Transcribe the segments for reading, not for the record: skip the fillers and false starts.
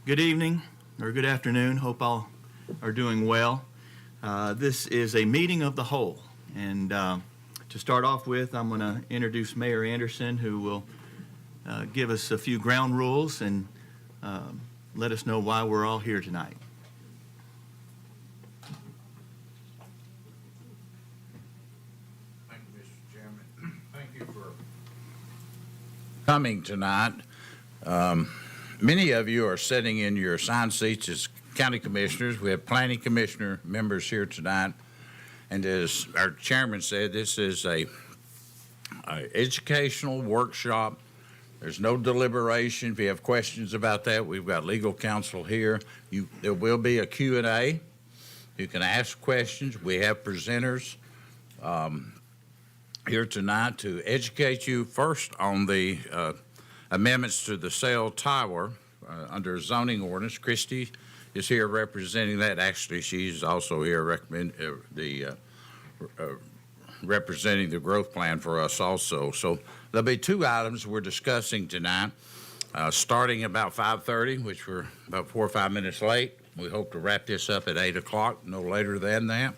Good evening or good afternoon. Hope all are doing well. This is a meeting of the whole. And to start off with, I'm going to introduce Mayor Anderson, who will give us a few ground rules and let us know why we're all here tonight. Thank you, Mr. Chairman. Thank you for coming tonight. Many of you are sitting in your assigned seats as county commissioners. We have planning commissioner members here tonight. And as our chairman said, this is a educational workshop. There's no deliberation. If you have questions about that, we've got legal counsel here. There will be a Q&A. You can ask questions. We have presenters here tonight to educate you first on the amendments to the cell tower under zoning ordinance. Christy is here representing that. Actually, she's also here representing the growth plan for us also. So there'll be two items we're discussing tonight, starting about 5:30, which we're about 4 or 5 minutes late. We hope to wrap this up at 8 o'clock, no later than that.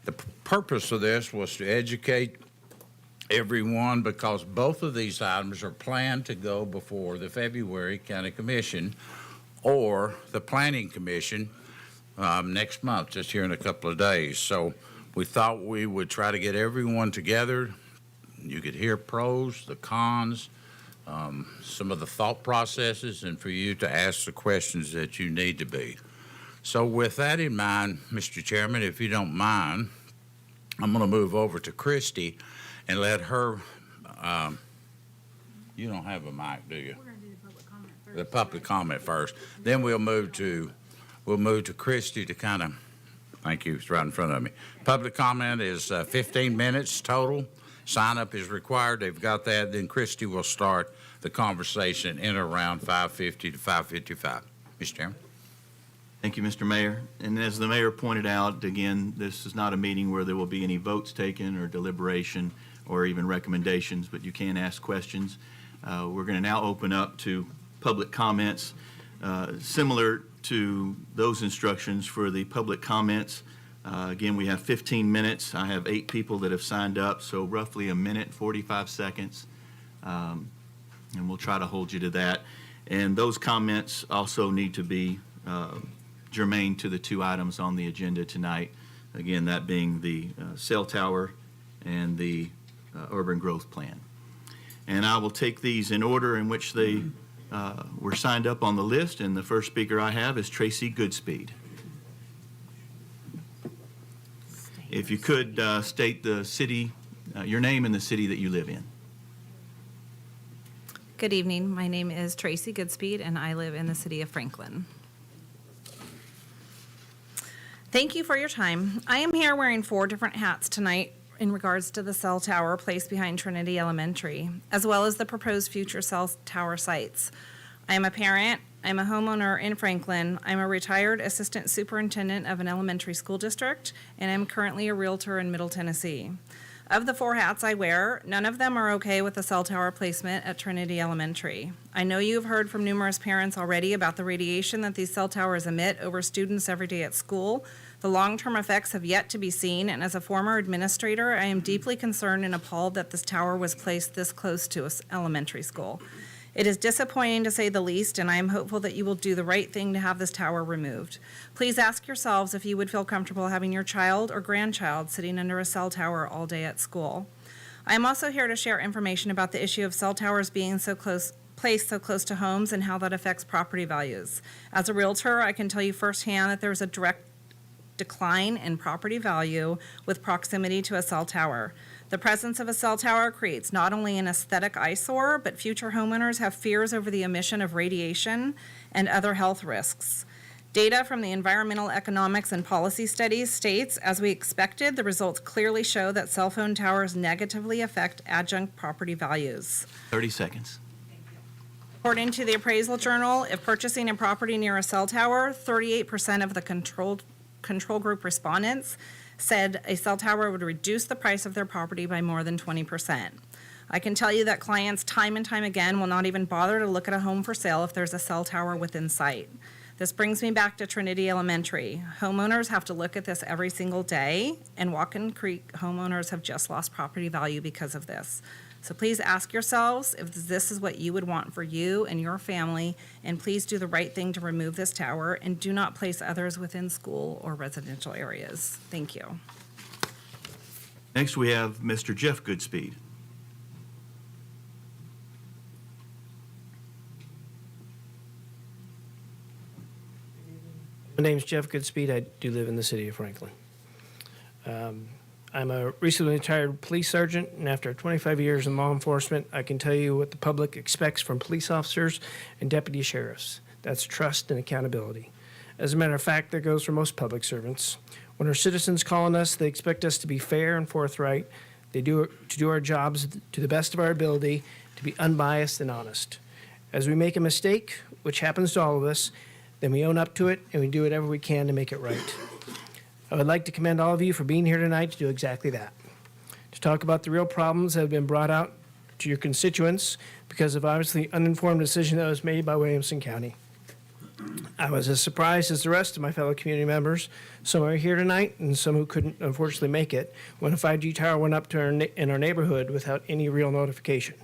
The purpose of this was to educate everyone because both of these items are planned to go before the February County Commission or the Planning Commission next month, just here in a couple of days. So we thought we would try to get everyone together. You could hear pros, the cons, some of the thought processes, and for you to ask the questions that you need to be. So with that in mind, Mr. Chairman, if you don't mind, I'm going to move over to Christy and let her, you don't have a mic, do you? We're going to do the public comment first. The public comment first. Then we'll move to Christy to kind of, thank you, it's right in front of me. Public comment is 15 minutes total. Sign up is required. They've got that. Then Christy will start the conversation in around 5:50 to 5:55. Mr. Chairman. Thank you, Mr. Mayor. And as the mayor pointed out, again, this is not a meeting where there will be any votes taken or deliberation or even recommendations, but you can ask questions. We're going to now open up to public comments. Similar to those instructions for the public comments, again, we have 15 minutes. I have 8 people that have signed up, so roughly a minute, 45 seconds. And we'll try to hold you to that. And those comments also need to be germane to the 2 items on the agenda tonight. Again, that being the cell tower and the urban growth plan. And I will take these in order in which they were signed up on the list. And the first speaker I have is Tracy Goodspeed. If you could state the city, your name and the city that you live in. Good evening. My name is Tracy Goodspeed, and I live in the city of Franklin. Thank you for your time. I am here wearing 4 different hats tonight in regards to the cell tower placed behind Trinity Elementary, as well as the proposed future cell tower sites. I am a parent. I'm a homeowner in Franklin. I'm a retired assistant superintendent of an elementary school district, and I'm currently a realtor in Middle Tennessee. Of the 4 hats I wear, none of them are okay with the cell tower placement at Trinity Elementary. I know you've heard from numerous parents already about the radiation that these cell towers emit over students every day at school. The long-term effects have yet to be seen, and as a former administrator, I am deeply concerned and appalled that this tower was placed this close to an elementary school. It is disappointing to say the least, and I am hopeful that you will do the right thing to have this tower removed. Please ask yourselves if you would feel comfortable having your child or grandchild sitting under a cell tower all day at school. I am also here to share information about the issue of cell towers being placed so close to homes and how that affects property values. As a realtor, I can tell you firsthand that there is a direct decline in property value with proximity to a cell tower. The presence of a cell tower creates not only an aesthetic eyesore, but future homeowners have fears over the emission of radiation and other health risks. Data from the Environmental Economics and Policy Studies states, as we expected, the results clearly show that cell phone towers negatively affect adjunct property values. 30 seconds. According to the Appraisal Journal, if purchasing a property near a cell tower, 38% of the control group respondents said a cell tower would reduce the price of their property by more than 20%. I can tell you that clients time and time again will not even bother to look at a home for sale if there's a cell tower within sight. This brings me back to Trinity Elementary. Homeowners have to look at this every single day, and Walken Creek homeowners have just lost property value because of this. So please ask yourselves if this is what you would want for you and your family, and please do the right thing to remove this tower and do not place others within school or residential areas. Thank you. Next, we have Mr. Jeff Goodspeed. My name's Jeff Goodspeed. I do live in the city of Franklin. I'm a recently retired police sergeant, and after 25 years in law enforcement, I can tell you what the public expects from police officers and deputy sheriffs. That's trust and accountability. As a matter of fact, that goes for most public servants. When our citizens call on us, they expect us to be fair and forthright. To do our jobs to the best of our ability, to be unbiased and honest. As we make a mistake, which happens to all of us, then we own up to it and we do whatever we can to make it right. I would like to commend all of you for being here tonight to do exactly that. To talk about the real problems that have been brought out to your constituents because of obviously uninformed decision that was made by Williamson County. I was as surprised as the rest of my fellow community members. Some are here tonight and some who couldn't unfortunately make it when a 5G tower went up to in our neighborhood without any real notification.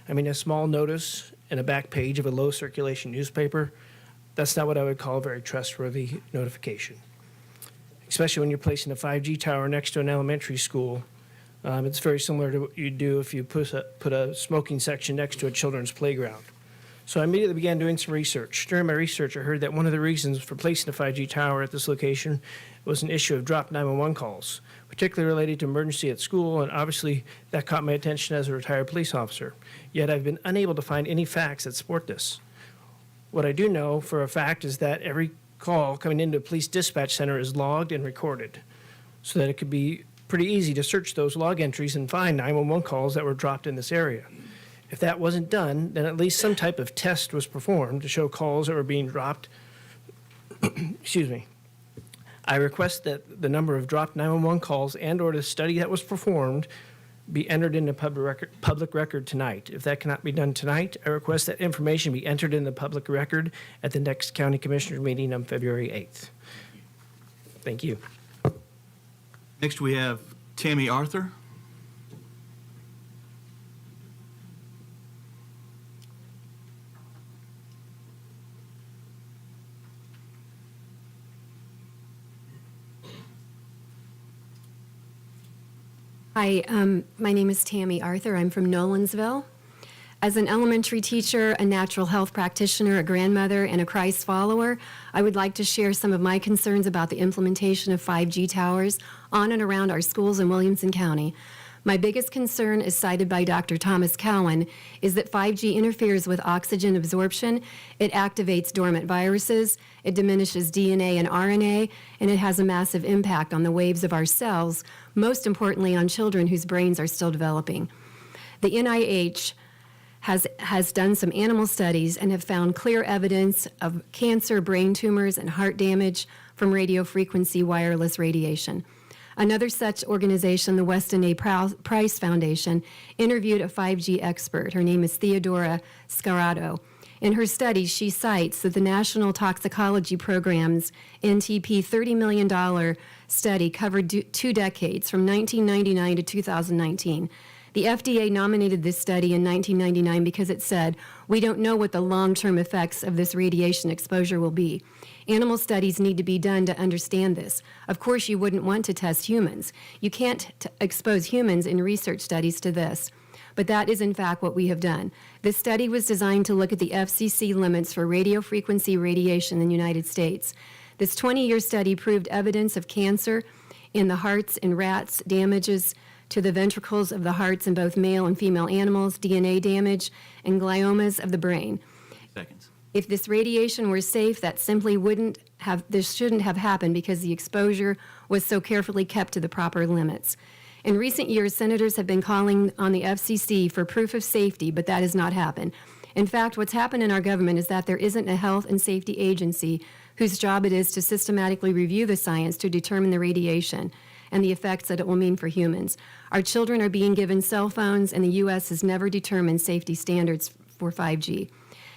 I mean, a small notice in a back page of a low circulation newspaper, that's not what I would call a very trustworthy notification. Especially when you're placing a 5G tower next to an elementary school. It's very similar to what you'd do if you put a smoking section next to a children's playground. So I immediately began doing some research. During my research, I heard that one of the reasons for placing a 5G tower at this location was an issue of dropped 911 calls, particularly related to emergency at school, and obviously that caught my attention as a retired police officer. Yet I've been unable to find any facts that support this. What I do know for a fact is that every call coming into a police dispatch center is logged and recorded so that it could be pretty easy to search those log entries and find 911 calls that were dropped in this area. If that wasn't done, then at least some type of test was performed to show calls that were being dropped. Excuse me. I request that the number of dropped 911 calls and or the study that was performed be entered in the public record tonight. If that cannot be done tonight, I request that information be entered in the public record at the next County Commissioners meeting on February 8th. Thank you. Next, we have Tammy Arthur. Hi, my name is Tammy Arthur. I'm from Nolensville. As an elementary teacher, a natural health practitioner, a grandmother, and a Christ follower, I would like to share some of my concerns about the implementation of 5G towers on and around our schools in Williamson County. My biggest concern, as cited by Dr. Thomas Cowan, is that 5G interferes with oxygen absorption, it activates dormant viruses, it diminishes DNA and RNA, and it has a massive impact on the waves of our cells, most importantly on children whose brains are still developing. The NIH has done some animal studies and have found clear evidence of cancer, brain tumors, and heart damage from radiofrequency wireless radiation. Another such organization, the Weston A. Price Foundation, interviewed a 5G expert. Her name is Theodora Scarrato. In her study, she cites that the National Toxicology Program's NTP $30 million study covered 2 decades, from 1999 to 2019. The FDA nominated this study in 1999 because it said, "We don't know what the long-term effects of this radiation exposure will be. Animal studies need to be done to understand this. Of course, you wouldn't want to test humans. You can't expose humans in research studies to this." But that is, in fact, what we have done. This study was designed to look at the FCC limits for radiofrequency radiation in the United States. This 20-year study proved evidence of cancer in the hearts in rats, damages to the ventricles of the hearts in both male and female animals, DNA damage, and gliomas of the brain. Seconds. If this radiation were safe, that simply this shouldn't have happened because the exposure was so carefully kept to the proper limits. In recent years, senators have been calling on the FCC for proof of safety, but that has not happened. In fact, what's happened in our government is that there isn't a health and safety agency whose job it is to systematically review the science to determine the radiation. and the effects that it will mean for humans. Our children are being given cell phones, and the U.S. has never determined safety standards for 5G.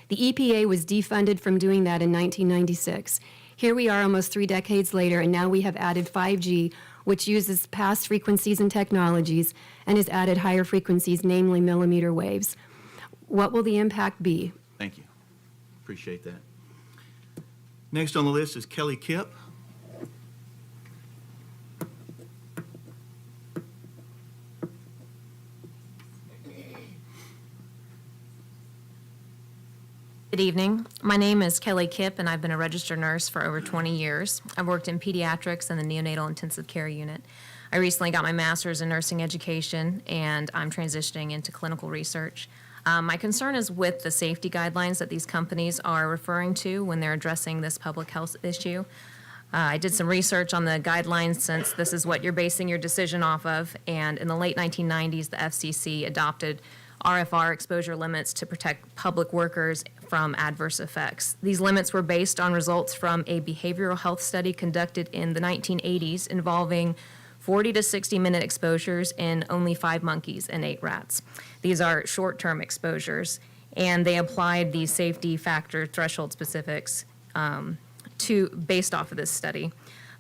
The EPA was defunded from doing that in 1996. Here we are almost 3 decades later, and now we have added 5G, which uses past frequencies and technologies and has added higher frequencies, namely millimeter waves. What will the impact be? Thank you. Appreciate that. Next on the list is Kelly Kipp. Good evening. My name is Kelly Kipp, and I've been a registered nurse for over 20 years. I've worked in pediatrics and the neonatal intensive care unit. I recently got my master's in nursing education, and I'm transitioning into clinical research. My concern is with the safety guidelines that these companies are referring to when they're addressing this public health issue. I did some research on the guidelines since this is what you're basing your decision off of, and in the late 1990s, the FCC adopted RFR exposure limits to protect public workers from adverse effects. These limits were based on results from a behavioral health study conducted in the 1980s involving 40 to 60-minute exposures in only 5 monkeys and 8 rats. These are short-term exposures, and they applied the safety factor threshold specifics based off of this study.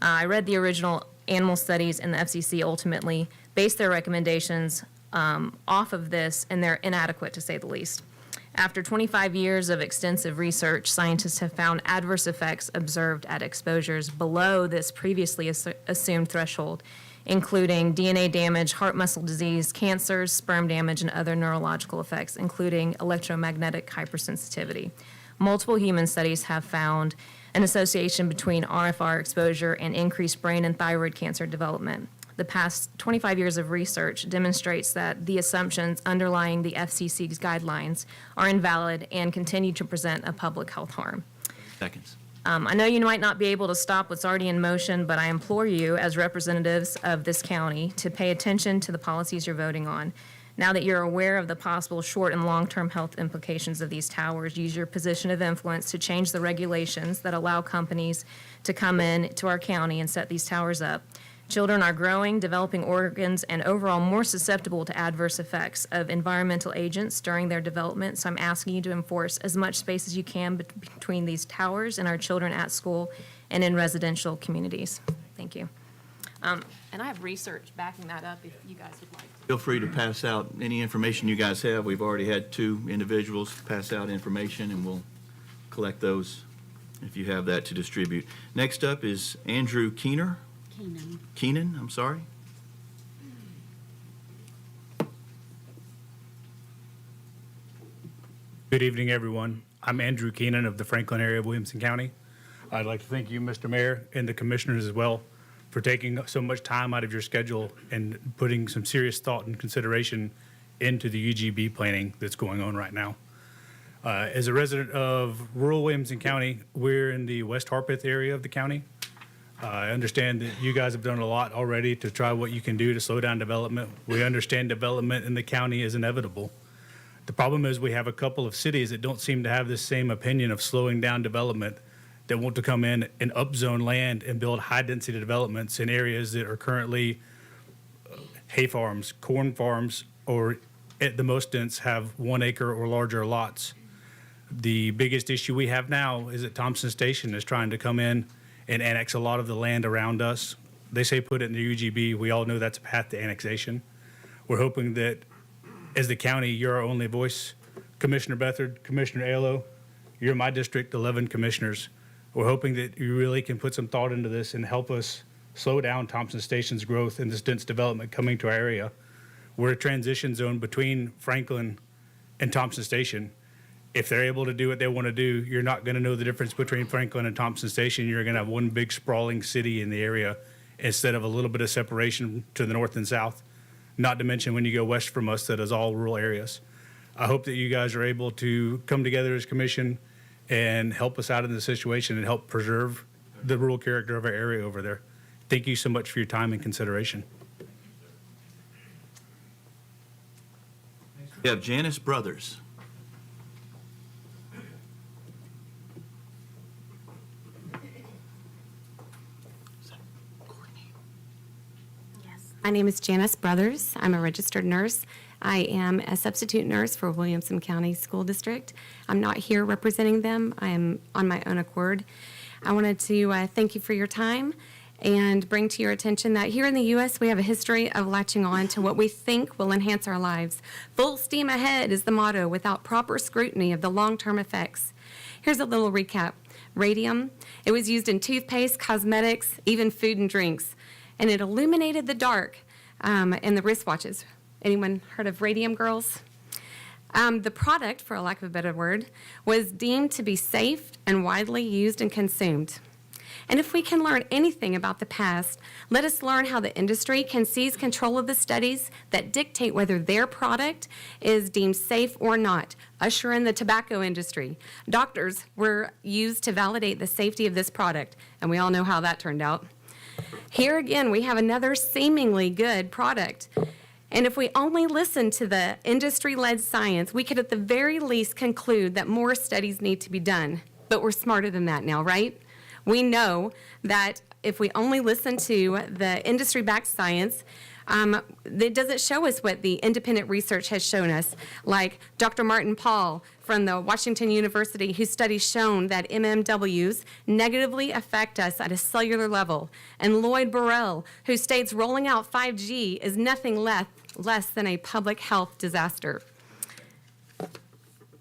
I read the original animal studies, and the FCC ultimately based their recommendations off of this, and they're inadequate to say the least. After 25 years of extensive research, scientists have found adverse effects observed at exposures below this previously assumed threshold, including DNA damage, heart muscle disease, cancers, sperm damage, and other neurological effects, including electromagnetic hypersensitivity. Multiple human studies have found an association between RFR exposure and increased brain and thyroid cancer development. The past 25 years of research demonstrates that the assumptions underlying the FCC's guidelines are invalid and continue to present a public health harm. Seconds. I know you might not be able to stop what's already in motion, but I implore you as representatives of this county to pay attention to the policies you're voting on. Now that you're aware of the possible short and long-term health implications of these towers, use your position of influence to change the regulations that allow companies to come in to our county and set these towers up. Children are growing, developing organs, and overall more susceptible to adverse effects of environmental agents during their development. So I'm asking you to enforce as much space as you can between these towers and our children at school and in residential communities. Thank you. And I have research backing that up if you guys would like to. Feel free to pass out any information you guys have. We've already had 2 individuals pass out information, and we'll collect those if you have that to distribute. Next up is Andrew Keenan, I'm sorry. Good evening, everyone. I'm Andrew Keenan of the Franklin area of Williamson County. I'd like to thank you, Mr. Mayor, and the commissioners as well for taking so much time out of your schedule and putting some serious thought and consideration into the UGB planning that's going on right now. As a resident of rural Williamson County, we're in the West Harpeth area of the county. I understand that you guys have done a lot already to try what you can do to slow down development. We understand development in the county is inevitable. The problem is we have a couple of cities that don't seem to have the same opinion of slowing down development, that want to come in and upzone land and build high-density developments in areas that are currently hay farms, corn farms, or at the most dense have 1 acre or larger lots. The biggest issue we have now is that Thompson Station is trying to come in and annex a lot of the land around us. They say put it in the UGB. We all know that's a path to annexation. We're hoping that as the county, you're our only voice. Commissioner Bethard, Commissioner Aiello, you're my district, 11 commissioners. We're hoping that you really can put some thought into this and help us slow down Thompson Station's growth and this dense development coming to our area. We're a transition zone between Franklin and Thompson Station. If they're able to do what they want to do, you're not going to know the difference between Franklin and Thompson Station. You're going to have one big sprawling city in the area instead of a little bit of separation to the north and south. Not to mention when you go west from us, that is all rural areas. I hope that you guys are able to come together as commission and help us out in the situation and help preserve the rural character of our area over there. Thank you so much for your time and consideration. We have Janice Brothers. My name is Janice Brothers. I'm a registered nurse. I am a substitute nurse for Williamson County School District. I'm not here representing them. I am on my own accord. I wanted to thank you for your time and bring to your attention that here in the U.S. we have a history of latching on to what we think will enhance our lives. Full steam ahead is the motto without proper scrutiny of the long-term effects. Here's a little recap. Radium, it was used in toothpaste, cosmetics, even food and drinks, and it illuminated the dark in the wristwatches. Anyone heard of radium, girls? The product, for a lack of a better word, was deemed to be safe and widely used and consumed. And if we can learn anything about the past, let us learn how the industry can seize control of the studies that dictate whether their product is deemed safe or not. Usher in the tobacco industry. Doctors were used to validate the safety of this product, and we all know how that turned out. Here again, we have another seemingly good product. And if we only listen to the industry-led science, we could at the very least conclude that more studies need to be done. But we're smarter than that now, right? We know that if we only listen to the industry-backed science, it doesn't show us what the independent research has shown us, like Dr. Martin Paul from the Washington University, whose studies shown that MMWs negatively affect us at a cellular level, and Lloyd Burrell, who states rolling out 5G is nothing less than a public health disaster.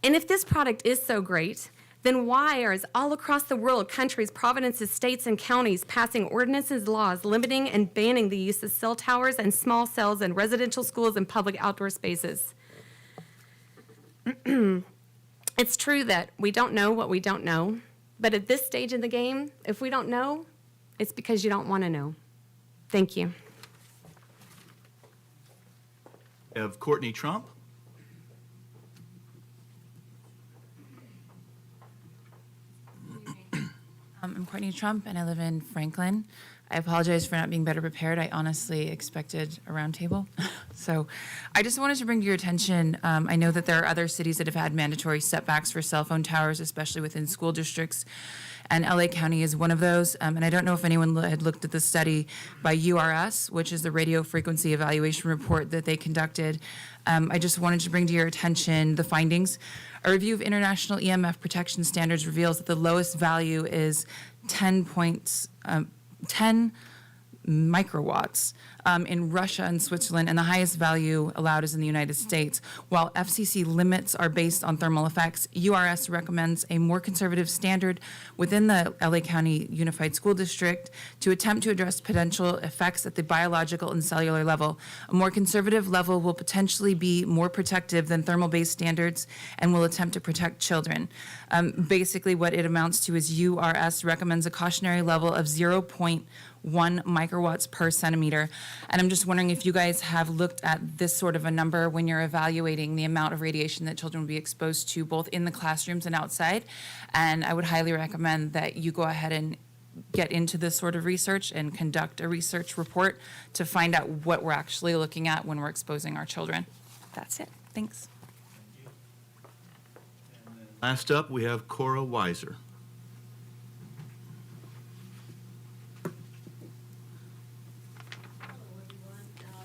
And if this product is so great, then why are, all across the world, countries, provinces, states, and counties passing ordinances, laws limiting and banning the use of cell towers and small cells in residential schools and public outdoor spaces? It's true that we don't know what we don't know, but at this stage in the game, if we don't know, it's because you don't want to know. Thank you. We have Courtney Trump. I'm Courtney Trump, and I live in Franklin. I apologize for not being better prepared. I honestly expected a roundtable. So I just wanted to bring to your attention, I know that there are other cities that have had mandatory setbacks for cell phone towers, especially within school districts, and LA County is one of those. And I don't know if anyone had looked at the study by URS, which is the radio frequency evaluation report that they conducted. I just wanted to bring to your attention the findings. A review of international EMF protection standards reveals that the lowest value is 10 microwatts in Russia and Switzerland, and the highest value allowed is in the United States. While FCC limits are based on thermal effects, URS recommends a more conservative standard within the LA County Unified School District to attempt to address potential effects at the biological and cellular level. A more conservative level will potentially be more protective than thermal-based standards and will attempt to protect children. Basically, what it amounts to is URS recommends a cautionary level of 0.1 microwatts per centimeter. And I'm just wondering if you guys have looked at this sort of a number when you're evaluating the amount of radiation that children will be exposed to, both in the classrooms and outside. And I would highly recommend that you go ahead and get into this sort of research and conduct a research report to find out what we're actually looking at when we're exposing our children. That's it. Thanks. Last up, we have Cora Weiser.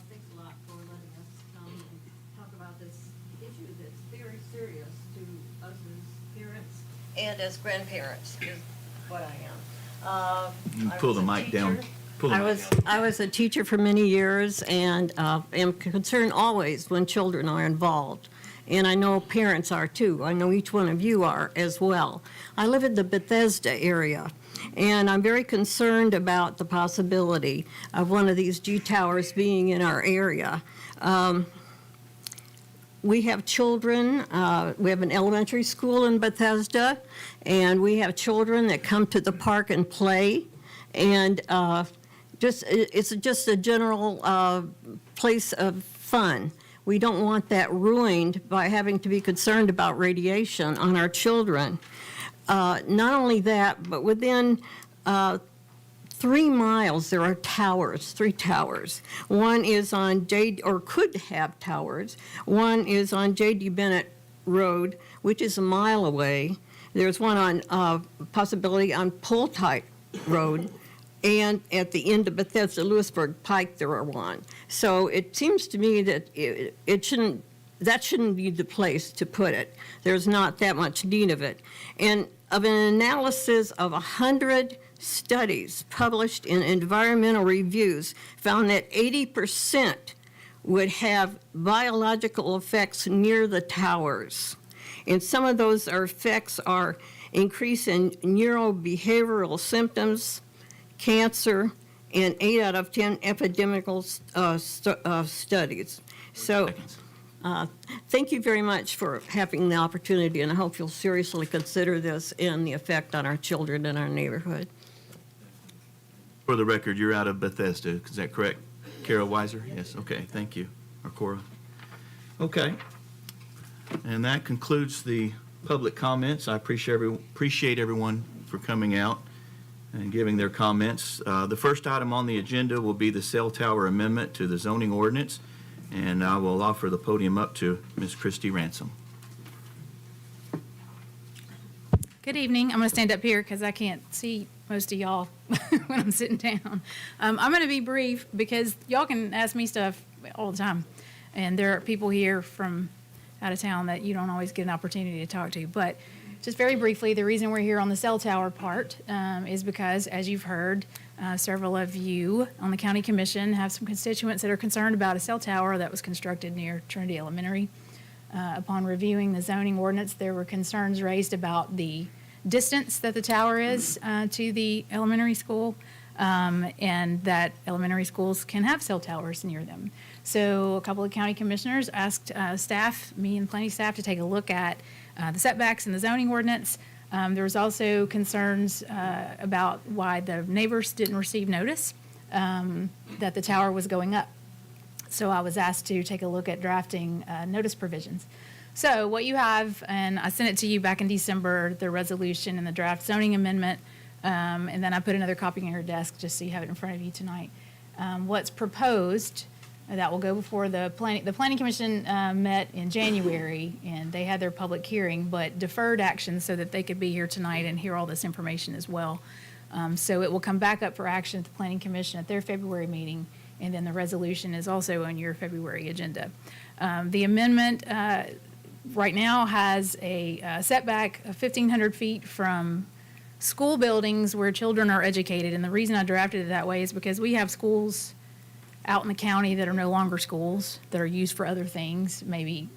Thanks a lot for letting us come and talk about this issue that's very serious to us as parents and as grandparents, is what I am. You can pull the mic down. Pull the mic down. I was a teacher for many years and am concerned always when children are involved. And I know parents are too. I know each one of you are as well. I live in the Bethesda area, and I'm very concerned about the possibility of one of these G towers being in our area. We have children, we have an elementary school in Bethesda, and we have children that come to the park and play. And it's just a general place of fun. We don't want that ruined by having to be concerned about radiation on our children. Not only that, but within 3 miles, there are towers, 3 towers. One is on could have towers. One is on J.D. Bennett Road, which is a mile away. There's one on possibility on Poltite Road, and at the end of Bethesda Lewisburg Pike, there are one. So it seems to me that that shouldn't be the place to put it. There's not that much need of it. And of an analysis of 100 studies published in environmental reviews, found that 80% would have biological effects near the towers. And some of those effects are increase in neurobehavioral symptoms, cancer, and 8 out of 10 epidemiological studies. So thank you very much for having the opportunity, and I hope you'll seriously consider this and the effect on our children in our neighborhood. For the record, you're out of Bethesda, is that correct? Carol Weiser? Yes, okay, thank you. Or Cora? Okay. And that concludes the public comments. I appreciate everyone for coming out and giving their comments. The first item on the agenda will be the cell tower amendment to the zoning ordinance, and I will offer the podium up to Ms. Christy Ransom. Good evening. I'm going to stand up here because I can't see most of y'all when I'm sitting down. I'm going to be brief because y'all can ask me stuff all the time, and there are people here from out of town that you don't always get an opportunity to talk to. But just very briefly, the reason we're here on the cell tower part is because, as you've heard, several of you on the county commission have some constituents that are concerned about a cell tower that was constructed near Trinity Elementary. Upon reviewing the zoning ordinance, there were concerns raised about the distance that the tower is to the elementary school, and that elementary schools can have cell towers near them. So a couple of county commissioners asked staff, me and planning staff, to take a look at the setbacks in the zoning ordinance. There was also concerns about why the neighbors didn't receive notice that the tower was going up. So I was asked to take a look at drafting notice provisions. So what you have, and I sent it to you back in December, the resolution and the draft zoning amendment, and then I put another copy on your desk just so you have it in front of you tonight. What's proposed, that will go before the planning commission met in January, and they had their public hearing, but deferred action so that they could be here tonight and hear all this information as well. So it will come back up for action at the planning commission at their February meeting, and then the resolution is also on your February agenda. The amendment right now has a setback of 1,500 feet from school buildings where children are educated. And the reason I drafted it that way is because we have schools out in the county that are no longer schools, that are used for other things, maybe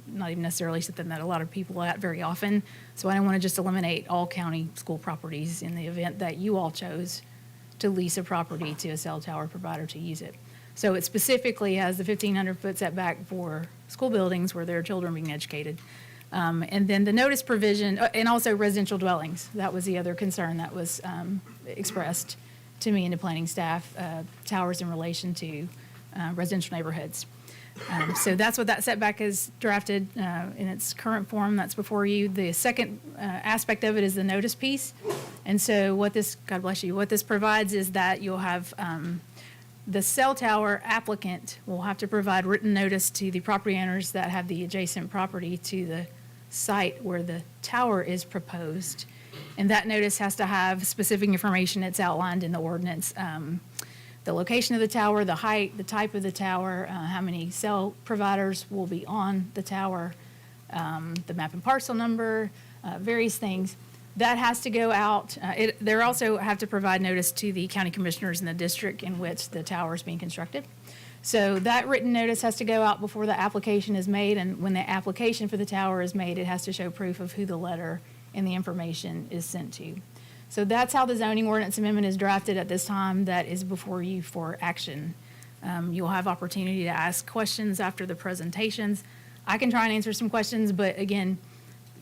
not even necessarily something that a lot of people are at very often. So I don't want to just eliminate all county school properties in the event that you all chose to lease a property to a cell tower provider to use it. So it specifically has the 1,500-foot setback for school buildings where there are children being educated. And then the notice provision, and also residential dwellings. That was the other concern that was expressed to me and the planning staff, towers in relation to residential neighborhoods. So that's what that setback is drafted in its current form. That's before you. The second aspect of it is the notice piece. And so what this, God bless you, what this provides is that you'll have the cell tower applicant will have to provide written notice to the property owners that have the adjacent property to the site where the tower is proposed. And that notice has to have specific information that's outlined in the ordinance. The location of the tower, the height, the type of the tower, how many cell providers will be on the tower, the map and parcel number, various things. That has to go out. They also have to provide notice to the county commissioners in the district in which the tower is being constructed. So that written notice has to go out before the application is made, and when the application for the tower is made, it has to show proof of who the letter and the information is sent to. So that's how the zoning ordinance amendment is drafted at this time. That is before you for action. You'll have opportunity to ask questions after the presentations. I can try and answer some questions, but again,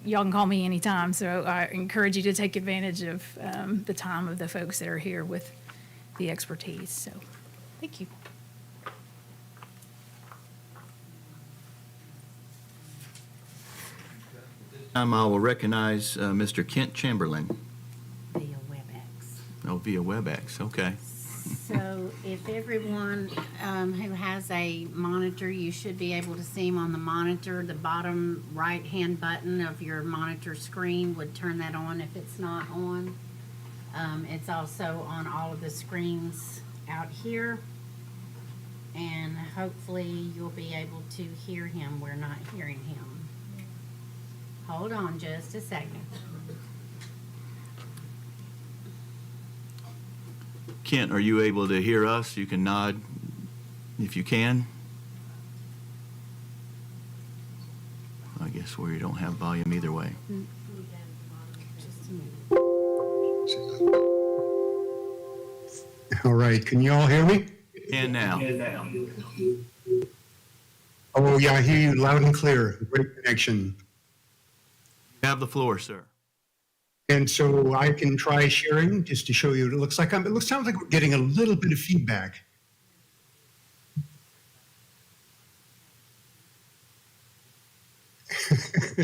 y'all can call me anytime. So I encourage you to take advantage of the time of the folks that are here with the expertise. So thank you. I will recognize Mr. Kent Chamberlain. Via WebEx. Oh, via WebEx, okay. So if everyone who has a monitor, you should be able to see him on the monitor. The bottom right-hand button of your monitor screen would turn that on if it's not on. It's also on all of the screens out here. And hopefully you'll be able to hear him. We're not hearing him. Hold on just a second. Kent, are you able to hear us? You can nod if you can. I guess we don't have volume either way. Just a minute. All right, can you all hear me? And now. Oh, yeah, I hear you loud and clear. Great connection. You have the floor, sir. And so I can try sharing just to show you what it looks like. Sounds like we're getting a little bit of feedback.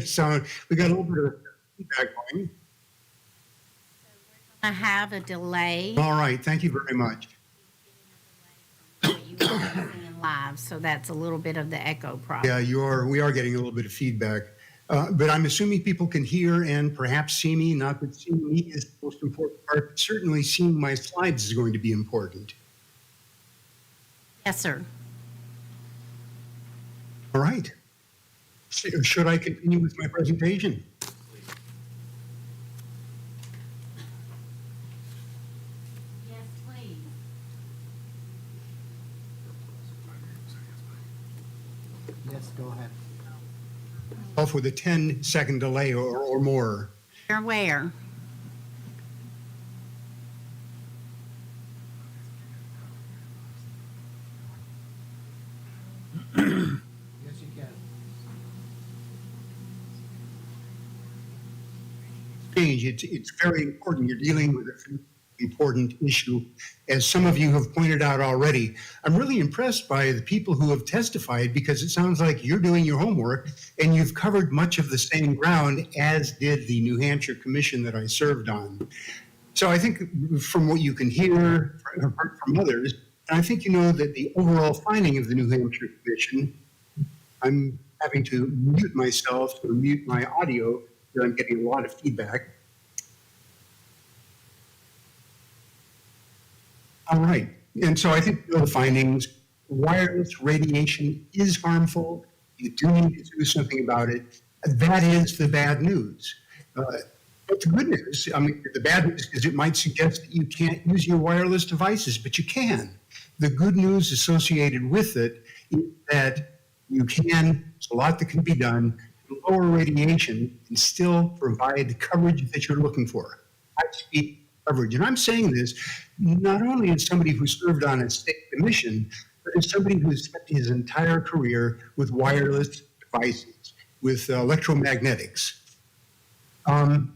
So we got a little bit of feedback going. I have a delay. All right, thank you very much. What you are seeing live, so that's a little bit of the echo problem. Yeah, we are getting a little bit of feedback. But I'm assuming people can hear and perhaps see me. Not that seeing me is the most important part, but certainly seeing my slides is going to be important. Yes, sir. All right. Should I continue with my presentation? Yes, please. Yes, go ahead. Off with a 10-second delay or more. You're where? Yes, you can. Change. It's very important. You're dealing with an important issue. As some of you have pointed out already, I'm really impressed by the people who have testified because it sounds like you're doing your homework and you've covered much of the same ground as did the New Hampshire Commission that I served on. So I think from what you can hear from others, I think you know that the overall finding of the New Hampshire Commission, I'm having to mute myself or mute my audio because I'm getting a lot of feedback. All right. And so I think you know the findings. Wireless radiation is harmful. You do need to do something about it. That is the bad news. But the good news, the bad news is it might suggest that you can't use your wireless devices, but you can. The good news associated with it is that you can, there's a lot that can be done to lower radiation and still provide the coverage that you're looking for. High-speed coverage. And I'm saying this not only as somebody who served on a state commission, but as somebody who's spent his entire career with wireless devices, with electromagnetics.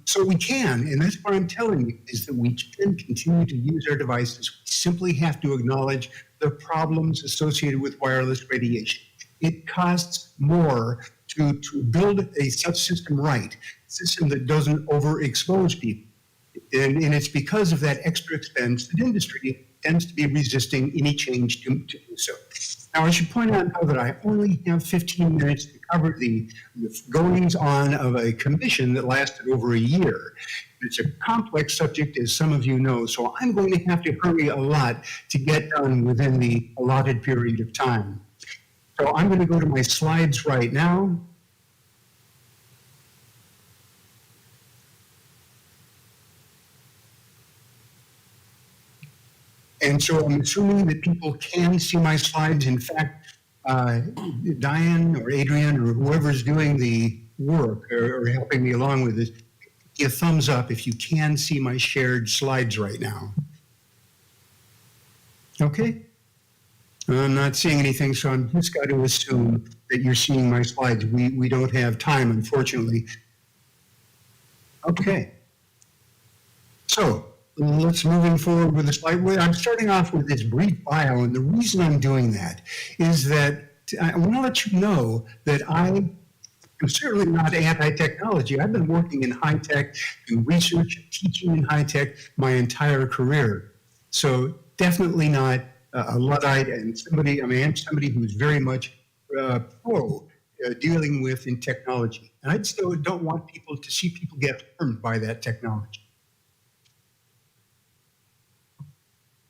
So we can, and that's what I'm telling you, is that we can continue to use our devices. We simply have to acknowledge the problems associated with wireless radiation. It costs more to build a subsystem right, a system that doesn't overexpose people. And it's because of that extra expense that industry tends to be resisting any change to do so. Now, I should point out now that I only have 15 minutes to cover the goings on of a commission that lasted over a year. It's a complex subject, as some of you know, so I'm going to have to hurry a lot to get done within the allotted period of time. So I'm going to go to my slides right now. And so I'm assuming that people can see my slides. In fact, Diane or Adrian or whoever's doing the work or helping me along with this, give a thumbs up if you can see my shared slides right now. Okay? I'm not seeing anything, so I'm just got to assume that you're seeing my slides. We don't have time, unfortunately. Okay. So, let's moving forward with the slide. I'm starting off with this brief bio, and the reason I'm doing that is that I want to let you know that I am certainly not anti-technology. I've been working in high-tech, doing research, and teaching in high-tech my entire career. So definitely not a Luddite and somebody, I'm somebody who's very much pro dealing with in technology. And I still don't want people to see people get harmed by that technology.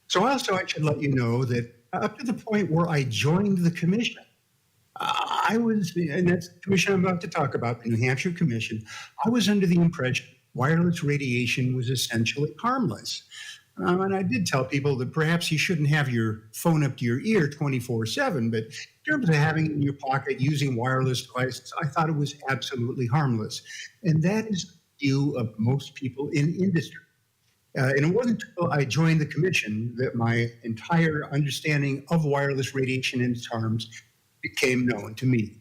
So also, I should let you know that up to the point where I joined the commission, I was, and that's the commission I'm about to talk about, the New Hampshire Commission, I was under the impression wireless radiation was essentially harmless. And I did tell people that perhaps you shouldn't have your phone up to your ear 24/7, but in terms of having it in your pocket using wireless devices, I thought it was absolutely harmless. And that is the view of most people in industry. And it wasn't until I joined the commission that my entire understanding of wireless radiation and its harms became known to me.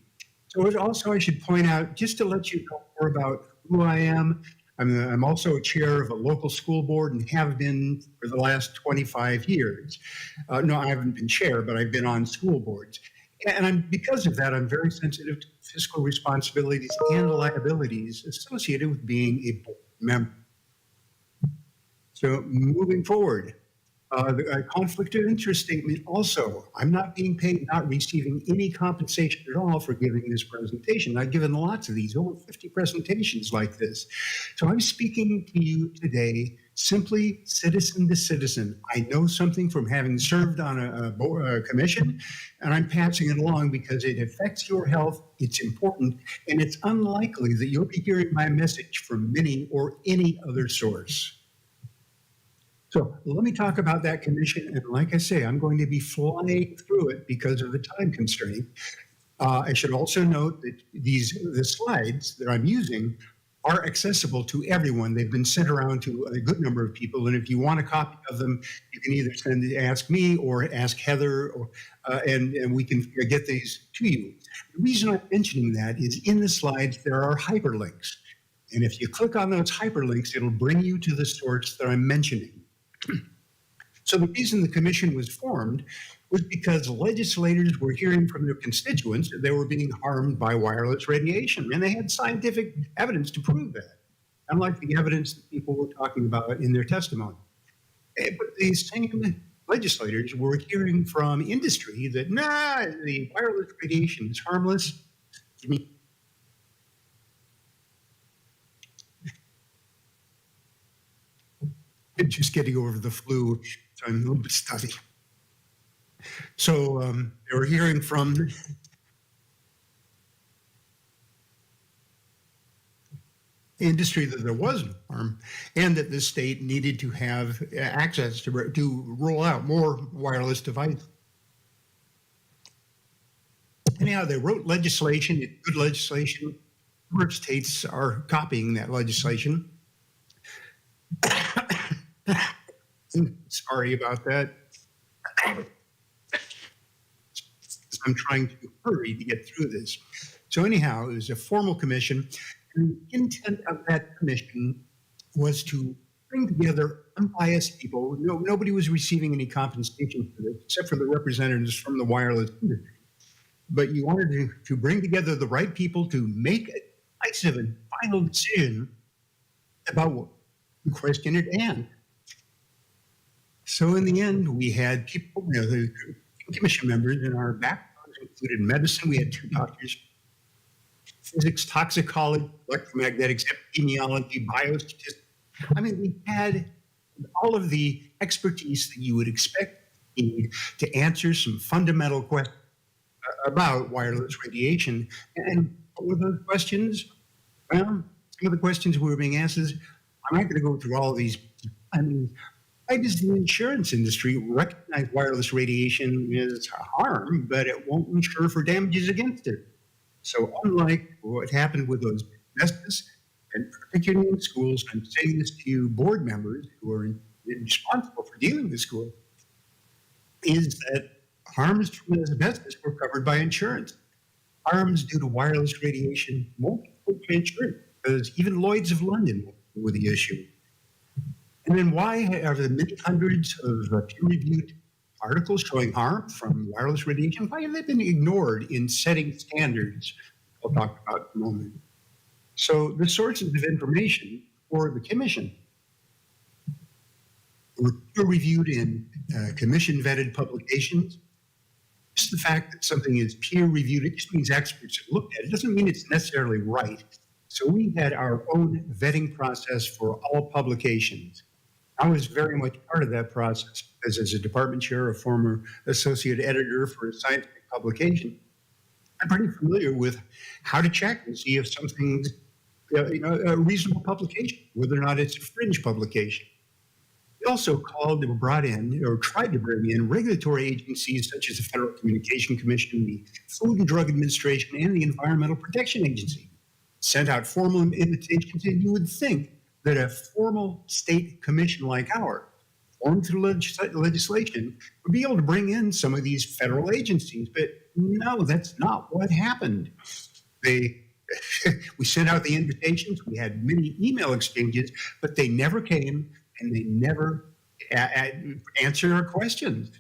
So it also, I should point out, just to let you know more about who I am, I'm also a chair of a local school board and have been for the last 25 years. No, I haven't been chair, but I've been on school boards. And because of that, I'm very sensitive to fiscal responsibilities and liabilities associated with being a board member. So moving forward, the conflict of interest statement also, I'm not being paid, not receiving any compensation at all for giving this presentation. I've given lots of these, over 50 presentations like this. So I'm speaking to you today simply citizen to citizen. I know something from having served on a commission, and I'm passing it along because it affects your health, it's important, and it's unlikely that you'll be hearing my message from many or any other source. So let me talk about that commission. And like I say, I'm going to be flying through it because of the time constraint. I should also note that the slides that I'm using are accessible to everyone. They've been sent around to a good number of people. And if you want a copy of them, you can either ask me or ask Heather, and we can get these to you. The reason I'm mentioning that is in the slides, there are hyperlinks. And if you click on those hyperlinks, it'll bring you to the source that I'm mentioning. So the reason the commission was formed was because legislators were hearing from their constituents that they were being harmed by wireless radiation, and they had scientific evidence to prove that, unlike the evidence that people were talking about in their testimony. But these same legislators were hearing from industry that, the wireless radiation is harmless. Just getting over the flu, so I'm a little bit stuffy. So they were hearing from industry that there was no harm, and that the state needed to have access to roll out more wireless devices. Anyhow, they wrote legislation, good legislation. Number of states are copying that legislation. Sorry about that. I'm trying to hurry to get through this. So anyhow, it was a formal commission. And the intent of that commission was to bring together unbiased people. Nobody was receiving any compensation for this, except for the representatives from the wireless industry. But you wanted to bring together the right people to make a decisive and final decision about what the question at hand. So in the end, we had people, the commission members in our backgrounds included medicine. We had 2 doctors, physics, toxicology, electromagnetics, epidemiology, biostatistics. I mean, we had all of the expertise that you would expect to answer some fundamental questions about wireless radiation. And what were those questions? Well, some of the questions we were being asked is, I'm not going to go through all of these. I mean, why does the insurance industry recognize wireless radiation as a harm, but it won't insure for damages against it? So unlike what happened with those asbestos, and particularly in schools, I'm saying this to you board members who are responsible for dealing with schools, is that harms from asbestos were covered by insurance. Harms due to wireless radiation won't be covered by insurance, because even Lloyd's of London won't deal with the issue. And then why are there many hundreds of peer-reviewed articles showing harm from wireless radiation? Why have they been ignored in setting standards I'll talk about in a moment? So the sources of information for the commission were peer-reviewed in commission-vetted publications. Just the fact that something is peer-reviewed, it just means experts have looked at it. It doesn't mean it's necessarily right. So we had our own vetting process for all publications. I was very much part of that process because as a department chair, a former associate editor for a scientific publication, I'm pretty familiar with how to check and see if something's a reasonable publication, whether or not it's a fringe publication. We also called or brought in or tried to bring in regulatory agencies such as the Federal Communication Commission, the Food and Drug Administration, and the Environmental Protection Agency. Sent out formal invitations, and you would think that a formal state commission like ours, formed through legislation, would be able to bring in some of these federal agencies. But no, that's not what happened. We sent out the invitations, we had many email exchanges, but they never came and they never answered our questions.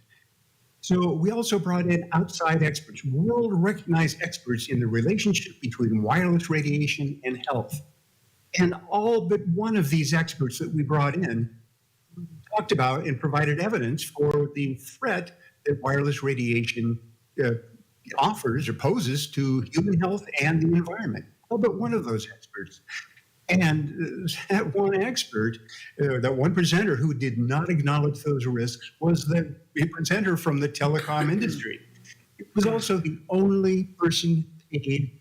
So we also brought in outside experts, world-recognized experts in the relationship between wireless radiation and health. And all but one of these experts that we brought in talked about and provided evidence for the threat that wireless radiation offers or poses to human health and the environment. All but one of those experts. And that one expert, that one presenter who did not acknowledge those risks was the presenter from the telecom industry. It was also the only person paid.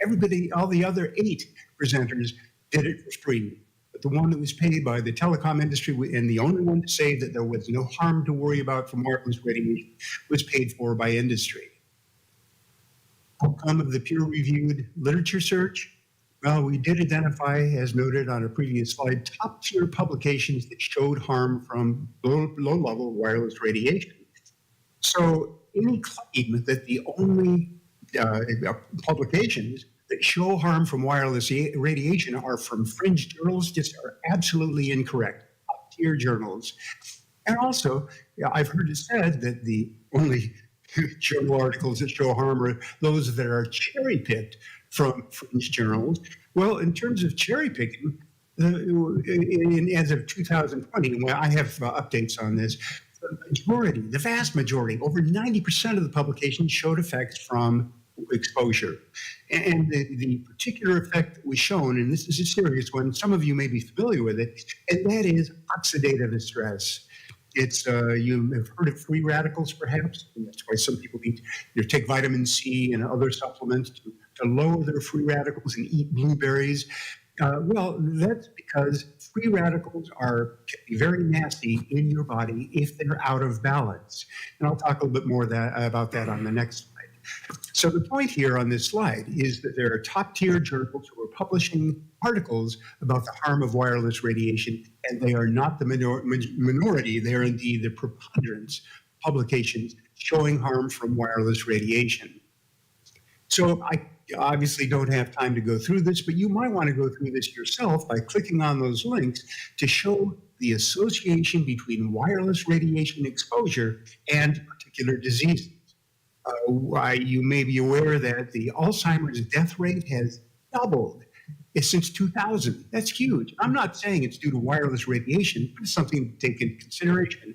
Everybody, all the other 8 presenters did it for free. But the one that was paid by the telecom industry and the only one to say that there was no harm to worry about from wireless radiation was paid for by industry. Outcome of the peer-reviewed literature search. Well, we did identify, as noted on a previous slide, top-tier publications that showed harm from low-level wireless radiation. So any claim that the only publications that show harm from wireless radiation are from fringe journals just are absolutely incorrect. Top-tier journals. And also, I've heard it said that the only journal articles that show harm are those that are cherry-picked from fringe journals. Well, in terms of cherry picking, as of 2020, well, I have updates on this, the vast majority, over 90% of the publications showed effects from exposure. And the particular effect that was shown, and this is a serious one, some of you may be familiar with it, and that is oxidative stress. It's you have heard of free radicals, perhaps. And that's why some people take vitamin C and other supplements to lower their free radicals and eat blueberries. Well, that's because free radicals can be very nasty in your body if they're out of balance. And I'll talk a little bit more about that on the next slide. So the point here on this slide is that there are top-tier journals who are publishing articles about the harm of wireless radiation, and they are not the minority, they are indeed the preponderance publications showing harm from wireless radiation. So I obviously don't have time to go through this, but you might want to go through this yourself by clicking on those links to show the association between wireless radiation exposure and particular diseases. You may be aware that the Alzheimer's death rate has doubled since 2000. That's huge. I'm not saying it's due to wireless radiation, but it's something to take into consideration.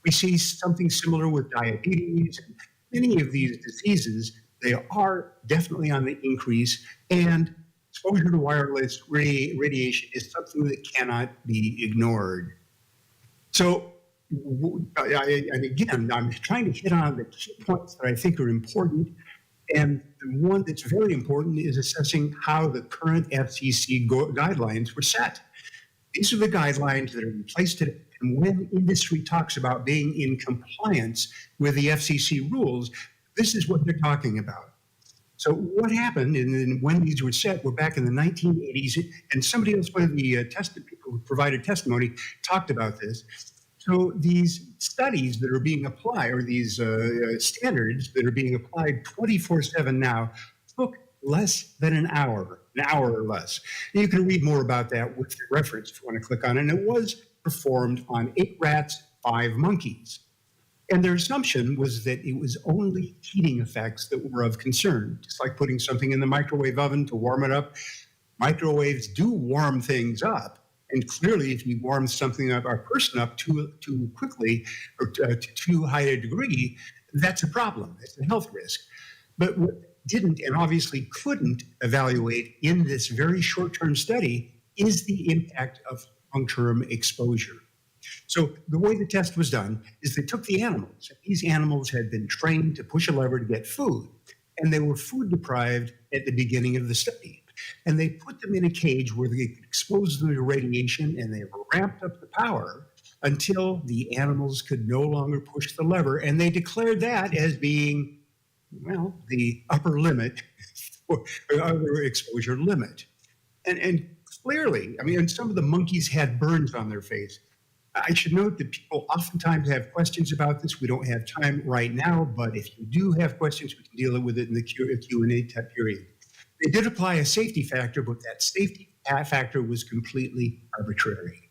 We see something similar with diabetes and many of these diseases. They are definitely on the increase, and exposure to wireless radiation is something that cannot be ignored. So, and again, I'm trying to hit on the key points that I think are important, and the one that's very important is assessing how the current FCC guidelines were set. These are the guidelines that are in place today, and when industry talks about being in compliance with the FCC rules, this is what they're talking about. So what happened, and when these were set, were back in the 1980s, and somebody else, one of the people who provided testimony, talked about this. So these studies that are being applied, or these standards that are being applied 24/7 now, took less than an hour or less. And you can read more about that with the reference if you want to click on it. And it was performed on 8 rats, 5 monkeys. And their assumption was that it was only heating effects that were of concern, just like putting something in the microwave oven to warm it up. Microwaves do warm things up. And clearly, if you warm something up, or a person up too quickly or to too high a degree, that's a problem. It's a health risk. But what didn't and obviously couldn't evaluate in this very short-term study is the impact of long-term exposure. So the way the test was done is they took the animals. These animals had been trained to push a lever to get food, and they were food deprived at the beginning of the study. And they put them in a cage where they exposed them to radiation, and they ramped up the power until the animals could no longer push the lever. And they declared that as being, well, the upper limit or other exposure limit. And clearly, I mean, and some of the monkeys had burns on their face. I should note that people oftentimes have questions about this. We don't have time right now, but if you do have questions, we can deal with it in the Q&A type period. They did apply a safety factor, but that safety factor was completely arbitrary.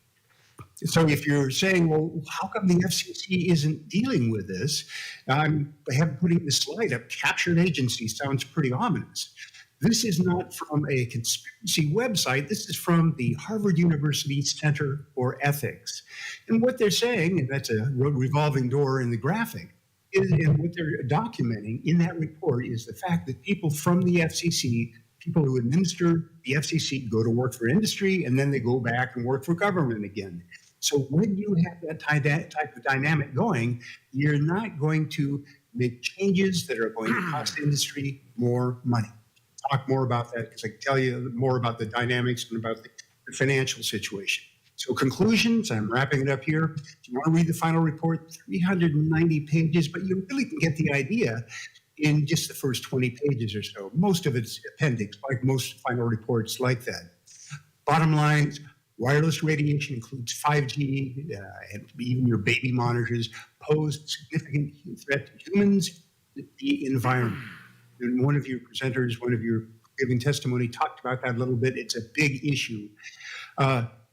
So if you're saying, well, how come the FCC isn't dealing with this? I have putting this slide up. Captured agency sounds pretty ominous. This is not from a conspiracy website. This is from the Harvard University Center for Ethics. And what they're saying, and that's a revolving door in the graphic, and what they're documenting in that report is the fact that people from the FCC, people who administer the FCC, go to work for industry, and then they go back and work for government again. So when you have that type of dynamic going, you're not going to make changes that are going to cost industry more money. Talk more about that because I can tell you more about the dynamics and about the financial situation. So conclusions, I'm wrapping it up here. If you want to read the final report, 390 pages, but you really can get the idea in just the first 20 pages or so. Most of it's appendix, like most final reports like that. Bottom line, wireless radiation includes 5G, and even your baby monitors pose significant threat to humans, the environment. And one of your presenters, one of your giving testimony talked about that a little bit. It's a big issue.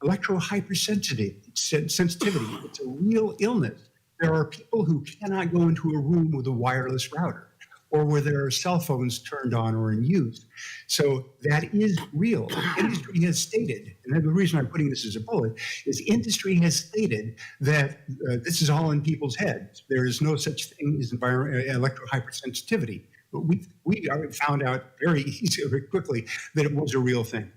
Electrohypersensitivity, it's a real illness. There are people who cannot go into a room with a wireless router or where there are cell phones turned on or in use. So that is real. Industry has stated, and the reason I'm putting this as a bullet, is industry has stated that this is all in people's heads. There is no such thing as electrohypersensitivity. But we found out very quickly that it was a real thing.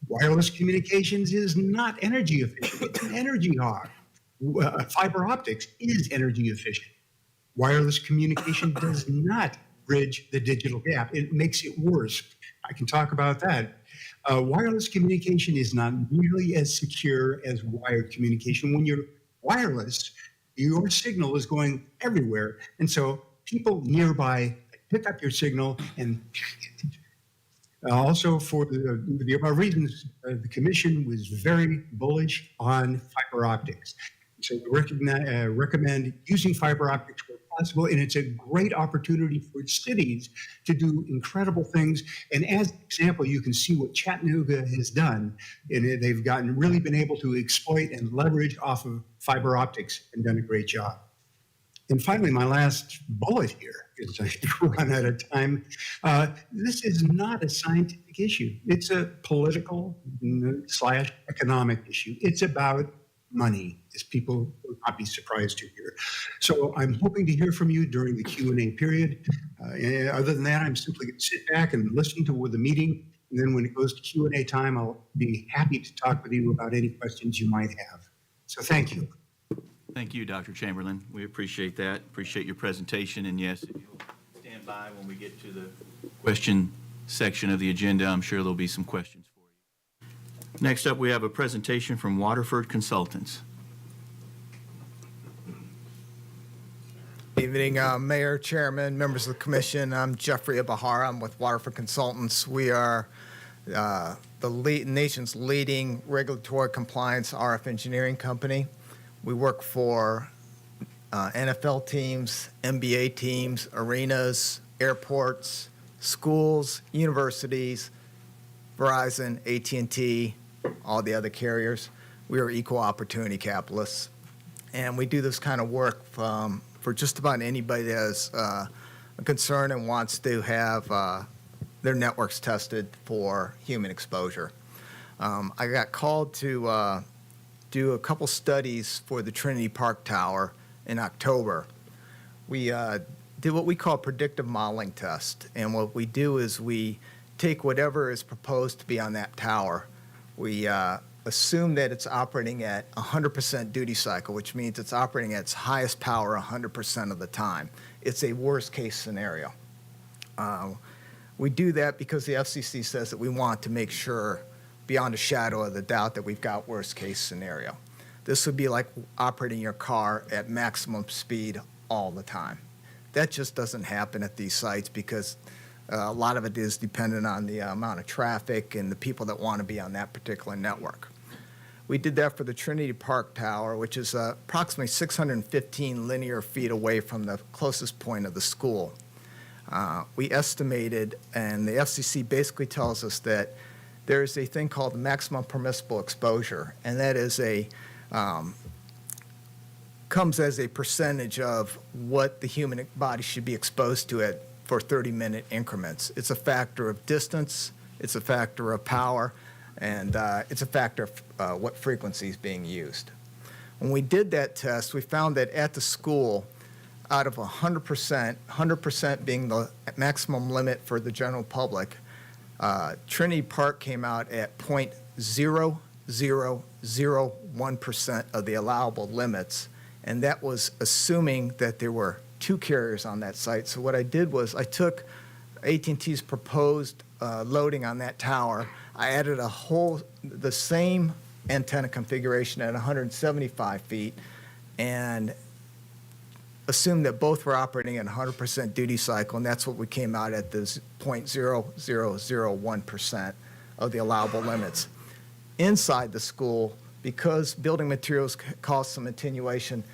Wireless communications is not energy efficient. It's an energy hog. Fiber optics is energy efficient. Wireless communication does not bridge the digital gap. It makes it worse. I can talk about that. Wireless communication is not nearly as secure as wired communication. When you're wireless, your signal is going everywhere. And so people nearby pick up your signal and also for the above reasons, the commission was very bullish on fiber optics. So we recommend using fiber optics where possible, and it's a great opportunity for cities to do incredible things. And as an example, you can see what Chattanooga has done, and they've really been able to exploit and leverage off of fiber optics and done a great job. And finally, my last bullet here, because I run out of time, this is not a scientific issue. It's a political / economic issue. It's about money, as people will not be surprised to hear. So I'm hoping to hear from you during the Q&A period. Other than that, I'm simply going to sit back and listen to the meeting. And then when it goes to Q&A time, I'll be happy to talk with you about any questions you might have. So thank you. Thank you, Dr. Chamberlain. We appreciate that. Appreciate your presentation. And yes, if you'll stand by when we get to the question section of the agenda, I'm sure there'll be some questions for you. Next up, we have a presentation from Waterford Consultants. Evening, Mayor, Chairman, members of the Commission. I'm Jeffrey Abahara. I'm with Waterford Consultants. We are the nation's leading regulatory compliance RF engineering company. We work for NFL teams, NBA teams, arenas, airports, schools, universities, Verizon, AT&T, all the other carriers. We are equal opportunity capitalists. And we do this kind of work for just about anybody that has a concern and wants to have their networks tested for human exposure. I got called to do a couple studies for the Trinity Park Tower in October. We did what we call predictive modeling test. And what we do is we take whatever is proposed to be on that tower. We assume that it's operating at 100% duty cycle, which means it's operating at its highest power 100% of the time. It's a worst-case scenario. We do that because the FCC says that we want to make sure, beyond a shadow of the doubt, that we've got worst-case scenario. This would be like operating your car at maximum speed all the time. That just doesn't happen at these sites because a lot of it is dependent on the amount of traffic and the people that want to be on that particular network. We did that for the Trinity Park Tower, which is approximately 615 linear feet away from the closest point of the school. We estimated, and the FCC basically tells us that there is a thing called the maximum permissible exposure, and that is comes as a percentage of what the human body should be exposed to it for 30-minute increments. It's a factor of distance, it's a factor of power, and it's a factor of what frequency is being used. When we did that test, we found that at the school, out of 100% being the maximum limit for the general public, Trinity Park came out at 0.0001% of the allowable limits, and that was assuming that there were 2 carriers on that site. So what I did was I took AT&T's proposed loading on that tower, I added the same antenna configuration at 175 feet, and assumed that both were operating at 100% duty cycle, and that's what we came out at, this 0.0001% of the allowable limits. Inside the school, because building materials cause some attenuation,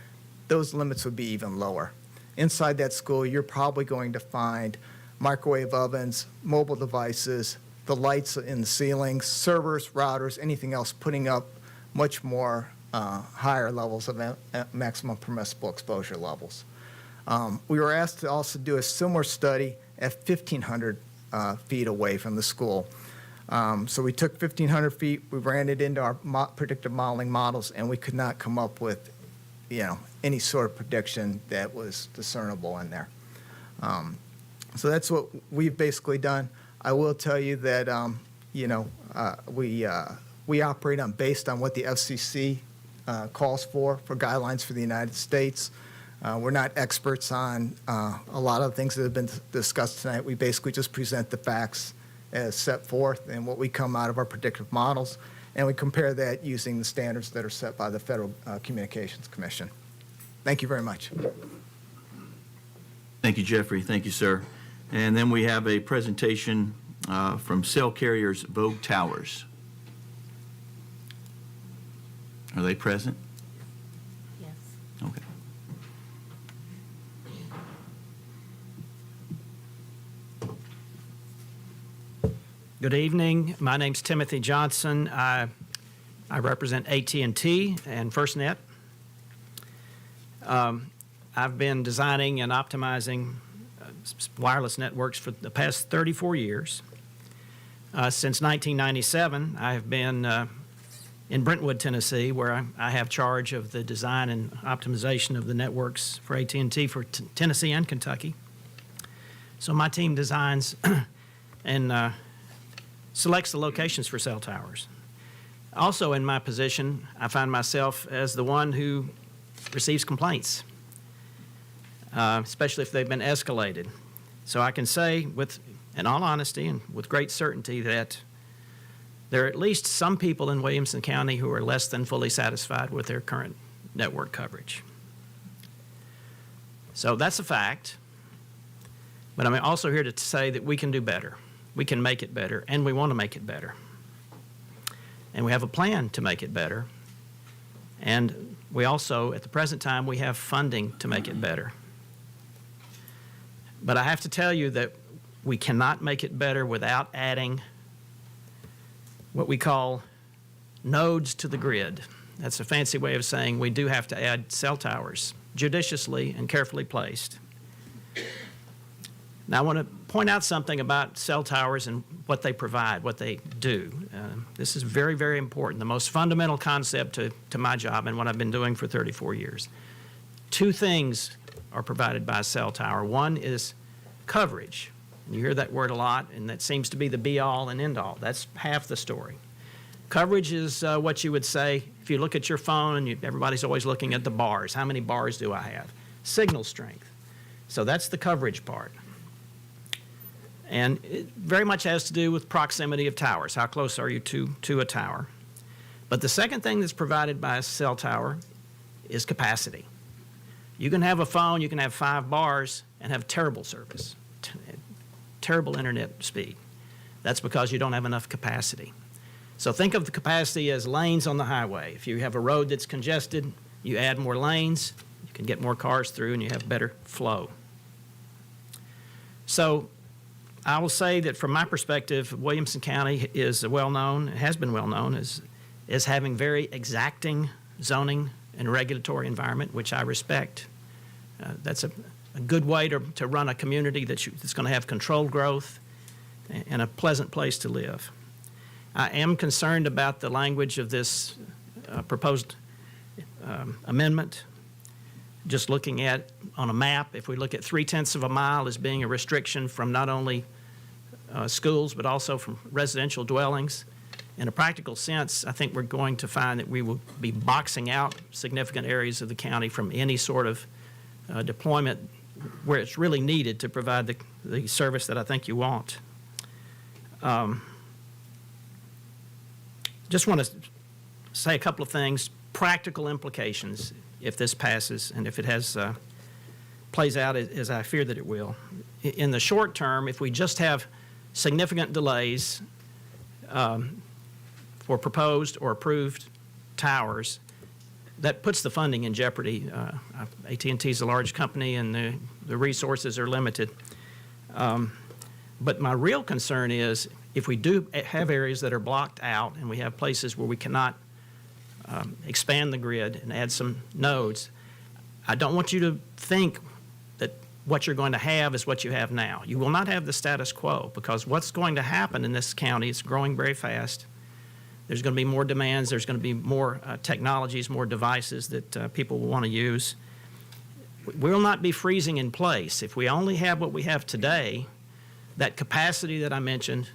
those limits would be even lower. Inside that school, you're probably going to find microwave ovens, mobile devices, the lights in the ceilings, servers, routers, anything else putting up much more higher levels of maximum permissible exposure levels. We were asked to also do a similar study at 1,500 feet away from the school. So we took 1,500 feet, we ran it into our predictive modeling models, and we could not come up with, any sort of prediction that was discernible in there. So that's what we've basically done. I will tell you that, we operate based on what the FCC calls for guidelines for the United States. We're not experts on a lot of things that have been discussed tonight. We basically just present the facts as set forth and what we come out of our predictive models, and we compare that using the standards that are set by the Federal Communications Commission. Thank you very much. Thank you, Jeffrey. Thank you, sir. And then we have a presentation from cell carriers Vogue Towers. Are they present? Yes. Okay. Good evening. My name's Timothy Johnson. I represent AT&T and FirstNet. I've been designing and optimizing wireless networks for the past 34 years. Since 1997, I have been in Brentwood, Tennessee, where I have charge of the design and optimization of the networks for AT&T for Tennessee and Kentucky. So my team designs and selects the locations for cell towers. Also in my position, I find myself as the one who receives complaints, especially if they've been escalated. So I can say in all honesty and with great certainty that there are at least some people in Williamson County who are less than fully satisfied with their current network coverage. So that's a fact, but I'm also here to say that we can do better. We can make it better, and we want to make it better. And we have a plan to make it better. And we also, at the present time, we have funding to make it better. But I have to tell you that we cannot make it better without adding what we call nodes to the grid. That's a fancy way of saying we do have to add cell towers, judiciously and carefully placed. Now, I want to point out something about cell towers and what they provide, what they do. This is very, very important, the most fundamental concept to my job and what I've been doing for 34 years. 2 things are provided by a cell tower. One is coverage. You hear that word a lot, and that seems to be the be-all and end-all. That's half the story. Coverage is what you would say if you look at your phone and everybody's always looking at the bars. How many bars do I have? Signal strength. So that's the coverage part. And it very much has to do with proximity of towers. How close are you to a tower? But the second thing that's provided by a cell tower is capacity. You can have a phone, you can have 5 bars and have terrible service, terrible internet speed. That's because you don't have enough capacity. So think of the capacity as lanes on the highway. If you have a road that's congested, you add more lanes, you can get more cars through and you have better flow. So I will say that from my perspective, Williamson County is well-known, has been well-known as having very exacting zoning and regulatory environment, which I respect. That's a good way to run a community that's going to have controlled growth and a pleasant place to live. I am concerned about the language of this proposed amendment. Just looking at on a map, if we look at 3/10 of a mile as being a restriction from not only schools but also from residential dwellings, in a practical sense, I think we're going to find that we will be boxing out significant areas of the county from any sort of deployment where it's really needed to provide the service that I think you want. Just want to say a couple of things, practical implications if this passes and if it has plays out as I fear that it will. In the short term, if we just have significant delays for proposed or approved towers, that puts the funding in jeopardy. AT&T is a large company and the resources are limited. But my real concern is if we do have areas that are blocked out and we have places where we cannot expand the grid and add some nodes, I don't want you to think that what you're going to have is what you have now. You will not have the status quo because what's going to happen in this county is growing very fast. There's going to be more demands. There's going to be more technologies, more devices that people will want to use. We will not be freezing in place. If we only have what we have today, that capacity that I mentioned,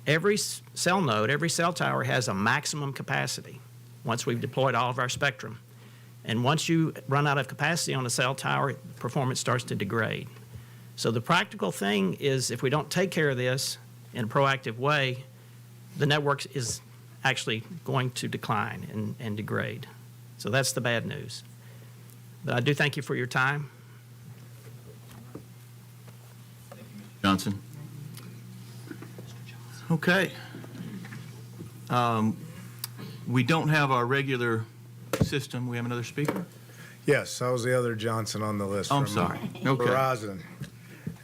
every cell node, every cell tower has a maximum capacity once we've deployed all of our spectrum. And once you run out of capacity on a cell tower, performance starts to degrade. So the practical thing is if we don't take care of this in a proactive way, the network is actually going to decline and degrade. So that's the bad news. But I do thank you for your time. Johnson. Okay. We don't have our regular system. We have another speaker? Yes, I was the other Johnson on the list. I'm from sorry. Okay. Verizon.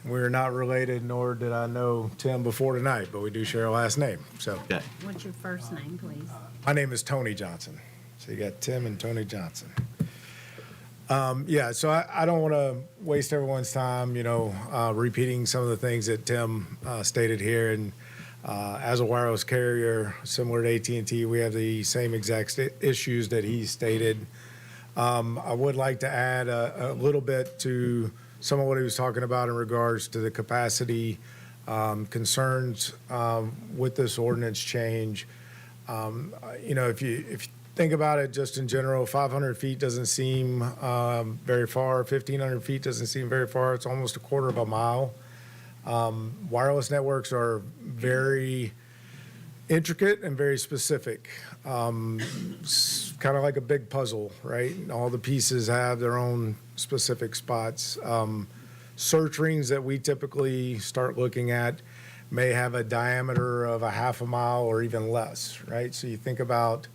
We're not related, nor did I know Tim before tonight, but we do share a last name. So Okay. What's your first name, please? my name is Tony Johnson. So you got Tim and Tony Johnson. So I don't want to waste everyone's time, repeating some of the things that Tim stated here. And as a wireless carrier, similar to AT&T, we have the same exact issues that he stated. I would like to add a little bit to some of what he was talking about in regards to the capacity concerns with this ordinance change. If you think about it just in general, 500 feet doesn't seem very far. 1,500 feet doesn't seem very far. It's almost a quarter of a mile. Wireless networks are very intricate and very specific. Kind of like a big puzzle, right? All the pieces have their own specific spots. Search rings that we typically start looking at may have a diameter of a half a mile or even less, right? So you think about,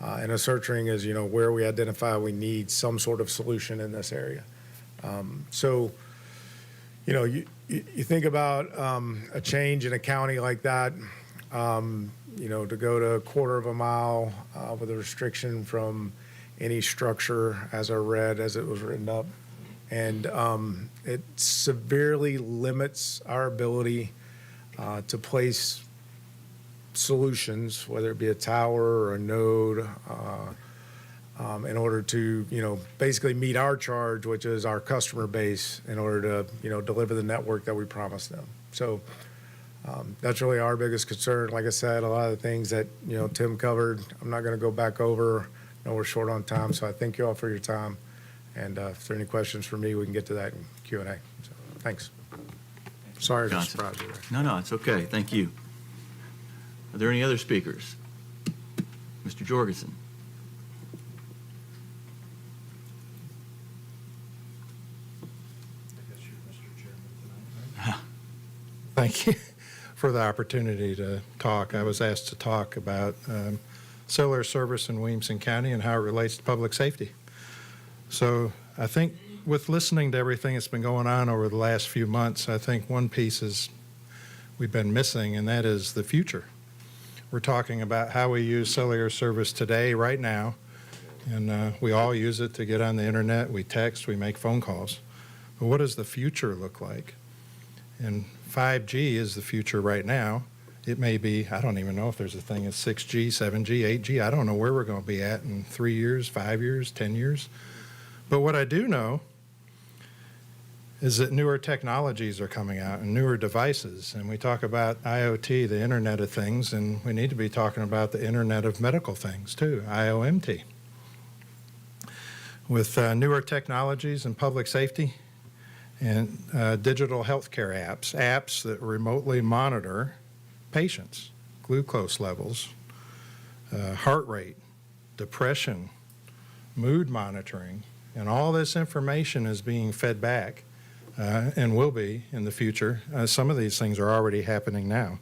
and a search ring is, where we identify we need some sort of solution in this area. You think about a change in a county like that, to go to a quarter of a mile with a restriction from any structure as I read, as it was written up. And it severely limits our ability to place solutions, whether it be a tower or a node, in order to, basically meet our charge, which is our customer base, in order to, deliver the network that we promised them. So That's really our biggest concern. Like I said, a lot of the things that, Tim covered, I'm not going to go back over. I know we're short on time, so I thank you all for your time. And if there are any questions for me, we can get to that in Q&A. So, thanks. Sorry to Johnson. surprise you there. No, it's okay. Thank you. Are there any other speakers? Mr. Jorgensen. Thank you for the opportunity to talk. I was asked to talk about cellular service in Williamson County and how it relates to public safety. So I think with listening to everything that's been going on over the last few months, I think one piece is we've been missing, and that is the future. We're talking about how we use cellular service today, right now, and we all use it to get on the internet, we text, we make phone calls. But what does the future look like? And 5G is the future right now. It may be, I don't even know if there's a thing as 6G, 7G, 8G. I don't know where we're going to be at in 3 years, 5 years, 10 years. But what I do know is that newer technologies are coming out and newer devices. And we talk about IoT, the Internet of Things, and we need to be talking about the Internet of Medical Things too, IOMT. With newer technologies in public safety, and digital healthcare apps that remotely monitor patients, glucose levels, heart rate, depression, mood monitoring, and all this information is being fed back and will be in the future. Some of these things are already happening now.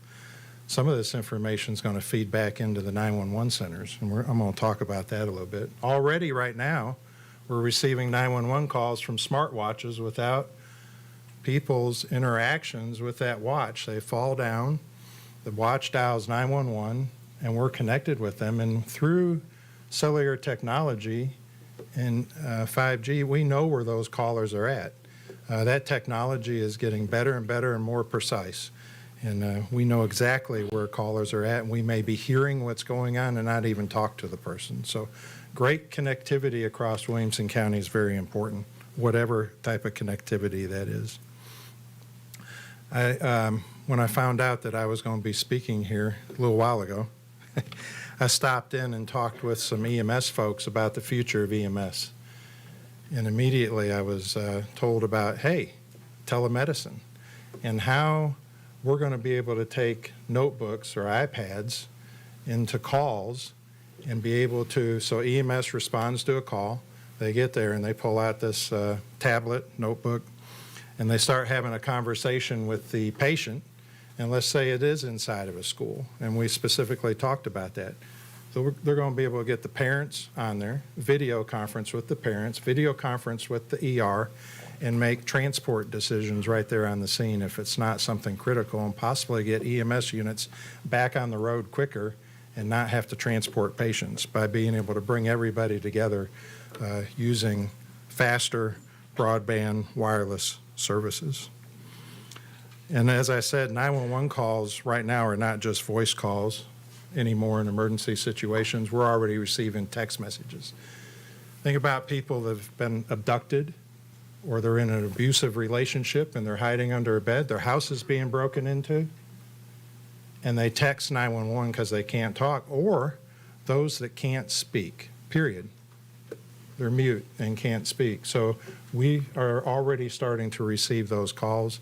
Some of this information is going to feed back into the 911 centers, and I'm going to talk about that a little bit. Already right now, we're receiving 911 calls from smartwatches without people's interactions with that watch. They fall down, the watch dials 911, and we're connected with them. And through cellular technology and 5G, we know where those callers are at. That technology is getting better and better and more precise. And we know exactly where callers are at, and we may be hearing what's going on and not even talk to the person. So great connectivity across Williamson County is very important, whatever type of connectivity that is. When I found out that I was going to be speaking here a little while ago, I stopped in and talked with some EMS folks about the future of EMS. And immediately I was told about, hey, telemedicine, and how we're going to be able to take notebooks or iPads into calls and be able to, so EMS responds to a call, they get there and they pull out this tablet, notebook, and they start having a conversation with the patient, and let's say it is inside of a school, and we specifically talked about that. So they're going to be able to get the parents on there, video conference with the parents, video conference with the ER, and make transport decisions right there on the scene if it's not something critical, and possibly get EMS units back on the road quicker and not have to transport patients by being able to bring everybody together using faster broadband wireless services. And as I said, 911 calls right now are not just voice calls anymore in emergency situations. We're already receiving text messages. Think about people that have been abducted, or they're in an abusive relationship and they're hiding under a bed, their house is being broken into, and they text 911 because they can't talk, or those that can't speak, period. They're mute and can't speak. So we are already starting to receive those calls.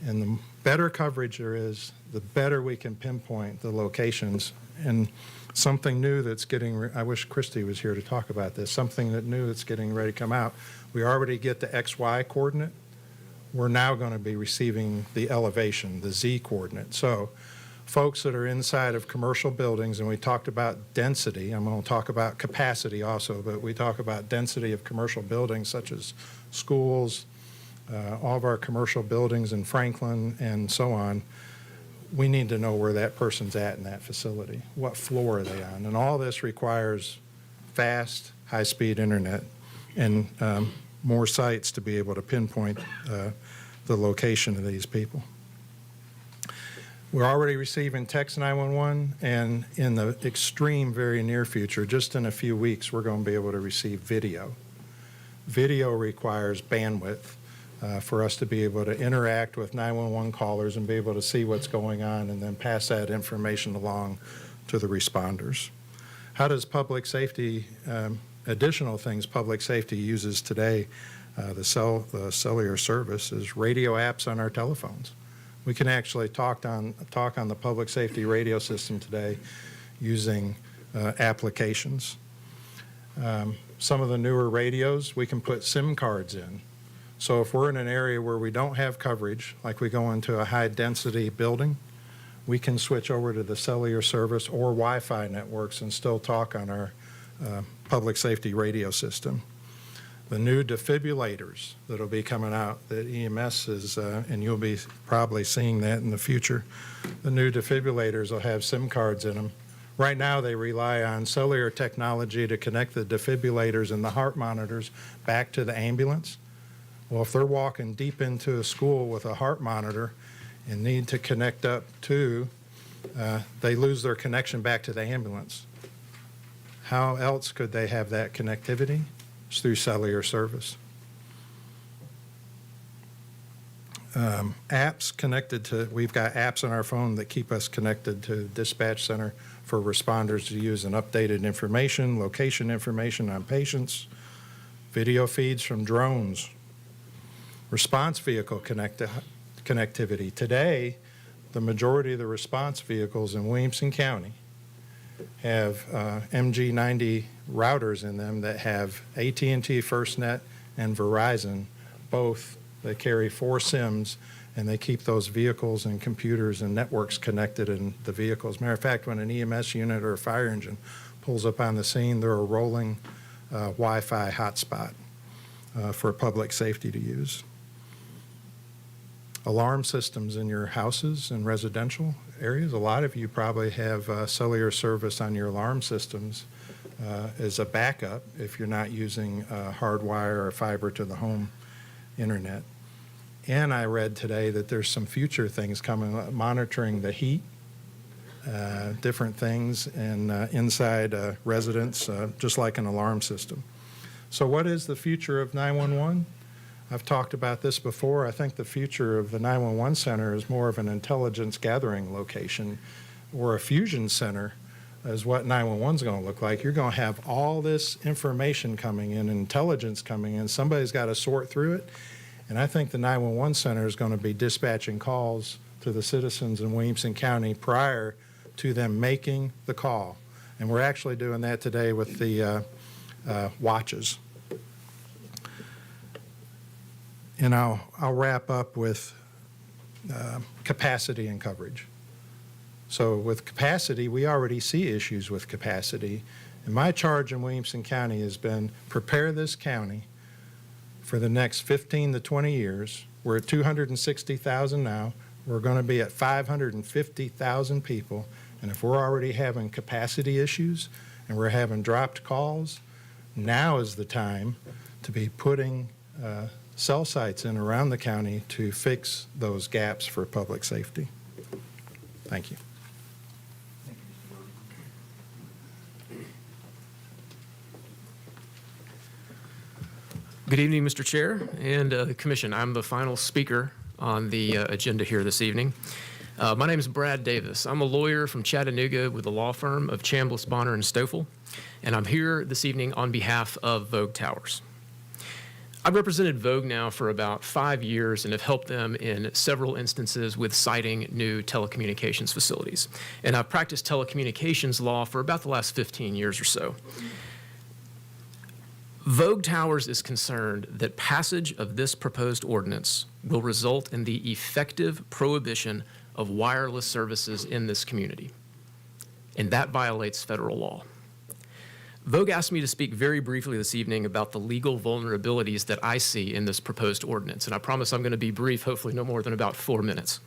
And the better coverage there is, the better we can pinpoint the locations. And something new that's getting, I wish Christy was here to talk about this, something new that's getting ready to come out. We already get the XY coordinate. We're now going to be receiving the elevation, the Z coordinate. So folks that are inside of commercial buildings, and we talked about density, I'm going to talk about capacity also, but we talk about density of commercial buildings such as schools, all of our commercial buildings in Franklin and so on. We need to know where that person's at in that facility. What floor are they on? And all this requires fast, high-speed internet and more sites to be able to pinpoint the location of these people. We're already receiving text 911, and in the extreme, very near future, just in a few weeks, we're going to be able to receive video. Video requires bandwidth. for us to be able to interact with 911 callers and be able to see what's going on and then pass that information along to the responders. How does public safety, additional things public safety uses today, the cellular service is radio apps on our telephones. We can actually talk on the public safety radio system today using applications. Some of the newer radios, we can put SIM cards in. So if we're in an area where we don't have coverage, like we go into a high-density building, we can switch over to the cellular service or Wi-Fi networks and still talk on our public safety radio system. The new defibrillators that'll be coming out that EMS is, and you'll be probably seeing that in the future, the new defibrillators will have SIM cards in them. Right now, they rely on cellular technology to connect the defibrillators and the heart monitors back to the ambulance. Well, if they're walking deep into a school with a heart monitor and need to connect up to, they lose their connection back to the ambulance. How else could they have that connectivity? It's through cellular service. Apps connected to, we've got apps on our phone that keep us connected to the dispatch center for responders to use and updated information, location information on patients, video feeds from drones, response vehicle connectivity. Today, the majority of the response vehicles in Williamson County have MG90 routers in them that have AT&T, FirstNet, and Verizon, both. They carry 4 SIMs, and they keep those vehicles and computers and networks connected in the vehicles. Matter of fact, when an EMS unit or a fire engine pulls up on the scene, they're a rolling Wi-Fi hotspot for public safety to use. Alarm systems in your houses and residential areas. A lot of you probably have cellular service on your alarm systems as a backup if you're not using hardwire or fiber to the home internet. And I read today that there's some future things coming, monitoring the heat, different things, and inside residents, just like an alarm system. So what is the future of 911? I've talked about this before. I think the future of the 911 center is more of an intelligence gathering location, or a fusion center is what 911 is going to look like. You're going to have all this information coming in, intelligence coming in. Somebody's got to sort through it. And I think the 911 center is going to be dispatching calls to the citizens in Williamson County prior to them making the call. And we're actually doing that today with the watches. And I'll wrap up with capacity and coverage. So with capacity, we already see issues with capacity. And my charge in Williamson County has been prepare this county for the next 15 to 20 years. We're at 260,000 now. We're going to be at 550,000 people. And if we're already having capacity issues and we're having dropped calls, now is the time to be putting cell sites in around the county to fix those gaps for public safety. Thank you. Good evening, Mr. Chair and the Commission. I'm the final speaker on the agenda here this evening. My name is Brad Davis. I'm a lawyer from Chattanooga with the law firm of Chambliss, Bonner, and Stoffel, and I'm here this evening on behalf of Vogue Towers. I've represented Vogue now for about 5 years and have helped them in several instances with siting new telecommunications facilities. And I've practiced telecommunications law for about the last 15 years or so. Vogue Towers is concerned that passage of this proposed ordinance will result in the effective prohibition of wireless services in this community, and that violates federal law. Vogue asked me to speak very briefly this evening about the legal vulnerabilities that I see in this proposed ordinance, and I promise I'm going to be brief, hopefully no more than about 4 minutes.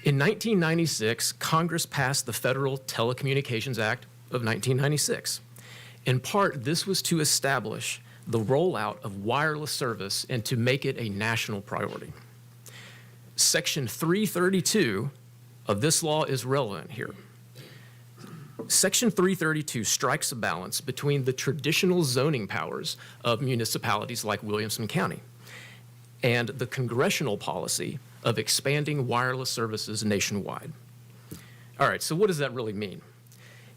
In 1996, Congress passed the Federal Telecommunications Act of 1996. In part, this was to establish the rollout of wireless service and to make it a national priority. Section 332 of this law is relevant here. Section 332 strikes a balance between the traditional zoning powers of municipalities like Williamson County and the congressional policy of expanding wireless services nationwide. All right, so what does that really mean?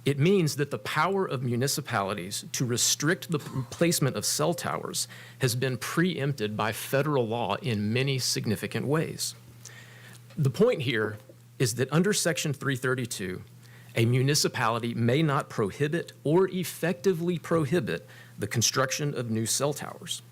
It means that the power of municipalities to restrict the placement of cell towers has been preempted by federal law in many significant ways. The point here is that under Section 332, a municipality may not prohibit or effectively prohibit the construction of new cell towers.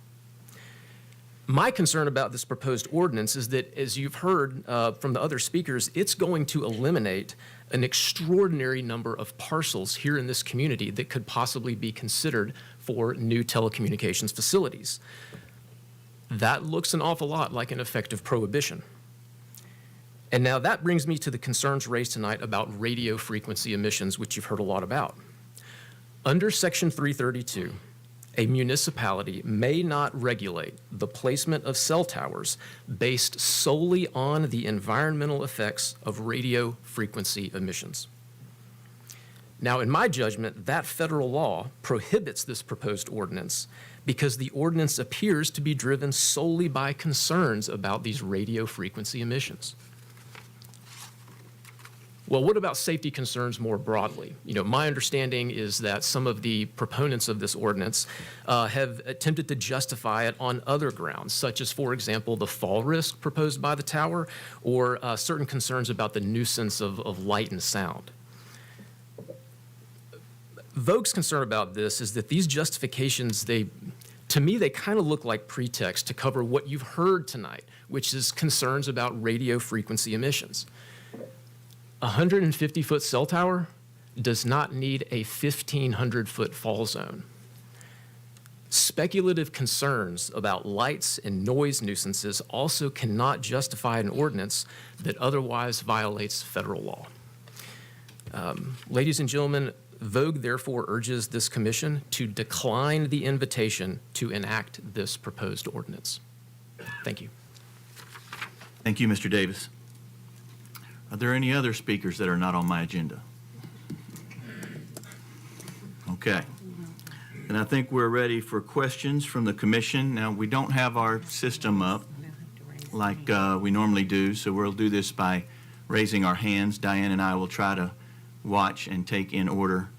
My concern about this proposed ordinance is that, as you've heard from the other speakers, it's going to eliminate an extraordinary number of parcels here in this community that could possibly be considered for new telecommunications facilities. That looks an awful lot like an effective prohibition. And now that brings me to the concerns raised tonight about radio frequency emissions, which you've heard a lot about. Under Section 332, a municipality may not regulate the placement of cell towers based solely on the environmental effects of radio frequency emissions. Now, in my judgment, that federal law prohibits this proposed ordinance because the ordinance appears to be driven solely by concerns about these radio frequency emissions. Well, what about safety concerns more broadly? You know, my understanding is that some of the proponents of this ordinance have attempted to justify it on other grounds, such as, for example, the fall risk proposed by the tower or certain concerns about the nuisance of light and sound. Vogue's concern about this is that these justifications, to me, they kind of look like pretext to cover what you've heard tonight, which is concerns about radio frequency emissions. A 150-foot cell tower does not need a 1,500-foot fall zone. Speculative concerns about lights and noise nuisances also cannot justify an ordinance that otherwise violates federal law. Ladies and gentlemen, Vogue therefore urges this commission to decline the invitation to enact this proposed ordinance. Thank you. Thank you, Mr. Davis. Are there any other speakers that are not on my agenda? Okay. And I think we're ready for questions from the commission. Now, we don't have our system up like we normally do, so we'll do this by raising our hands. Diane and I will try to watch and take in order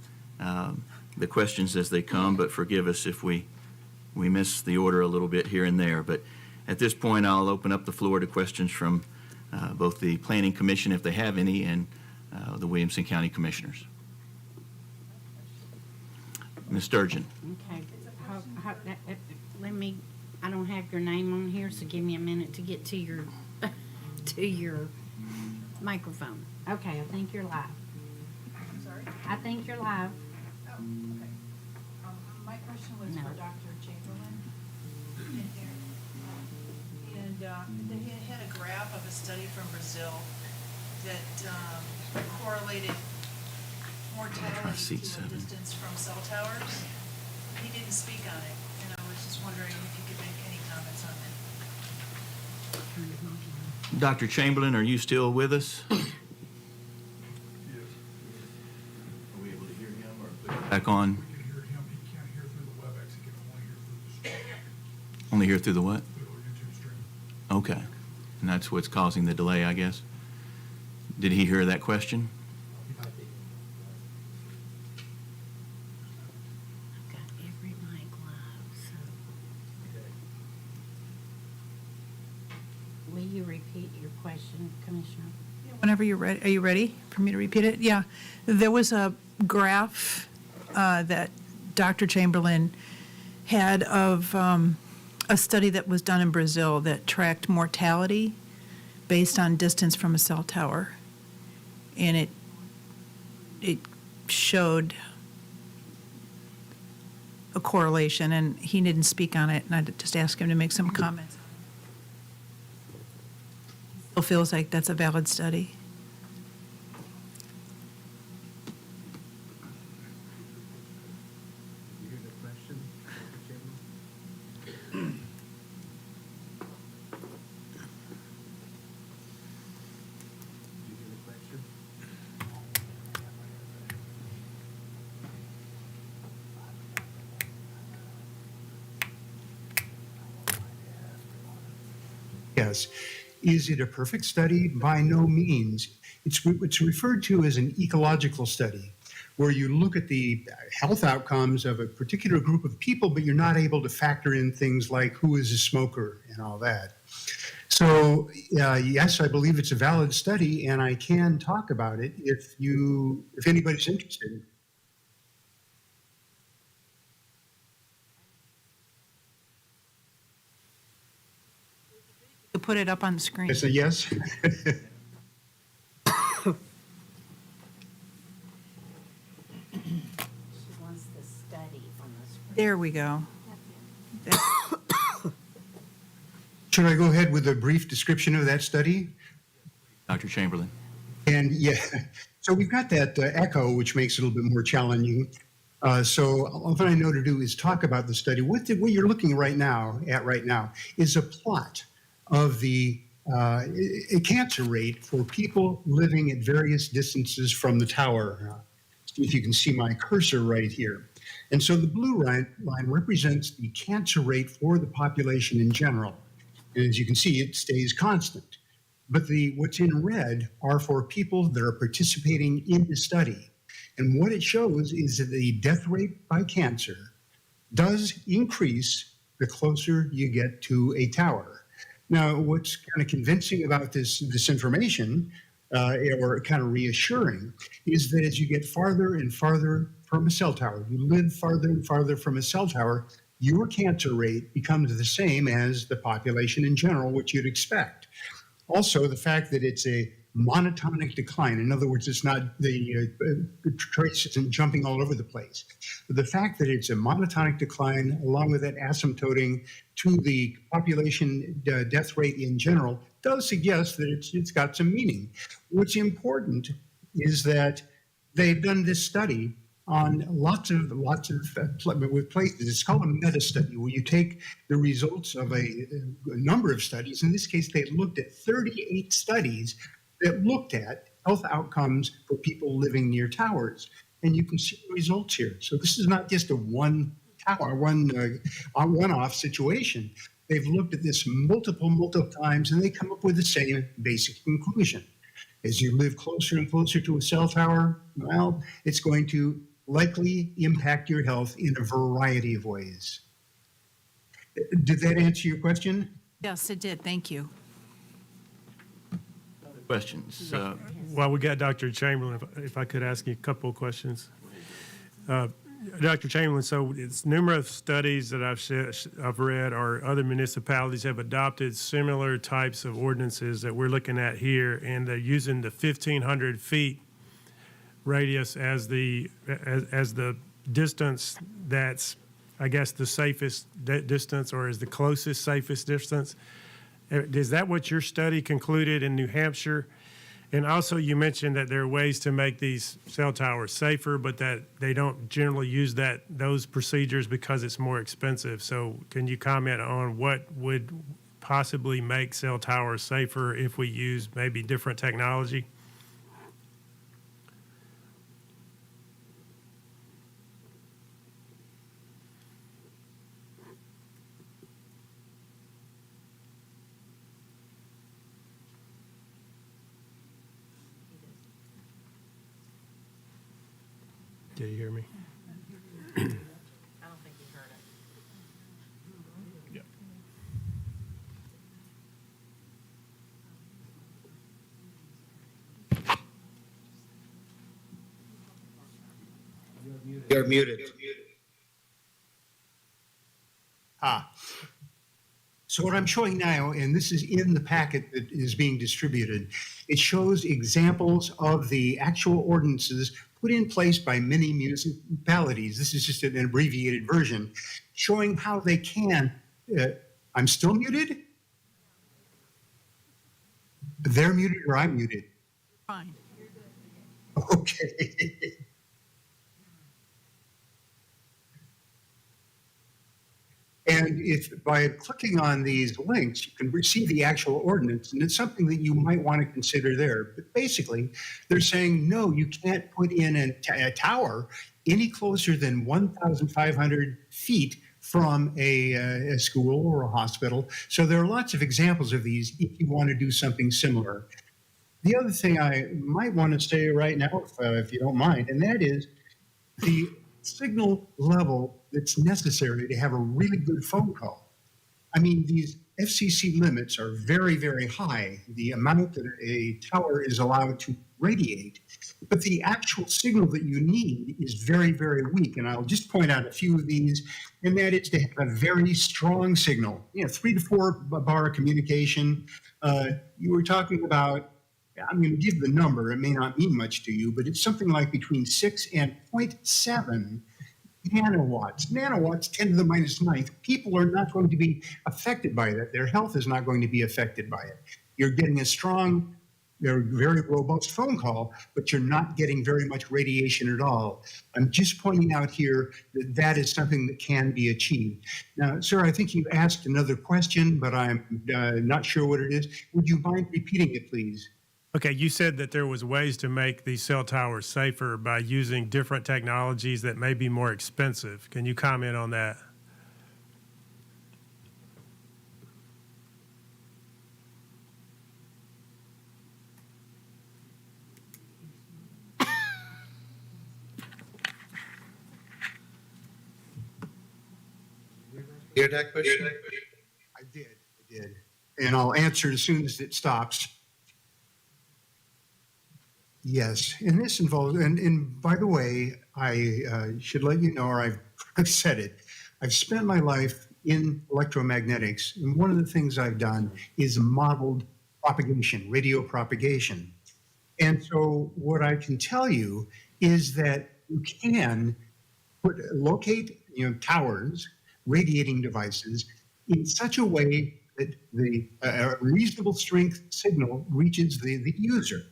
the questions as they come, but forgive us if we miss the order a little bit here and there. But at this point, I'll open up the floor to questions from both the Planning Commission, if they have any, and the Williamson County Commissioners. Ms. Sturgeon. Okay, let me, I don't have your name on here, so give me a minute to get to your, to your microphone. Okay, I think you're live. I'm sorry? I think you're live. Oh, okay. My question was No. for Dr. Chamberlain in here. And they had a graph of a study from Brazil that correlated mortality Seat to a 7. distance from cell towers. He didn't speak on it, and I was just wondering if you could make any comments on that. Dr. Chamberlain, are you still with us? Are we able to hear him or put it back on? Only hear through the what? Okay. And that's what's causing the delay, I guess. Did he hear that question? I've got every mic live, so. Will you repeat your question, Commissioner? Whenever you're ready, are you ready for me to repeat it? Yeah. There was a graph that Dr. Chamberlain had of a study that was done in Brazil that tracked mortality based on distance from a cell tower. And it showed a correlation, and he didn't speak on it, and I just asked him to make some comments. Still feels like that's a valid study. Yes. Is it a perfect study? By no means. It's referred to as an ecological study, where you look at the health outcomes of a particular group of people, but you're not able to factor in things like who is a smoker and all that. So, yes, I believe it's a valid study, and I can talk about it if anybody's interested. To put it up on the screen. It's a yes. She wants the study on the screen. There we go. Should I go ahead with a brief description of that study? Dr. Chamberlain. And yeah, so we've got that echo, which makes it a little bit more challenging. So what I know to do is talk about the study. What you're looking at right now is a plot of the cancer rate for people living at various distances from the tower. If you can see my cursor right here. And so the blue line represents the cancer rate for the population in general. And as you can see, it stays constant. But what's in red are for people that are participating in the study. And what it shows is that the death rate by cancer does increase the closer you get to a tower. Now, what's kind of convincing about this information, or kind of reassuring, is that as you get farther and farther from a cell tower, you live farther and farther from a cell tower, your cancer rate becomes the same as the population in general, which you'd expect. Also, the fact that it's a monotonic decline, in other words, it's not the trace isn't jumping all over the place. But the fact that it's a monotonic decline, along with that asymptoting to the population death rate in general, does suggest that it's got some meaning. What's important is that they've done this study on lots of places. It's called a meta study, where you take the results of a number of studies. In this case, they looked at 38 studies that looked at health outcomes for people living near towers. And you can see the results here. So this is not just a one-off situation. They've looked at this multiple times, and they come up with the same basic conclusion. As you live closer and closer to a cell tower, well, it's going to likely impact your health in a variety of ways. Did that answer your question? Yes, it did. Thank you. Questions? While we got Dr. Chamberlain, if I could ask you a couple of questions. Dr. Chamberlain, so it's numerous studies that I've read, or other municipalities have adopted similar types of ordinances that we're looking at here, and they're using the 1,500 feet radius as the distance that's, I guess, the safest distance, or is the closest safest distance. Is that what your study concluded in New Hampshire? And also, you mentioned that there are ways to make these cell towers safer, but that they don't generally use those procedures because it's more expensive. So can you comment on what would possibly make cell towers safer if we use maybe different technology? Did you hear me? I don't think you heard it. Yeah. You're muted. So what I'm showing now, and this is in the packet that is being distributed, it shows examples of the actual ordinances put in place by many municipalities. This is just an abbreviated version, showing how they can. I'm still muted? They're muted or I'm muted? Fine. Okay. And if by clicking on these links, you can receive the actual ordinance, and it's something that you might want to consider there. But basically, they're saying, no, you can't put in a tower any closer than 1,500 feet from a school or a hospital. So there are lots of examples of these if you want to do something similar. The other thing I might want to say right now, if you don't mind, and that is the signal level that's necessary to have a really good phone call. I mean, these FCC limits are very, very high, the amount that a tower is allowed to radiate. But the actual signal that you need is very, very weak. And I'll just point out a few of these, and that is to have a very strong signal, 3 to 4 bar communication. You were talking about, I'm going to give the number, it may not mean much to you, but it's something like between 6 and 0.7 nanowatts. Nanowatts, 10 to the minus ninth. People are not going to be affected by that. Their health is not going to be affected by it. You're getting a strong, very robust phone call, but you're not getting very much radiation at all. I'm just pointing out here that that is something that can be achieved. Now, sir, I think you asked another question, but I'm not sure what it is. Would you mind repeating it, please? Okay, you said that there was ways to make these cell towers safer by using different technologies that may be more expensive. Can you comment on that? Hear that question? I did. And I'll answer as soon as it stops. Yes, and this involves, and by the way, I should let you know, or I've said it, I've spent my life in electromagnetics, and one of the things I've done is modeled propagation, radio propagation. And so what I can tell you is that you can locate, towers, radiating devices in such a way that the reasonable strength signal reaches the user.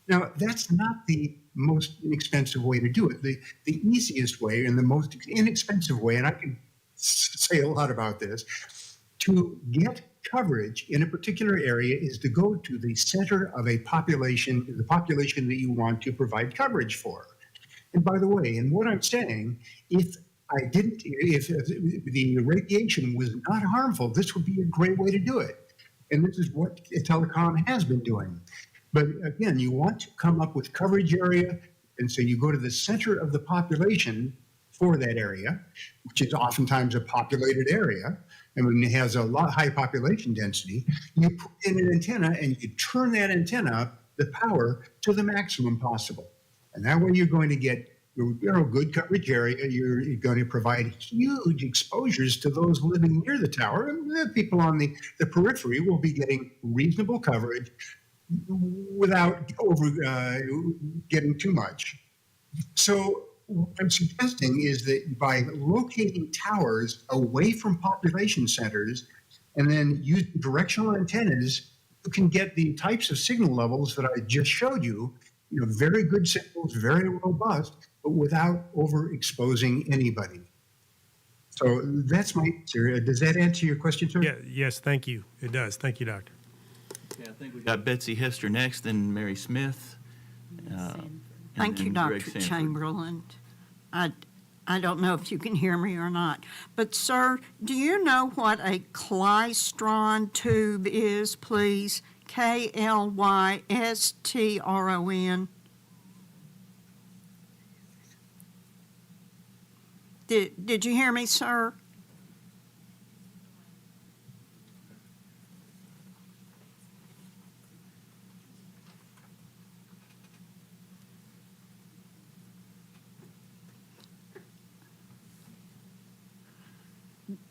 Now, that's not the most inexpensive way to do it. The easiest way and the most inexpensive way, and I can say a lot about this, to get coverage in a particular area is to go to the center of a population, the population that you want to provide coverage for. And by the way, in what I'm saying, if the radiation was not harmful, this would be a great way to do it. And this is what telecom has been doing. But again, you want to come up with coverage area, and so you go to the center of the population for that area, which is oftentimes a populated area. I mean, it has a high population density. You put in an antenna and you turn that antenna up, the power, to the maximum possible. And that way you're going to get good coverage area. You're going to provide huge exposures to those living near the tower. And the people on the periphery will be getting reasonable coverage without getting too much. So what I'm suggesting is that by locating towers away from population centers and then using directional antennas, you can get the types of signal levels that I just showed you, very good signals, very robust, but without overexposing anybody. So that's my answer. Does that answer your question, sir? Yeah, yes, thank you. It does. Thank you, Doctor. Okay, I think we got Betsy Hester next, then Mary Smith. Thank you, Dr. Chamberlain. I don't know if you can hear me or not, but sir, do you know what a klystron tube is, please? Klystron. Did you hear me, sir?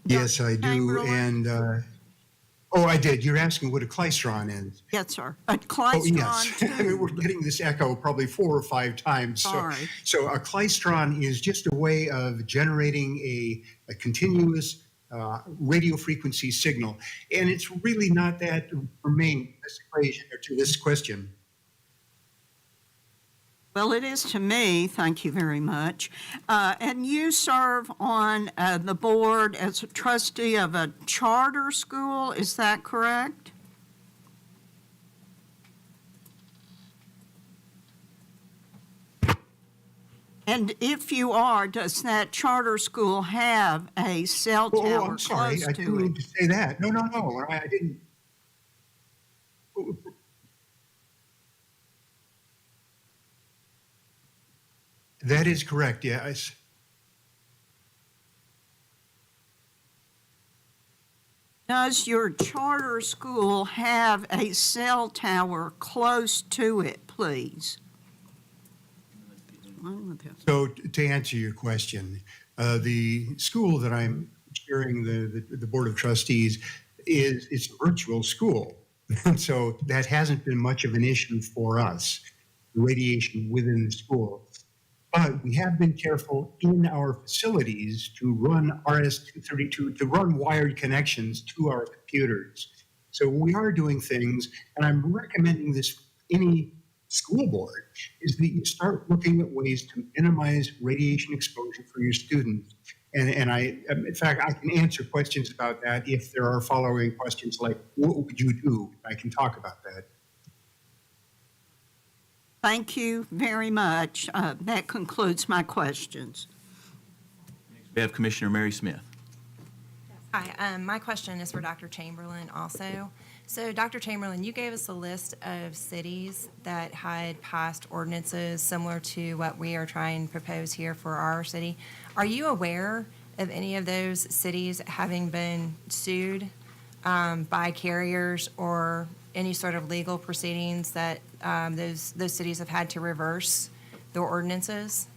Yes, I do. And, I did. You're asking what a klystron is. Yes, sir. A klystron tube. We're getting this echo probably 4 or 5 times. Sorry. So a klystron is just a way of generating a continuous radio frequency signal. And it's really not that germane to this equation or to this question. Well, it is to me, thank you very much. And you serve on the board as a trustee of a charter school, is that correct? And if you are, does that charter school have a cell tower I'm sorry. close I to didn't mean it? to say that. No. I didn't. That is correct, yes. Does your charter school have a cell tower close to it, please? So to answer your question, the school that I'm chairing, the Board of Trustees, it's a virtual school. And so that hasn't been much of an issue for us, the radiation within the school. But we have been careful in our facilities to run RS-232, to run wired connections to our computers. So we are doing things, and I'm recommending this any school board, is that you start looking at ways to minimize radiation exposure for your students. And in fact, I can answer questions about that if there are following questions like, what would you do? I can talk about that. Thank you very much. That concludes my questions. We have Commissioner Mary Smith. Hi, my question is for Dr. Chamberlain also. So Dr. Chamberlain, you gave us a list of cities that had passed ordinances similar to what we are trying to propose here for our city. Are you aware of any of those cities having been sued by carriers or any sort of legal proceedings that those cities have had to reverse their ordinances?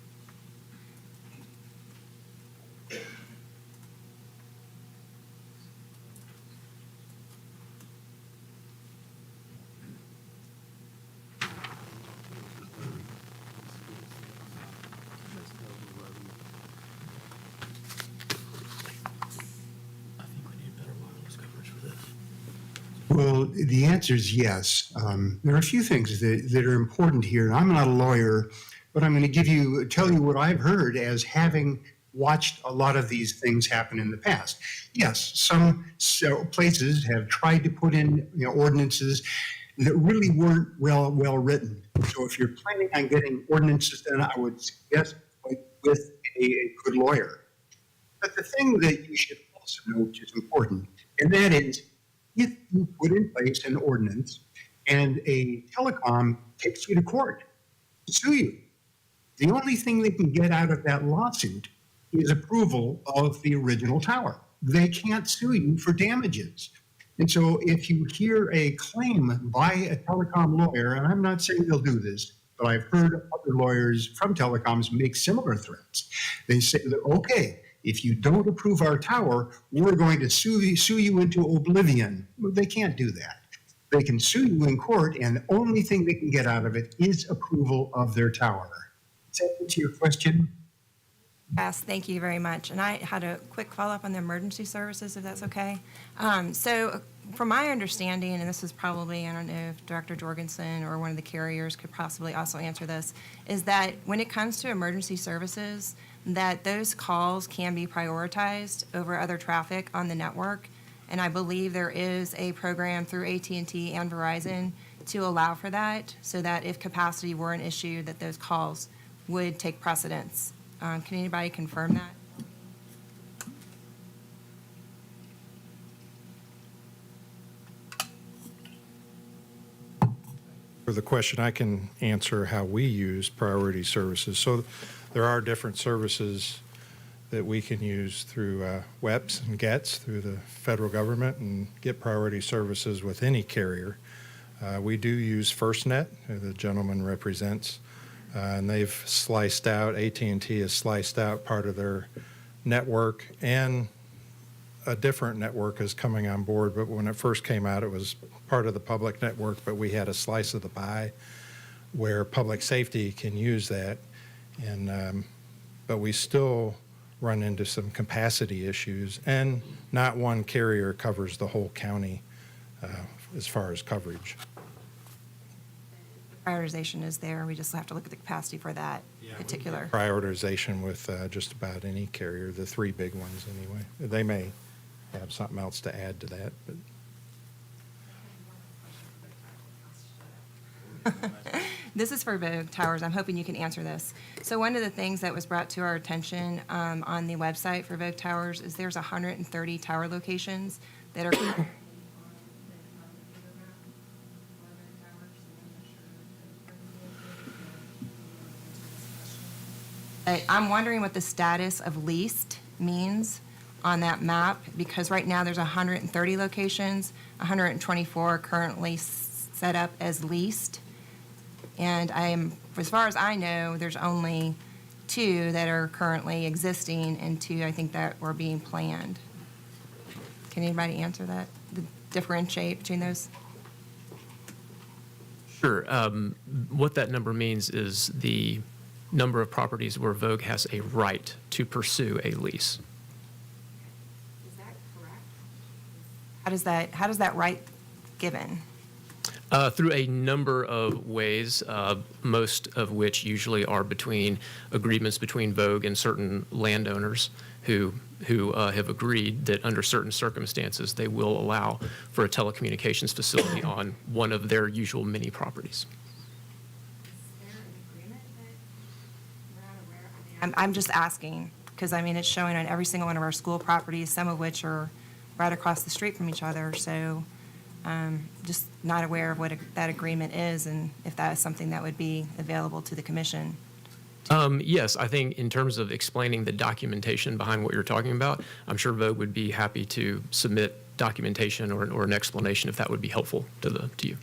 Well, the answer is yes. There are a few things that are important here. I'm not a lawyer, but I'm going to tell you what I've heard as having watched a lot of these things happen in the past. Yes, some places have tried to put in ordinances that really weren't well written. So if you're planning on getting ordinances, then I would suggest with a good lawyer. But the thing that you should also know, which is important, and that is, if you put in place an ordinance and a telecom takes you to court to sue you, the only thing they can get out of that lawsuit is approval of the original tower. They can't sue you for damages. And so if you hear a claim by a telecom lawyer, and I'm not saying they'll do this, but I've heard other lawyers from telecoms make similar threats. They say that, okay, if you don't approve our tower, we're going to sue you into oblivion. Well, they can't do that. They can sue you in court, and the only thing they can get out of it is approval of their tower. Does that answer your question? Yes, thank you very much. And I had a quick follow-up on the emergency services, if that's okay. So from my understanding, and this is probably, I don't know if Dr. Jorgensen or one of the carriers could possibly also answer this, is that when it comes to emergency services, that those calls can be prioritized over other traffic on the network. And I believe there is a program through AT&T and Verizon to allow for that, so that if capacity were an issue, that those calls would take precedence. Can anybody confirm that? For the question, I can answer how we use priority services. So there are different services that we can use through WEPs and GETs through the federal government and get priority services with any carrier. We do use FirstNet, who the gentleman represents, and they've sliced out, AT&T has sliced out part of their network, and a different network is coming on board. But when it first came out, it was part of the public network, but we had a slice of the pie where public safety can use that. And but we still run into some capacity issues, and not one carrier covers the whole county as far as coverage. Prioritization is there. We just have to look at the capacity for that particular. Prioritization with just about any carrier, the three big ones anyway. They may have something else to add to that, but. This is for Vogue Towers. I'm hoping you can answer this. So one of the things that was brought to our attention on the website for Vogue Towers is there's 130 tower locations that are I'm wondering what the status of leased means on that map, because right now there's 130 locations, 124 are currently set up as leased. And as far as I know, there's only 2 that are currently existing and 2, I think, that were being planned. Can anybody answer that? Differentiate between those? Sure. What that number means is the number of properties where Vogue has a right to pursue a lease. Is that correct? How does that right given? Through a number of ways, most of which usually are between agreements between Vogue and certain landowners who have agreed that under certain circumstances they will allow for a telecommunications facility on one of their usual mini properties. I'm just asking, because I mean, it's showing on every single one of our school properties, some of which are right across the street from each other, so just not aware of what that agreement is and if that is something that would be available to the commission. Yes, I think in terms of explaining the documentation behind what you're talking about, I'm sure Vogue would be happy to submit documentation or an explanation if that would be helpful to you.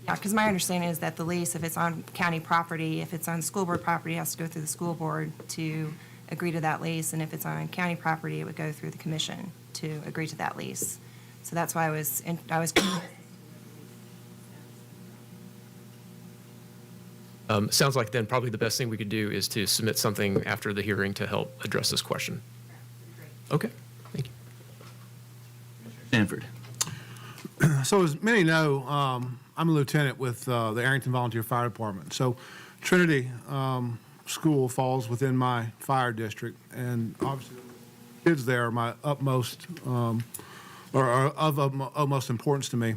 Yeah, because my understanding is that the lease, if it's on county property, if it's on school board property, it has to go through the school board to agree to that lease, and if it's on county property, it would go through the commission to agree to that lease. So that's why I was Sounds like then probably the best thing we could do is to submit something after the hearing to help address this question. Okay, thank you. Sanford. So as many know, I'm a lieutenant with the Arrington Volunteer Fire Department. So Trinity School falls within my fire district, and obviously the kids there are my utmost, or are of utmost importance to me,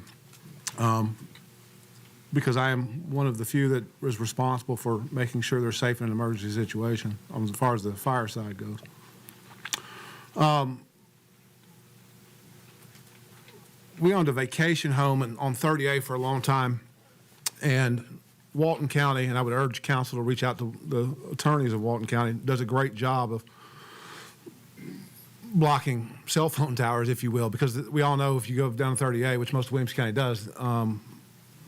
because I am one of the few that is responsible for making sure they're safe in an emergency situation as far as the fire side goes. We owned a vacation home on 30A for a long time, and Walton County, and I would urge council to reach out to the attorneys of Walton County, does a great job of blocking cell phone towers, if you will, because we all know if you go down 30A, which most of Williamson County does,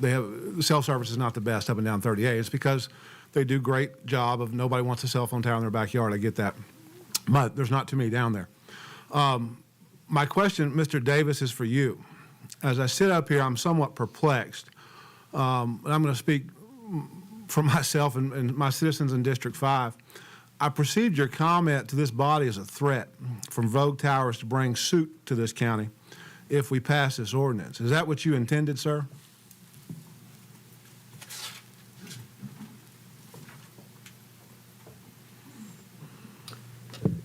the cell service is not the best up and down 30A. It's because they do a great job of nobody wants a cell phone tower in their backyard. I get that, but there's not too many down there. My question, Mr. Davis, is for you. As I sit up here, I'm somewhat perplexed. And I'm going to speak for myself and my citizens in District 5. I perceived your comment to this body as a threat from Vogue Towers to bring suit to this county if we pass this ordinance. Is that what you intended, sir?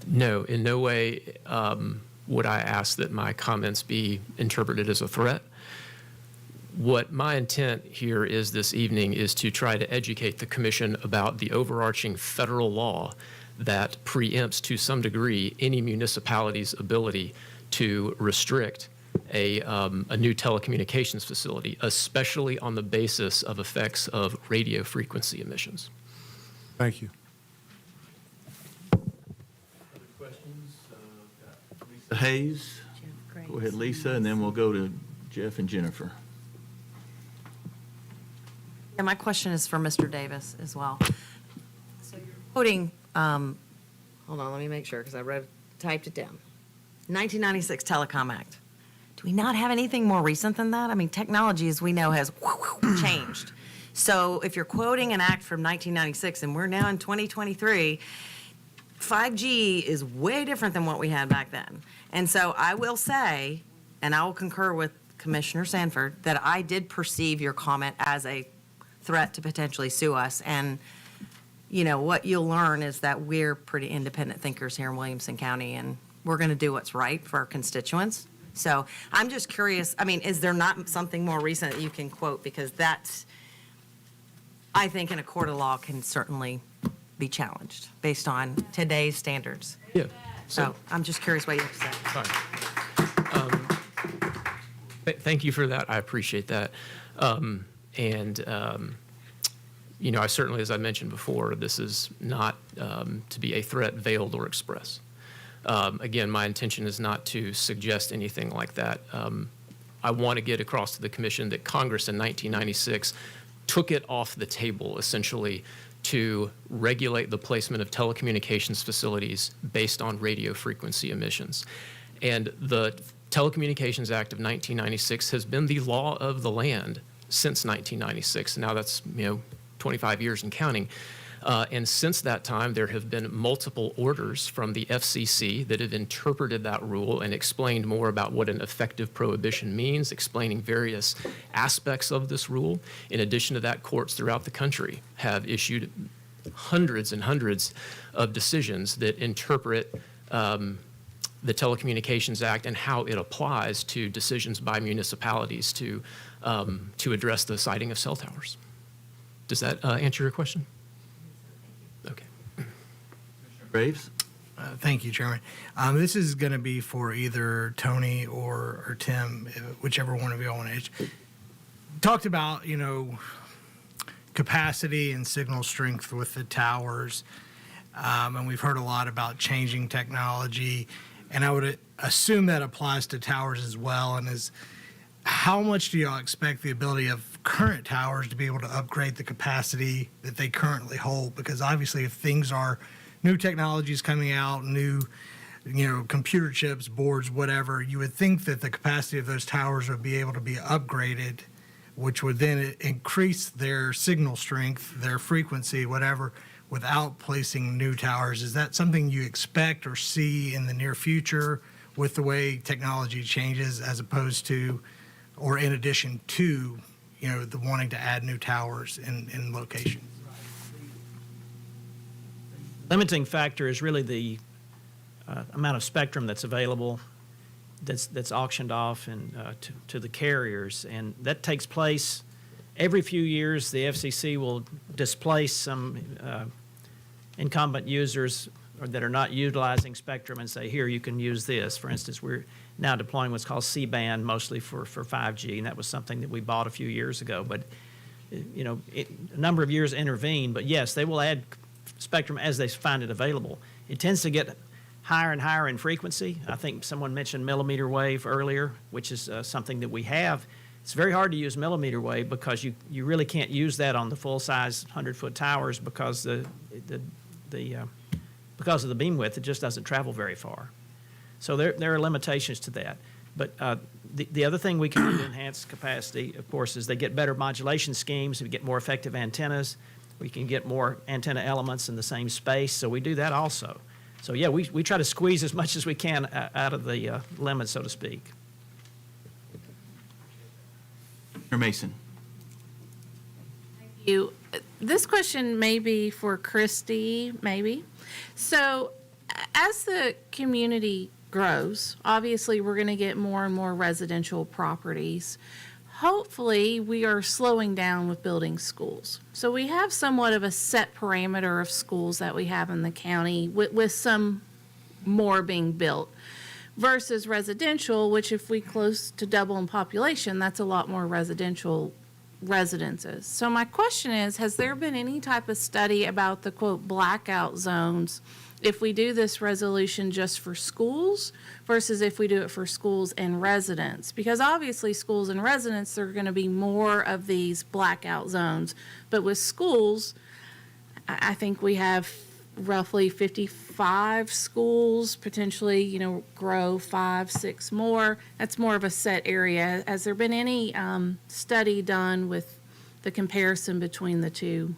No, in no way would I ask that my comments be interpreted as a threat. What my intent here is this evening is to try to educate the commission about the overarching federal law that preempts to some degree any municipality's ability to restrict a new telecommunications facility, especially on the basis of effects of radio frequency emissions. Thank you. Lisa Hayes. Go ahead, Lisa, and then we'll go to Jeff and Jennifer. Yeah, my question is for Mr. Davis as well. So you're quoting, hold on, let me make sure, because I typed it down. 1996 Telecom Act. Do we not have anything more recent than that? I mean, technology, as we know, has changed. So if you're quoting an act from 1996 and we're now in 2023, 5G is way different than what we had back then. And so I will say, and I will concur with Commissioner Sanford, that I did perceive your comment as a threat to potentially sue us. And, you know, what you'll learn is that we're pretty independent thinkers here in Williamson County, and we're going to do what's right for our constituents. So I'm just curious, I mean, is there not something more recent that you can quote? Because that's, I think in a court of law can certainly be challenged based on today's standards. Yeah. So I'm just curious what you have to say. Thank you for that. I appreciate that. You know, I certainly, as I mentioned before, this is not to be a threat veiled or express. Again, my intention is not to suggest anything like that. I want to get across to the commission that Congress in 1996 took it off the table, essentially, to regulate the placement of telecommunications facilities based on radio frequency emissions. And the Telecommunications Act of 1996 has been the law of the land since 1996. Now that's, 25 years and counting. And since that time, there have been multiple orders from the FCC that have interpreted that rule and explained more about what an effective prohibition means, explaining various aspects of this rule. In addition to that, courts throughout the country have issued hundreds and hundreds of decisions that interpret the Telecommunications Act and how it applies to decisions by municipalities to address the siting of cell towers. Does that answer your question? Okay. Graves? Thank you, Chairman. This is going to be for either Tony or Tim, whichever one of you all want to. Talked about, capacity and signal strength with the towers, and we've heard a lot about changing technology, and I would assume that applies to towers as well. And how much do y'all expect the ability of current towers to be able to upgrade the capacity that they currently hold? Because obviously, if things are new technologies coming out, new, computer chips, boards, whatever, you would think that the capacity of those towers would be able to be upgraded, which would then increase their signal strength, their frequency, whatever, without placing new towers. Is that something you expect or see in the near future with the way technology changes, as opposed to, or in addition to, the wanting to add new towers in locations? Limiting factor is really the amount of spectrum that's available, that's auctioned off and to the carriers, and that takes place every few years. The FCC will displace some incumbent users that are not utilizing spectrum and say, here, you can use this. For instance, we're now deploying what's called C-band, mostly for 5G, and that was something that we bought a few years ago. But, a number of years intervene. But yes, they will add spectrum as they find it available. It tends to get higher and higher in frequency. I think someone mentioned millimeter wave earlier, which is something that we have. It's very hard to use millimeter wave because you really can't use that on the full-size 100-foot towers because because of the beam width. It just doesn't travel very far. So there are limitations to that. But the other thing we can do to enhance capacity, of course, is they get better modulation schemes. We get more effective antennas. We can get more antenna elements in the same space. So we do that also. So yeah, we try to squeeze as much as we can out of the limit, so to speak. Mr. Mason. You. This question may be for Christy, maybe. So as the community grows, obviously we're going to get more and more residential properties. Hopefully we are slowing down with building schools. So we have somewhat of a set parameter of schools that we have in the county with some more being built versus residential, which if we close to double in population, that's a lot more residential residences. So my question is, has there been any type of study about the quote blackout zones if we do this resolution just for schools versus if we do it for schools and residents? Because obviously schools and residents, there are going to be more of these blackout zones. But with schools, I think we have roughly 55 schools, potentially, grow 5, 6 more. That's more of a set area. Has there been any study done with the comparison between the two,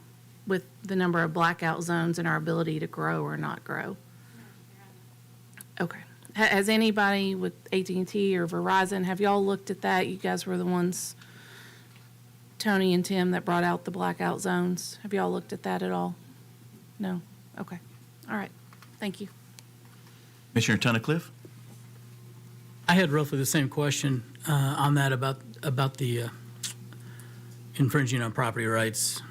with the number of blackout zones and our ability to grow or not grow? Okay. Has anybody with AT&T or Verizon, have y'all looked at that? You guys were the ones, Tony and Tim, that brought out the blackout zones. Have y'all looked at that at all? No? Okay. All right. Thank you. Commissioner Tunnicliffe? I had roughly the same question on that about the infringing on property rights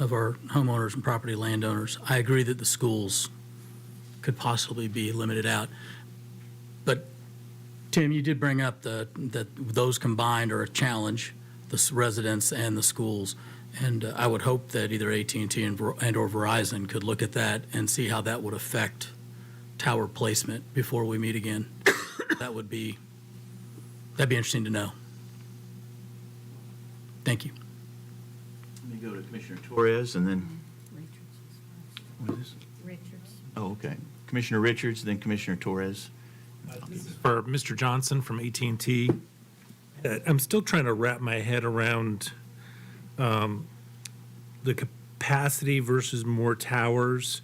of our homeowners and property landowners. I agree that the schools could possibly be limited out. But Tim, you did bring up that those combined are a challenge, the residents and the schools. And I would hope that either AT&T and or Verizon could look at that and see how that would affect tower placement before we meet again. That'd be interesting to know. Thank you. Let me go to Commissioner Torres and then, what is this? Richards. Oh, okay. Commissioner Richards, then Commissioner Torres. For Mr. Johnson from AT&T, I'm still trying to wrap my head around the capacity versus more towers.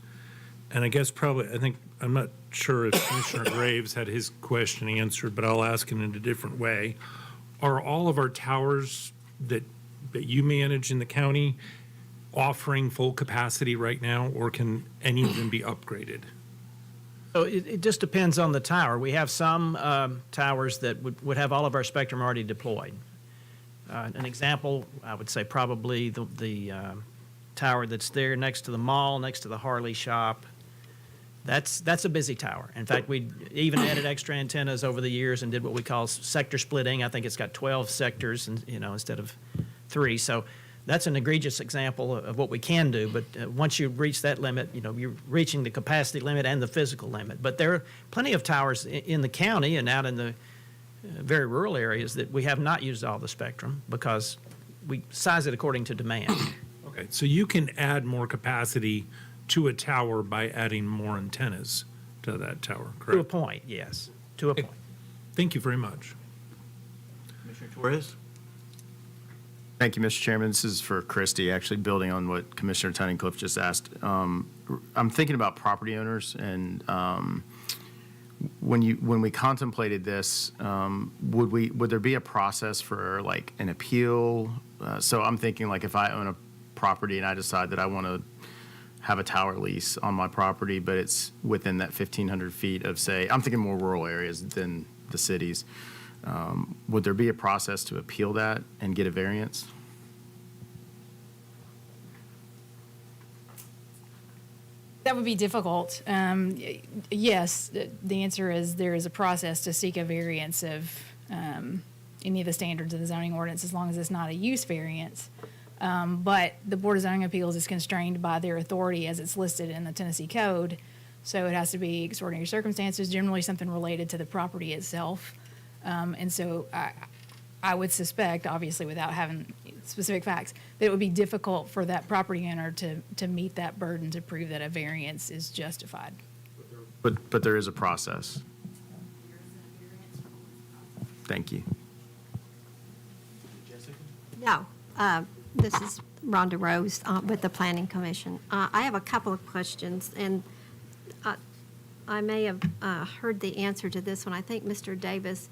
And I guess I'm not sure if Commissioner Graves had his question answered, but I'll ask it in a different way. Are all of our towers that you manage in the county offering full capacity right now, or can any of them be upgraded? So it just depends on the tower. We have some towers that would have all of our spectrum already deployed. An example, I would say probably the tower that's there next to the mall, next to the Harley shop. That's a busy tower. In fact, we even added extra antennas over the years and did what we call sector splitting. I think it's got 12 sectors, and instead of 3. So that's an egregious example of what we can do. But once you reach that limit, you're reaching the capacity limit and the physical limit. But there are plenty of towers in the county and out in the very rural areas that we have not used all the spectrum because we size it according to demand. Okay, so you can add more capacity to a tower by adding more antennas to that tower, correct? To a point, yes. To a point. Thank you very much. Commissioner Torres? Thank you, Mr. Chairman. This is for Christie, actually building on what Commissioner Tunnicliffe just asked. I'm thinking about property owners, and when we contemplated this, would there be a process for like an appeal? So I'm thinking like if I own a property and I decide that I want to have a tower lease on my property, but it's within that 1,500 feet of, say, I'm thinking more rural areas than the cities. Would there be a process to appeal that and get a variance? That would be difficult. Yes, the answer is there is a process to seek a variance of any of the standards of the zoning ordinance as long as it's not a use variance. But the Board of Zoning Appeals is constrained by their authority as it's listed in the Tennessee Code. So it has to be extraordinary circumstances, generally something related to the property itself. And so I would suspect, obviously without having specific facts, that it would be difficult for that property owner to meet that burden to prove that a variance is justified. But there is a process. Thank you. No. This is Rhonda Rose with the Planning Commission. I have a couple of questions, and I may have heard the answer to this one. I think Mr. Davis,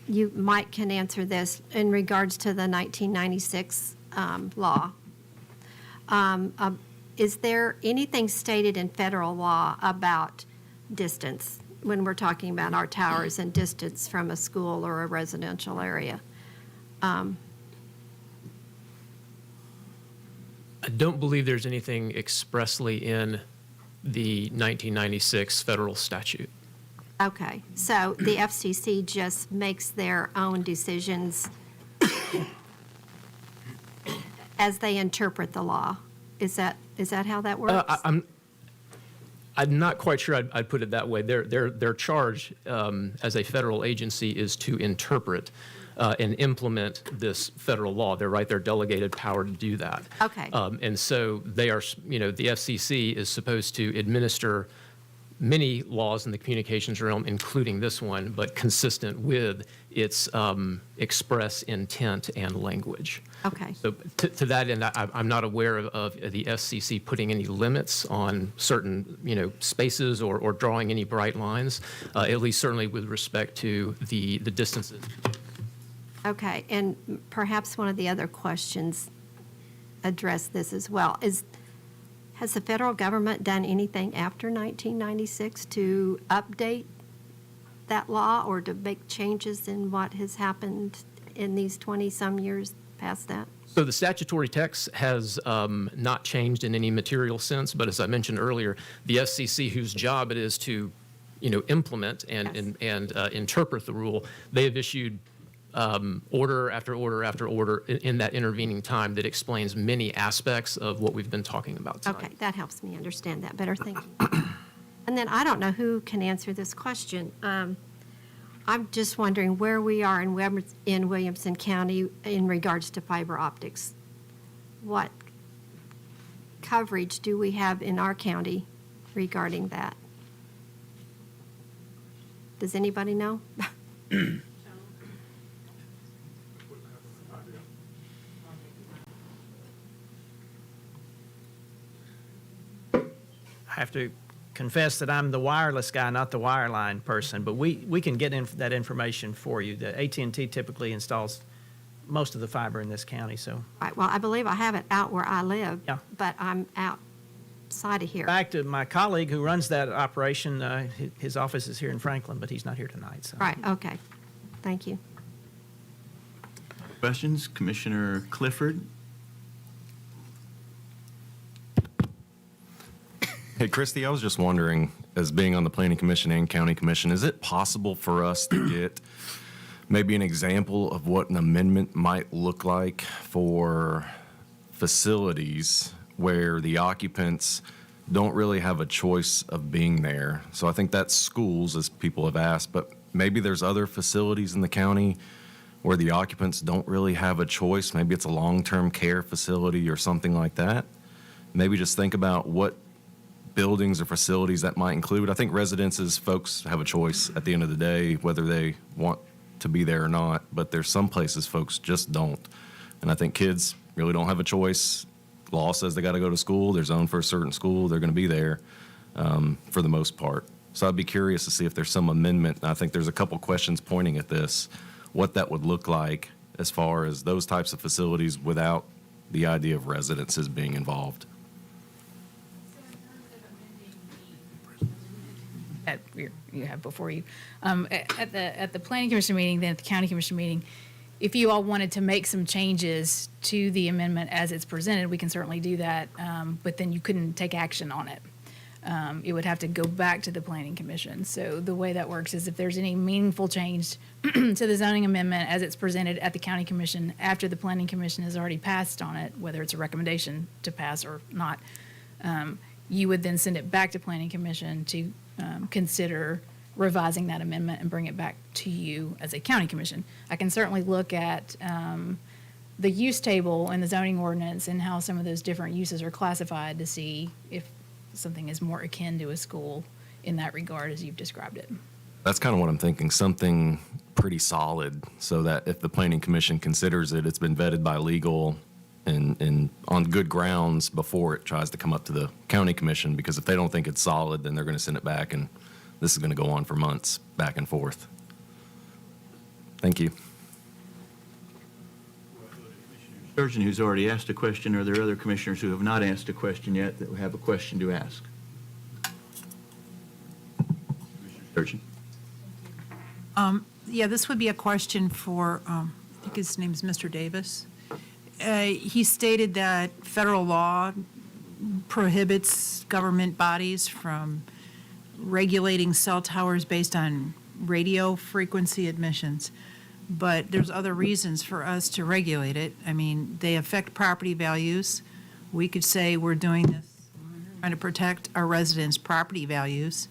you might can answer this in regards to the 1996 law. Is there anything stated in federal law about distance when we're talking about our towers and distance from a school or a residential area? I don't believe there's anything expressly in the 1996 federal statute. Okay, so the FCC just makes their own decisions as they interpret the law. Is that how that works? I'm not quite sure I'd put it that way. Their charge as a federal agency is to interpret and implement this federal law. They're delegated power to do that. Okay. And so they are, the FCC is supposed to administer many laws in the communications realm, including this one, but consistent with its express intent and language. Okay. So to that end, I'm not aware of the FCC putting any limits on certain, spaces or drawing any bright lines, at least certainly with respect to the distances. Okay, and perhaps one of the other questions address this as well. Has the federal government done anything after 1996 to update that law or to make changes in what has happened in these 20-some years past that? So the statutory text has not changed in any material sense, but as I mentioned earlier, the FCC, whose job it is to, implement and interpret the rule, they have issued order after order after order in that intervening time that explains many aspects of what we've been talking about tonight. Okay, that helps me understand that better. Thank you. And then I don't know who can answer this question. I'm just wondering where we are in Williamson County in regards to fiber optics. What coverage do we have in our county regarding that? Does anybody know? I have to confess that I'm the wireless guy, not the wireline person, but we can get that information for you. The AT&T typically installs most of the fiber in this county, so. Right, well, I believe I have it out where I live, Yeah. but I'm outside of here. Back to my colleague who runs that operation, his office is here in Franklin, but he's not here tonight, so. Right, okay. Thank you. Questions? Commissioner Clifford? Hey, Christy, I was just wondering, as being on the Planning Commission and County Commission, is it possible for us to get maybe an example of what an amendment might look like for facilities where the occupants don't really have a choice of being there? So I think that's schools, as people have asked, but maybe there's other facilities in the county where the occupants don't really have a choice. Maybe it's a long-term care facility or something like that. Maybe just think about what buildings or facilities that might include. I think residences, folks have a choice at the end of the day, whether they want to be there or not, but there's some places folks just don't. And I think kids really don't have a choice. Law says they got to go to school. They're zoned for a certain school. They're going to be there for the most part. So I'd be curious to see if there's some amendment. And I think there's a couple questions pointing at this, what that would look like as far as those types of facilities without the idea of residences being involved. You have before you. At the planning commission meeting, then at the county commission meeting, if you all wanted to make some changes to the amendment as it's presented, we can certainly do that, but then you couldn't take action on it. It would have to go back to the planning commission. So the way that works is if there's any meaningful change to the zoning amendment as it's presented at the county commission after the planning commission has already passed on it, whether it's a recommendation to pass or not, you would then send it back to planning commission to consider revising that amendment and bring it back to you as a county commission. I can certainly look at the use table in the zoning ordinance and how some of those different uses are classified to see if something is more akin to a school in that regard as you've described it. That's kind of what I'm thinking, something pretty solid so that if the Planning Commission considers it, it's been vetted by legal and on good grounds before it tries to come up to the County Commission, because if they don't think it's solid, then they're going to send it back, and this is going to go on for months back and forth. Thank you. Sturgeon, who's already asked a question, are there other commissioners who have not asked a question yet that have a question to ask? Sturgeon. Yeah, this would be a question for, I think his name's Mr. Davis. He stated that federal law prohibits government bodies from regulating cell towers based on radio frequency emissions. But there's other reasons for us to regulate it. I mean, they affect property values. We could say we're doing this trying to protect our residents' property values,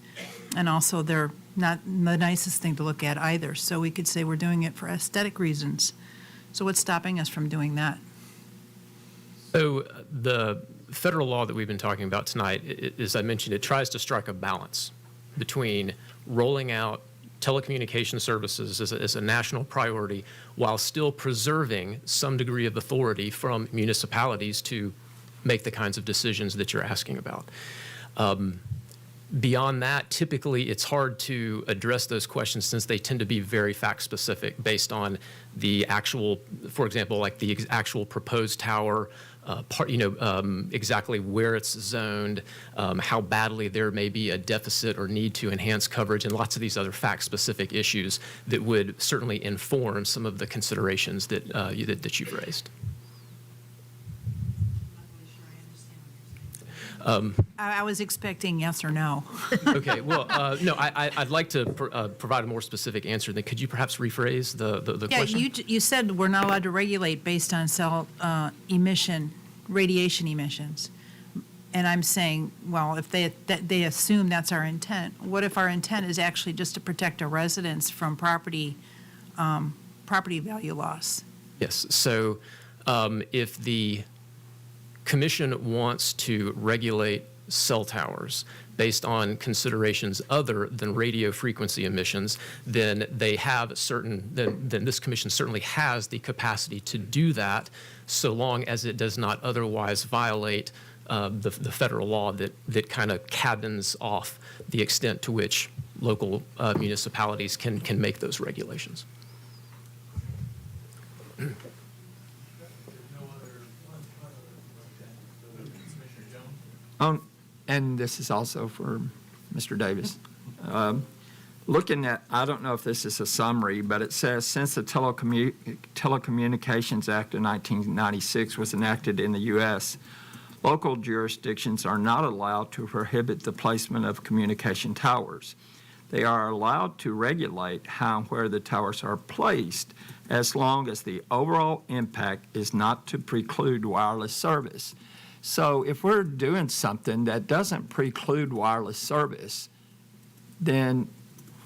and also they're not the nicest thing to look at either. So we could say we're doing it for aesthetic reasons. So what's stopping us from doing that? So the federal law that we've been talking about tonight, as I mentioned, it tries to strike a balance between rolling out telecommunication services as a national priority while still preserving some degree of authority from municipalities to make the kinds of decisions that you're asking about. Beyond that, typically it's hard to address those questions since they tend to be very fact specific based on the actual, for example, like the actual proposed tower, exactly where it's zoned, how badly there may be a deficit or need to enhance coverage, and lots of these other fact-specific issues that would certainly inform some of the considerations that that you've raised. I was expecting yes or no. Okay, well, no, I'd like to provide a more specific answer. Then could you perhaps rephrase the Yeah, question? you said we're not allowed to regulate based on cell radiation emissions. And I'm saying, well, if they assume that's our intent, what if our intent is actually just to protect our residents from property value loss? Yes, so if the commission wants to regulate cell towers based on considerations other than radio frequency emissions, then they have then this commission certainly has the capacity to do that, so long as it does not otherwise violate the federal law that kind of cabins off the extent to which local municipalities can make those regulations. And this is also for Mr. Davis. Looking at, I don't know if this is a summary, but it says, since the Telecommunications Act of 1996 was enacted in the U.S., local jurisdictions are not allowed to prohibit the placement of communication towers. They are allowed to regulate how and where the towers are placed, as long as the overall impact is not to preclude wireless service. So if we're doing something that doesn't preclude wireless service, then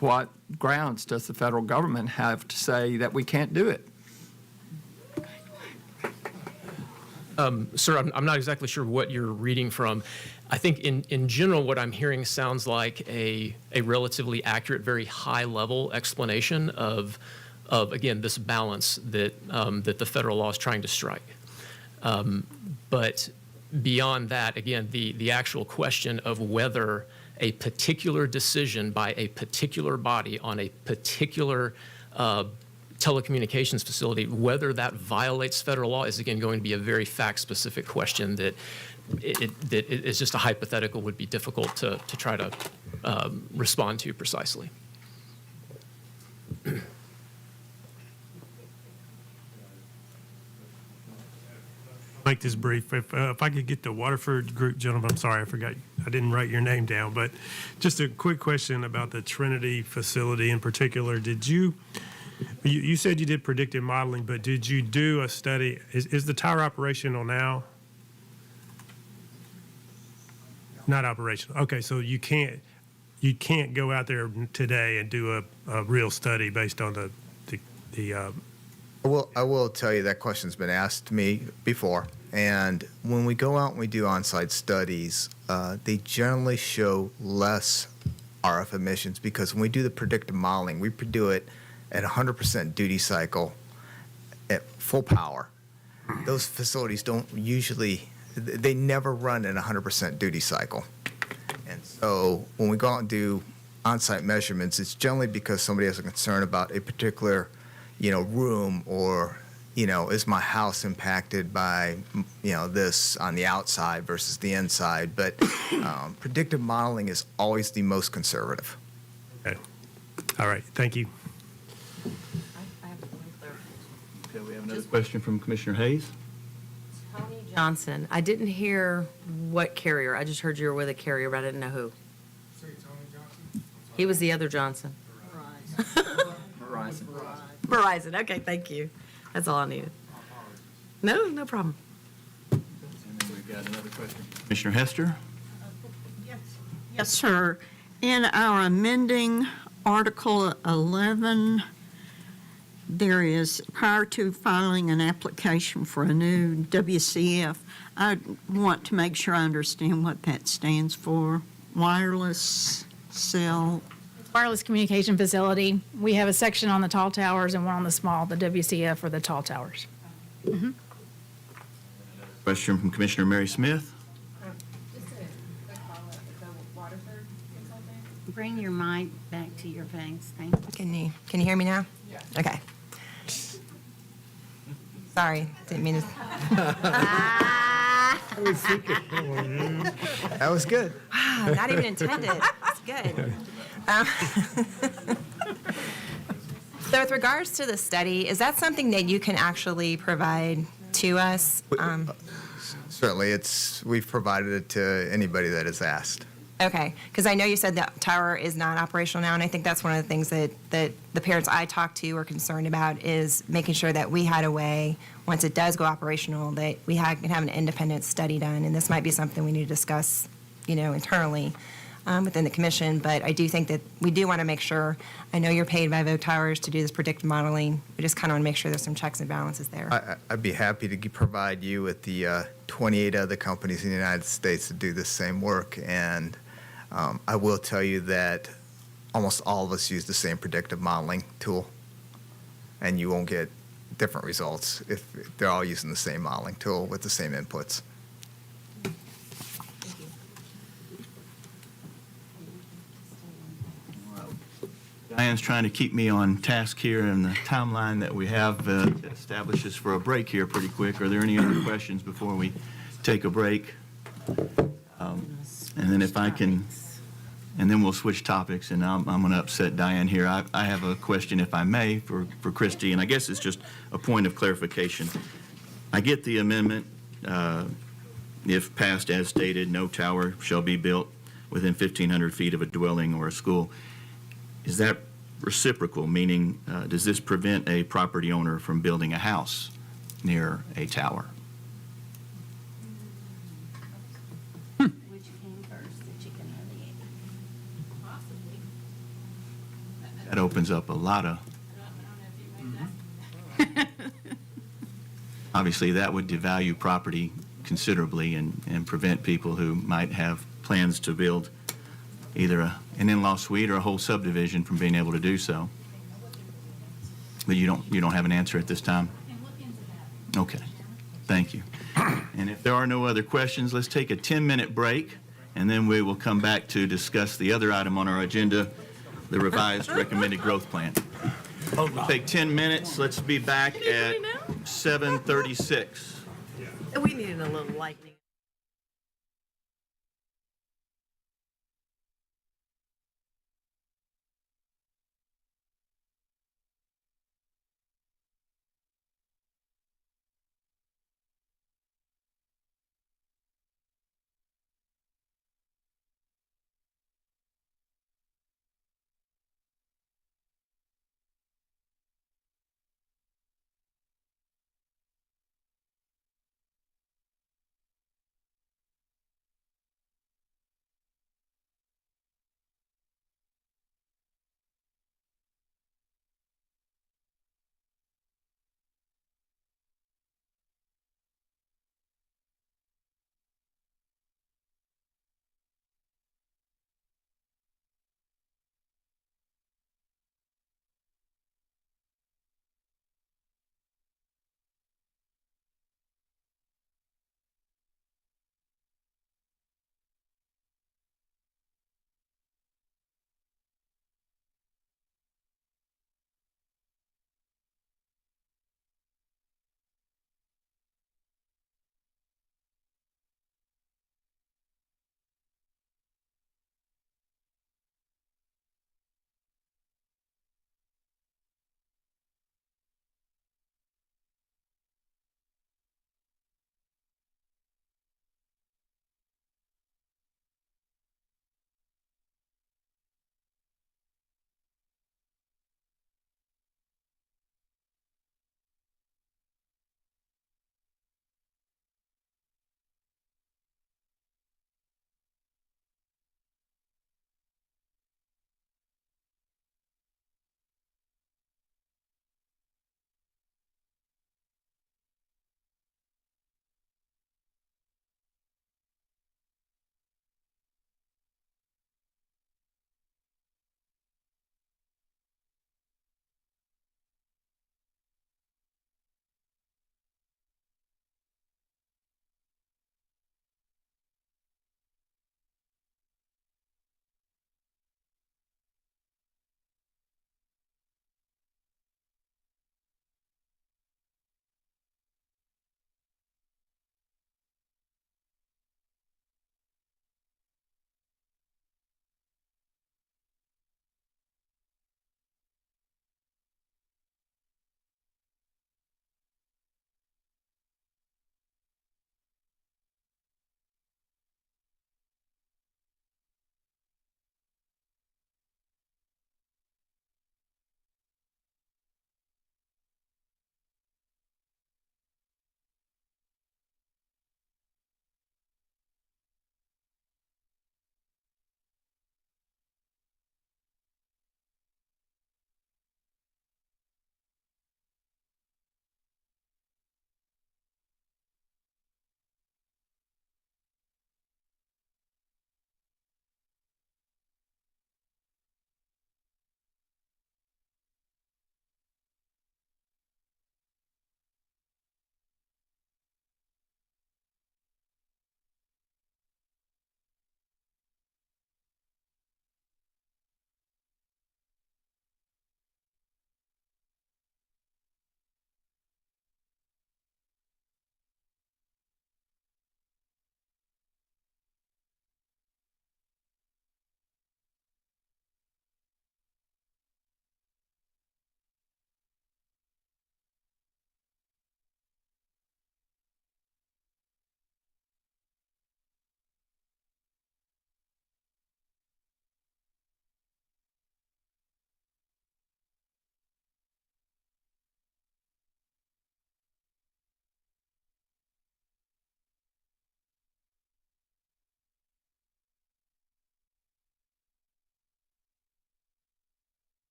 what grounds does the federal government have to say that we can't do it? Sir, I'm not exactly sure what you're reading from. I think in general, what I'm hearing sounds like a relatively accurate, very high-level explanation of again, this balance that the federal law is trying to strike. But beyond that, again, the actual question of whether a particular decision by a particular body on a particular telecommunications facility, whether that violates federal law, is again going to be a very fact-specific question that that is just a hypothetical, would be difficult to try to respond to precisely. Make this brief. If I could get the Waterford group, gentlemen, I'm sorry, I forgot, I didn't write your name down, but just a quick question about the Trinity facility in particular. Did you said you did predictive modeling, but did you do a study? Is the tower operational now? Not operational. Okay, so you can't go out there today and do a real study based on the I will tell you that question's been asked to me before, and when we go out and we do on-site studies, they generally show less RF emissions, because when we do the predictive modeling, we do it at 100% duty cycle at full power. Those facilities don't usually, they never run at 100% duty cycle. And so when we go out and do on-site measurements, it's generally because somebody has a concern about a particular room, or, is my house impacted by, this on the outside versus the inside. But predictive modeling is always the most conservative. Okay. All right. Thank you. Okay, we have another question from Commissioner Hayes. Tony Johnson, I didn't hear what carrier. I just heard you were with a carrier, but I didn't know who. He was the other Johnson. Verizon. Verizon. Okay, thank you. That's all I needed. No problem. And then we've got another question. Commissioner Hester? Yes, sir. In our amending Article 11, there is, prior to filing an application for a new WCF, I want to make sure I understand what that stands for. Wireless cell. Wireless communication facility. We have a section on the tall towers and one on the small, the WCF or the tall towers. Question from Commissioner Mary Smith. Bring your mic back to your face. Thank you. Can you hear me now? Yeah. Okay. Sorry, didn't mean to. That was good. Wow, not even intended. It's good. So with regards to the study, is that something that you can actually provide to us? Certainly, we've provided it to anybody that has asked. Okay, because I know you said that tower is not operational now, and I think that's one of the things that the parents I talked to are concerned about is making sure that we had a way, once it does go operational, that we can have an independent study done, and this might be something we need to discuss, internally within the commission, but I do think that we do want to make sure, I know you're paid by Vogue Towers to do this predictive modeling, we just kind of want to make sure there's some checks and balances there. I'd be happy to provide you with the 28 other companies in the United States that do this same work, and I will tell you that almost all of us use the same predictive modeling tool, and you won't get different results if they're all using the same modeling tool with the same inputs. Diane's trying to keep me on task here, and the timeline that we have establishes for a break here pretty quick. Are there any other questions before we take a break? And then if I can, and then we'll switch topics, and I'm going to upset Diane here. I have a question, if I may, for Christie, and I guess it's just a point of clarification. I get the amendment, if passed as stated, no tower shall be built within 1,500 feet of a dwelling or a school. Is that reciprocal, meaning does this prevent a property owner from building a house near a tower? Which came first, the chicken or the egg? Possibly. That opens up a lot of, obviously that would devalue property considerably and prevent people who might have plans to build either an in-law suite or a whole subdivision from being able to do so. But you don't have an answer at this time? Okay, thank you. And if there are no other questions, let's take a 10-minute break, and then we will come back to discuss the other item on our agenda, the revised recommended growth plan. We'll take 10 minutes. Let's be back at 7:36. We needed a little lightning.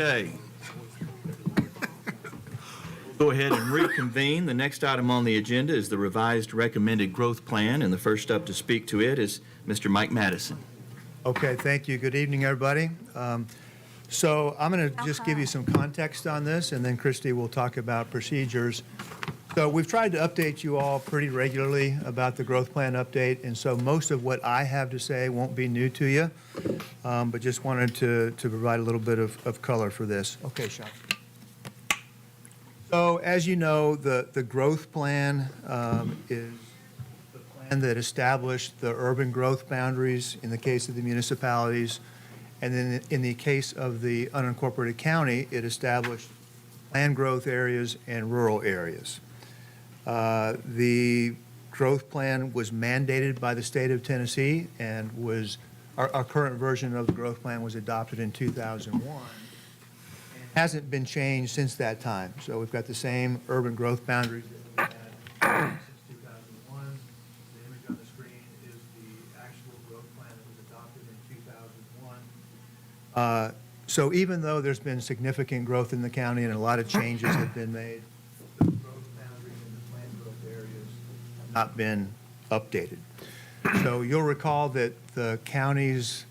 Okay. We'll go ahead and reconvene. The next item on the agenda is the revised recommended growth plan, and the first up to speak to it is Mr. Mike Madison. Okay, thank you. Good evening, everybody. So I'm going to just give you some context on this, and then Christy will talk about procedures. So we've tried to update you all pretty regularly about the growth plan update, and so most of what I have to say won't be new to you, but just wanted to provide a little bit of color for this. Okay, Sean. So as you know, the growth plan is the plan that established the urban growth boundaries in the case of the municipalities. And then in the case of the unincorporated county, it established land growth areas and rural areas. The growth plan was mandated by the state of Tennessee and was, our current version of the growth plan was adopted in 2001. And hasn't been changed since that time. So we've got the same urban growth boundaries that we've had since 2001. The image on the screen is the actual growth plan that was adopted in 2001. So even though there's been significant growth in the county and a lot of changes have been made, the growth boundaries and the planned growth areas have not been updated. So you'll recall that the county's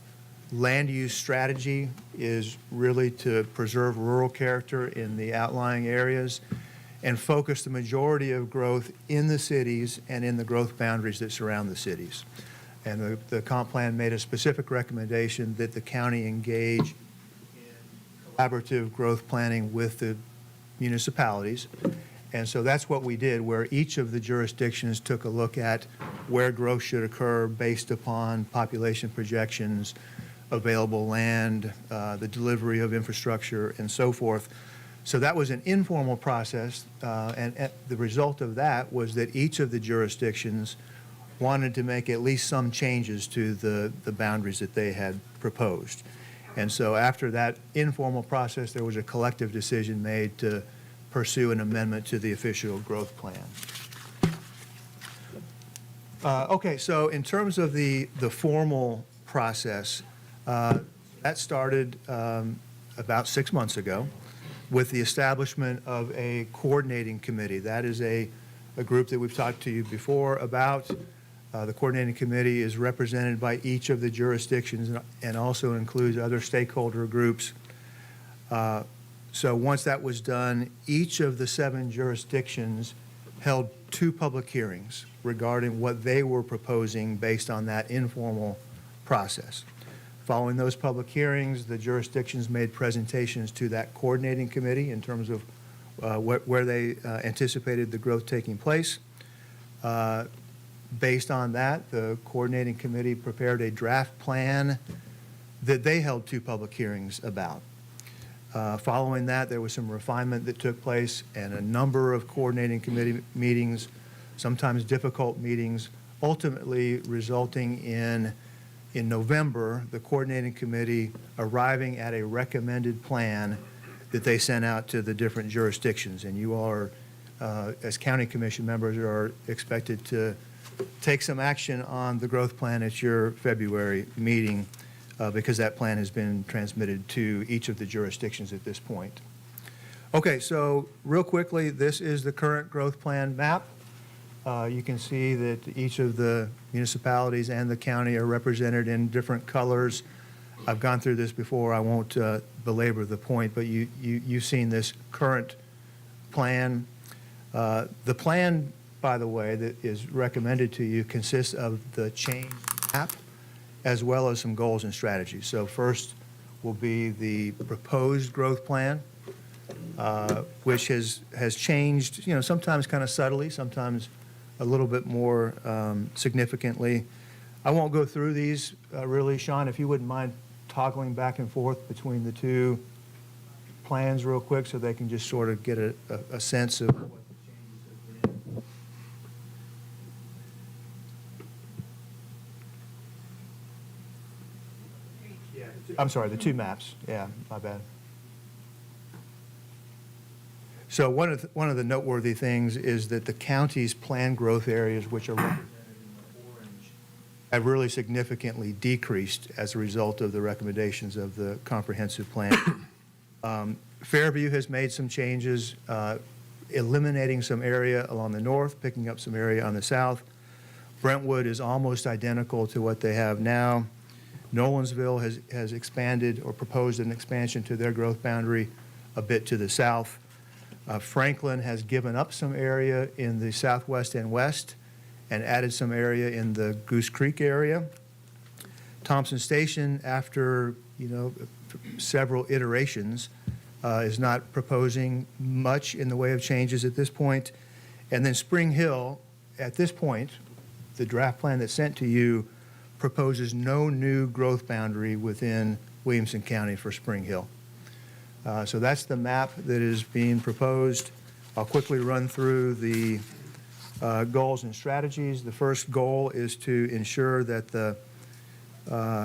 land use strategy is really to preserve rural character in the outlying areas and focus the majority of growth in the cities and in the growth boundaries that surround the cities. And the comp plan made a specific recommendation that the county engage in collaborative growth planning with the municipalities. And so that's what we did, where each of the jurisdictions took a look at where growth should occur based upon population projections, available land, the delivery of infrastructure, and so forth. So that was an informal process, and the result of that was that each of the jurisdictions wanted to make at least some changes to the boundaries that they had proposed. And so after that informal process, there was a collective decision made to pursue an amendment to the official growth plan. Okay, so in terms of the formal process, that started about 6 months ago with the establishment of a coordinating committee. That is a group that we've talked to you before about. The coordinating committee is represented by each of the jurisdictions and also includes other stakeholder groups. So once that was done, each of the 7 jurisdictions held 2 public hearings regarding what they were proposing based on that informal process. Following those public hearings, the jurisdictions made presentations to that coordinating committee in terms of where they anticipated the growth taking place. Based on that, the coordinating committee prepared a draft plan that they held 2 public hearings about. Following that, there was some refinement that took place and a number of coordinating committee meetings, sometimes difficult meetings, ultimately resulting in November, the coordinating committee arriving at a recommended plan that they sent out to the different jurisdictions. And you all are, as county commission members, are expected to take some action on the growth plan at your February meeting because that plan has been transmitted to each of the jurisdictions at this point. Okay, so real quickly, this is the current growth plan map. You can see that each of the municipalities and the county are represented in different colors. I've gone through this before. I won't belabor the point, but you've seen this current plan. The plan, by the way, that is recommended to you consists of the change map as well as some goals and strategies. So first will be the proposed growth plan, which has changed, sometimes kind of subtly, sometimes a little bit more significantly. I won't go through these really. Sean, if you wouldn't mind toggling back and forth between the 2 plans real quick so they can just sort of get a sense of what the changes have been. Yeah, I'm sorry, the 2 maps. Yeah, my bad. So one of the noteworthy things is that the county's planned growth areas, which are represented in the orange, have really significantly decreased as a result of the recommendations of the comprehensive plan. Fairview has made some changes, eliminating some area along the north, picking up some area on the south. Brentwood is almost identical to what they have now. Nolensville has expanded or proposed an expansion to their growth boundary a bit to the south. Franklin has given up some area in the southwest and west and added some area in the Goose Creek area. Thompson Station, after several iterations, is not proposing much in the way of changes at this point. And then Spring Hill, at this point, the draft plan that's sent to you proposes no new growth boundary within Williamson County for Spring Hill. So that's the map that is being proposed. I'll quickly run through the goals and strategies. The first goal is to ensure that the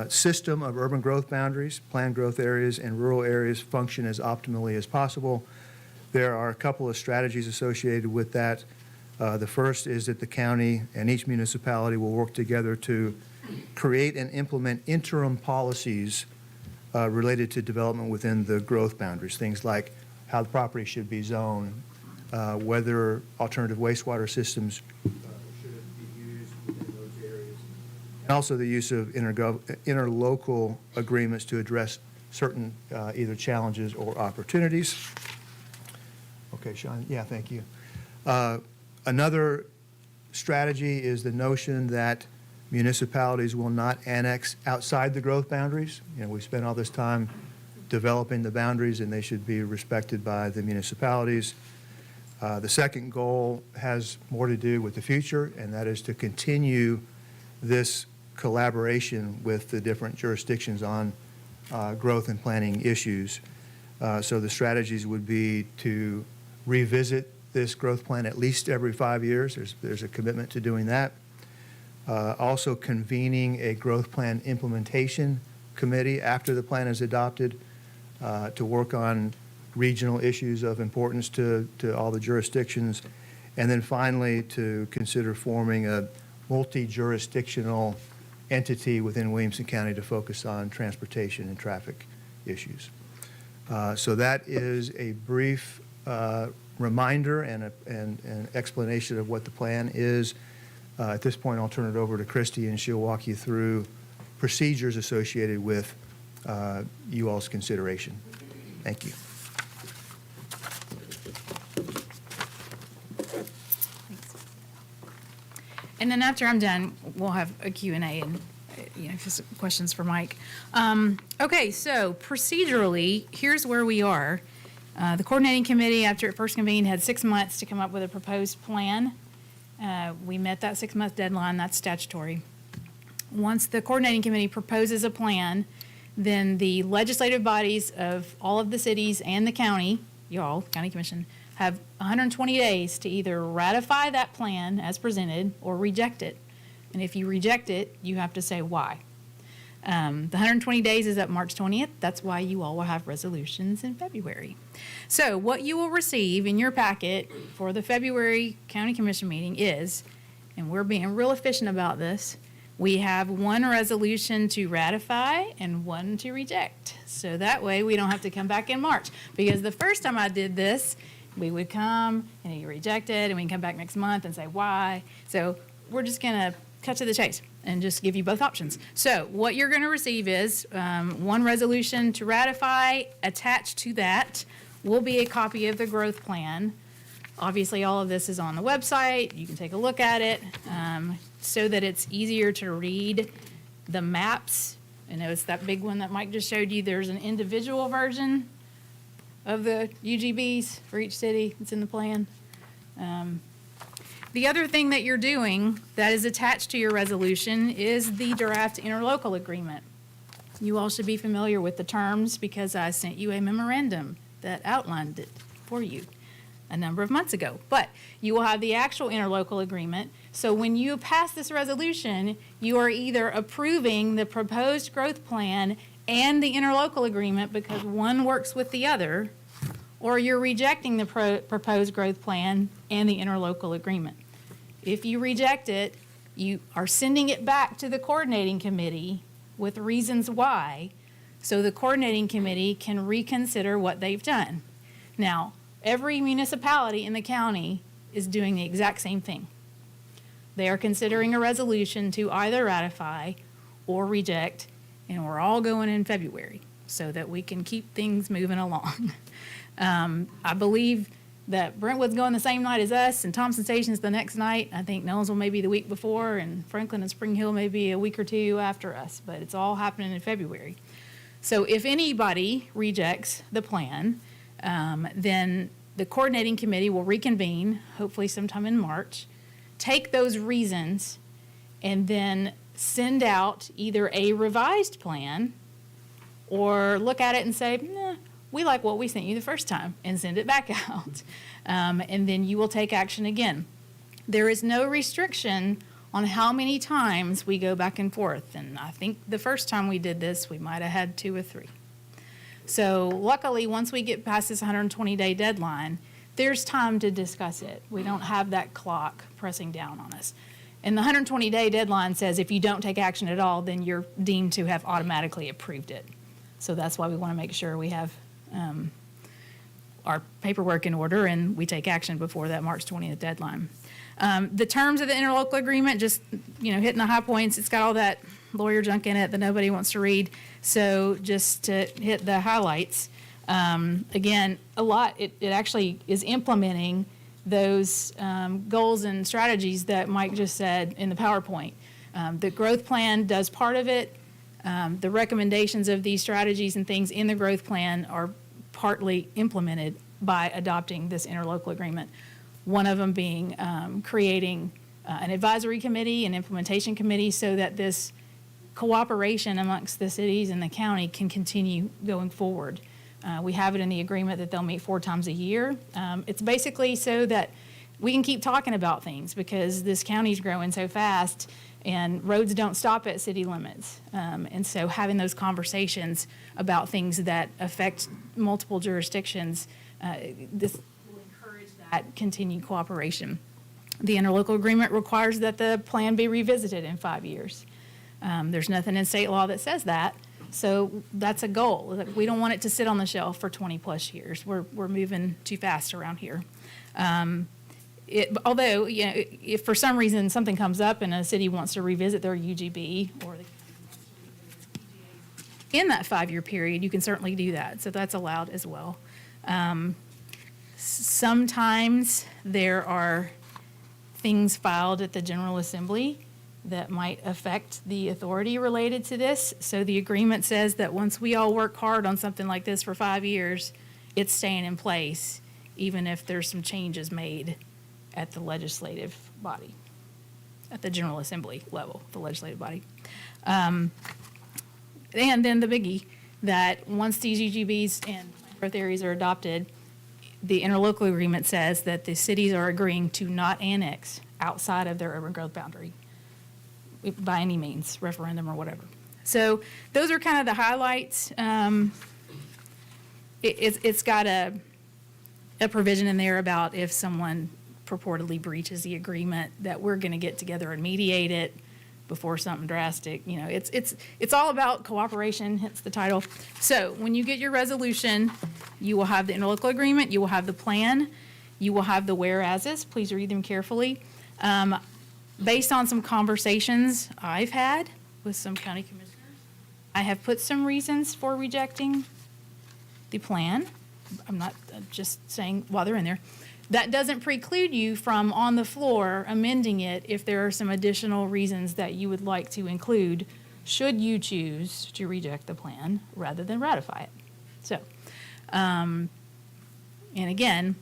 system of urban growth boundaries, planned growth areas, and rural areas function as optimally as possible. There are a couple of strategies associated with that. The first is that the county and each municipality will work together to create and implement interim policies related to development within the growth boundaries, things like how the property should be zoned, whether alternative wastewater systems should be used within those areas, and also the use of interlocal agreements to address certain either challenges or opportunities. Okay, Sean, yeah, thank you. Another strategy is the notion that municipalities will not annex outside the growth boundaries. We spent all this time developing the boundaries, and they should be respected by the municipalities. The second goal has more to do with the future, and that is to continue this collaboration with the different jurisdictions on growth and planning issues. So the strategies would be to revisit this growth plan at least every 5 years. There's a commitment to doing that. Also convening a growth plan implementation committee after the plan is adopted to work on regional issues of importance to all the jurisdictions. And then finally, to consider forming a multi-jurisdictional entity within Williamson County to focus on transportation and traffic issues. So that is a brief reminder and an explanation of what the plan is. At this point, I'll turn it over to Christy, and she'll walk you through procedures associated with you all's consideration. Thank you. And then after I'm done, we'll have a Q&A and just questions for Mike. Okay, so procedurally, here's where we are. The coordinating committee, after it first convened, had 6 months to come up with a proposed plan. We met that 6-month deadline. That's statutory. Once the coordinating committee proposes a plan, then the legislative bodies of all of the cities and the county, y'all, county commission, have 120 days to either ratify that plan as presented or reject it. And if you reject it, you have to say why. The 120 days is up March 20th. That's why you all will have resolutions in February. So what you will receive in your packet for the February County Commission meeting is, and we're being real efficient about this, we have one resolution to ratify and one to reject. So that way we don't have to come back in March. Because the first time I did this, we would come and you reject it, and we can come back next month and say why. So we're just going to cut to the chase and just give you both options. So what you're going to receive is one resolution to ratify. Attached to that will be a copy of the growth plan. Obviously, all of this is on the website. You can take a look at it so that it's easier to read the maps. I know it's that big one that Mike just showed you. There's an individual version of the UGBs for each city. It's in the plan. The other thing that you're doing that is attached to your resolution is the draft interlocal agreement. You all should be familiar with the terms because I sent you a memorandum that outlined it for you a number of months ago. But you will have the actual interlocal agreement. So when you pass this resolution, you are either approving the proposed growth plan and the interlocal agreement because one works with the other, or you're rejecting the proposed growth plan and the interlocal agreement. If you reject it, you are sending it back to the coordinating committee with reasons why, so the coordinating committee can reconsider what they've done. Now, every municipality in the county is doing the exact same thing. They are considering a resolution to either ratify or reject, and we're all going in February so that we can keep things moving along. I believe that Brentwood's going the same night as us, and Thompson Station's the next night. I think Nelsonville may be the week before, and Franklin and Spring Hill may be a week or two after us, but it's all happening in February. So if anybody rejects the plan, then the coordinating committee will reconvene, hopefully sometime in March, take those reasons, and then send out either a revised plan or look at it and say, nah, we like what we sent you the first time, and send it back out. And then you will take action again. There is no restriction on how many times we go back and forth. And I think the first time we did this, we might have had 2 or 3. So luckily, once we get past this 120-day deadline, there's time to discuss it. We don't have that clock pressing down on us. And the 120-day deadline says if you don't take action at all, then you're deemed to have automatically approved it. So that's why we want to make sure we have our paperwork in order and we take action before that March 20th deadline. The terms of the interlocal agreement, just, hitting the high points, it's got all that lawyer junk in it that nobody wants to read. So just to hit the highlights, again, it actually is implementing those goals and strategies that Mike just said in the PowerPoint. The growth plan does part of it. The recommendations of these strategies and things in the growth plan are partly implemented by adopting this interlocal agreement. One of them being creating an advisory committee, an implementation committee, so that this cooperation amongst the cities and the county can continue going forward. We have it in the agreement that they'll meet 4 times a year. It's basically so that we can keep talking about things because this county's growing so fast and roads don't stop at city limits. And so having those conversations about things that affect multiple jurisdictions, this will encourage that continued cooperation. The interlocal agreement requires that the plan be revisited in 5 years. There's nothing in state law that says that. So that's a goal. We don't want it to sit on the shelf for 20 plus years. We're moving too fast around here. Although, if for some reason something comes up and a city wants to revisit their UGB or in that 5-year period, you can certainly do that. So that's allowed as well. Sometimes there are things filed at the General Assembly that might affect the authority related to this. So the agreement says that once we all work hard on something like this for 5 years, it's staying in place, even if there's some changes made at the legislative body, at the General Assembly level, the legislative body. And then the biggie, that once these UGBs and growth areas are adopted, the interlocal agreement says that the cities are agreeing to not annex outside of their urban growth boundary by any means, referendum or whatever. So those are kind of the highlights. It's got a provision in there about if someone purportedly breaches the agreement, that we're going to get together and mediate it before something drastic. It's all about cooperation, hence the title. So when you get your resolution, you will have the interlocal agreement, you will have the plan, you will have the whereases. Please read them carefully. Based on some conversations I've had with some county commissioners, I have put some reasons for rejecting the plan. I'm not just saying while they're in there. That doesn't preclude you from, on the floor, amending it if there are some additional reasons that you would like to include, should you choose to reject the plan rather than ratify it. So, and again,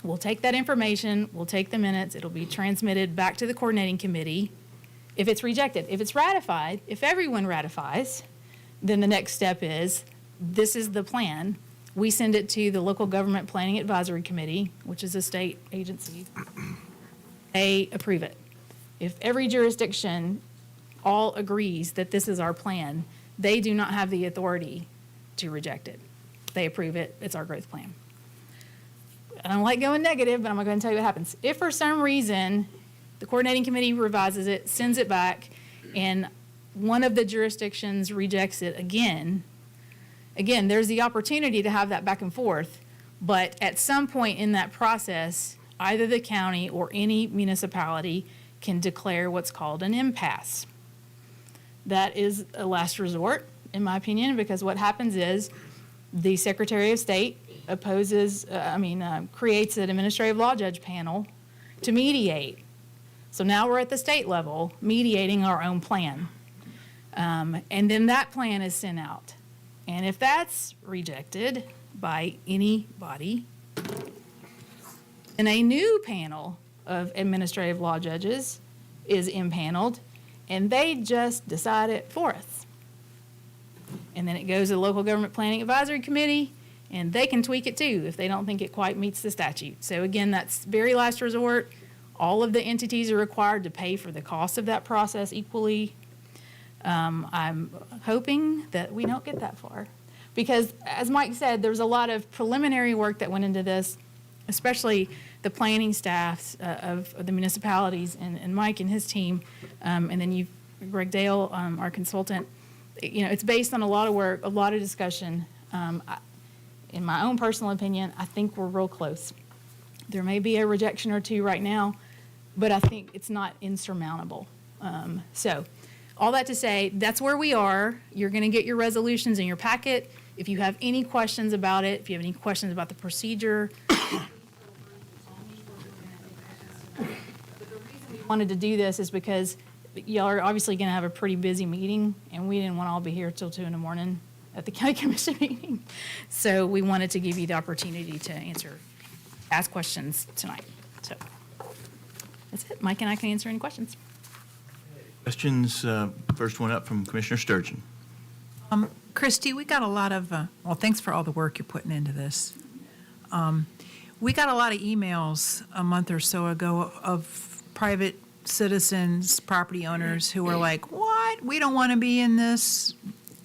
we'll take that information, we'll take the minutes, it'll be transmitted back to the coordinating committee if it's rejected. If it's ratified, if everyone ratifies, then the next step is, this is the plan. We send it to the Local Government Planning Advisory Committee, which is a state agency. They approve it. If every jurisdiction all agrees that this is our plan, they do not have the authority to reject it. They approve it, it's our growth plan. I don't like going negative, but I'm going to tell you what happens. If for some reason the coordinating committee revises it, sends it back, and one of the jurisdictions rejects it again, Again, there's the opportunity to have that back and forth, but at some point in that process, either the county or any municipality can declare what's called an impasse. That is a last resort, in my opinion, because what happens is the Secretary of State creates an administrative law judge panel to mediate. So now we're at the state level mediating our own plan. And then that plan is sent out. And if that's rejected by anybody, then a new panel of administrative law judges is impaneled, and they just decide it for us. And then it goes to the Local Government Planning Advisory Committee, and they can tweak it too if they don't think it quite meets the statute. So again, that's very last resort. All of the entities are required to pay for the cost of that process equally. I'm hoping that we don't get that far. Because as Mike said, there's a lot of preliminary work that went into this, especially the planning staffs of the municipalities and Mike and his team. And then Greg Dale, our consultant. It's based on a lot of work, a lot of discussion. In my own personal opinion, I think we're real close. There may be a rejection or two right now, but I think it's not insurmountable. So all that to say, that's where we are. You're going to get your resolutions in your packet. If you have any questions about it, if you have any questions about the procedure, the reason we wanted to do this is because y'all are obviously going to have a pretty busy meeting, and we didn't want to all be here till 2 a.m. at the county commission meeting. So we wanted to give you the opportunity to ask questions tonight. So that's it. Mike and I can answer any questions. Questions, first one up from Commissioner Sturgeon. Christy, we got a lot of, thanks for all the work you're putting into this. We got a lot of emails a month or so ago of private citizens, property owners who were like, what? We don't want to be in this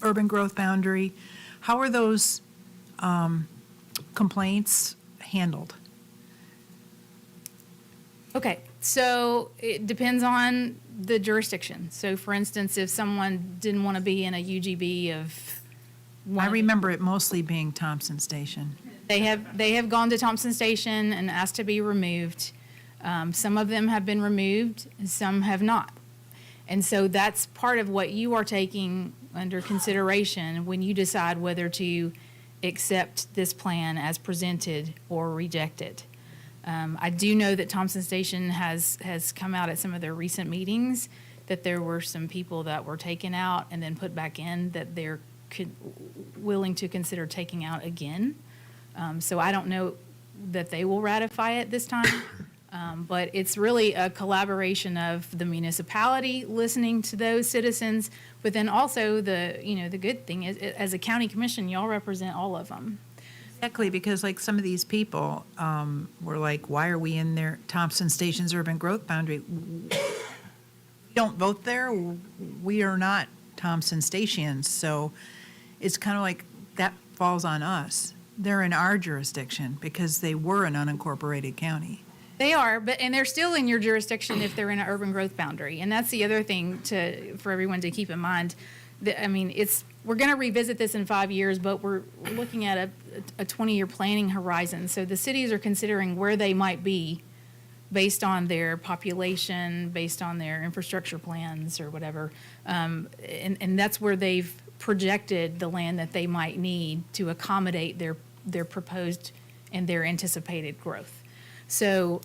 urban growth boundary. How are those complaints handled? Okay, so it depends on the jurisdiction. So for instance, if someone didn't want to be in a UGB of I remember it mostly being Thompson Station. They have gone to Thompson Station and asked to be removed. Some of them have been removed, and some have not. And so that's part of what you are taking under consideration when you decide whether to accept this plan as presented or reject it. I do know that Thompson Station has come out at some of their recent meetings that there were some people that were taken out and then put back in that they're willing to consider taking out again. So I don't know that they will ratify it this time. But it's really a collaboration of the municipality listening to those citizens, but then also the good thing is, as a county commission, y'all represent all of them. Exactly, because like some of these people were like, why are we in their Thompson Station's urban growth boundary? We don't vote there. We are not Thompson Stations. So it's kind of like that falls on us. They're in our jurisdiction because they were an unincorporated county. They are, and they're still in your jurisdiction if they're in an urban growth boundary. And that's the other thing for everyone to keep in mind. We're going to revisit this in 5 years, but we're looking at a 20-year planning horizon. So the cities are considering where they might be based on their population, based on their infrastructure plans or whatever. And that's where they've projected the land that they might need to accommodate their proposed and their anticipated growth. So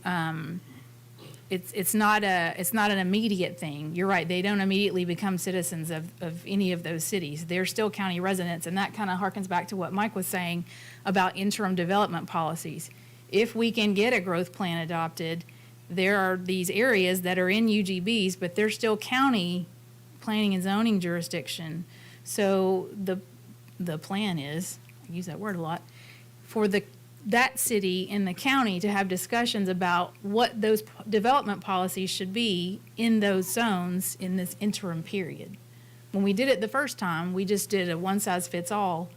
it's not an immediate thing. You're right. They don't immediately become citizens of any of those cities. They're still county residents, and that kind of harkens back to what Mike was saying about interim development policies. If we can get a growth plan adopted, there are these areas that are in UGBs, but they're still county planning and zoning jurisdiction. So the plan is, I use that word a lot, for that city and the county to have discussions about what those development policies should be in those zones in this interim period. When we did it the first time, we just did a one-size-fits-all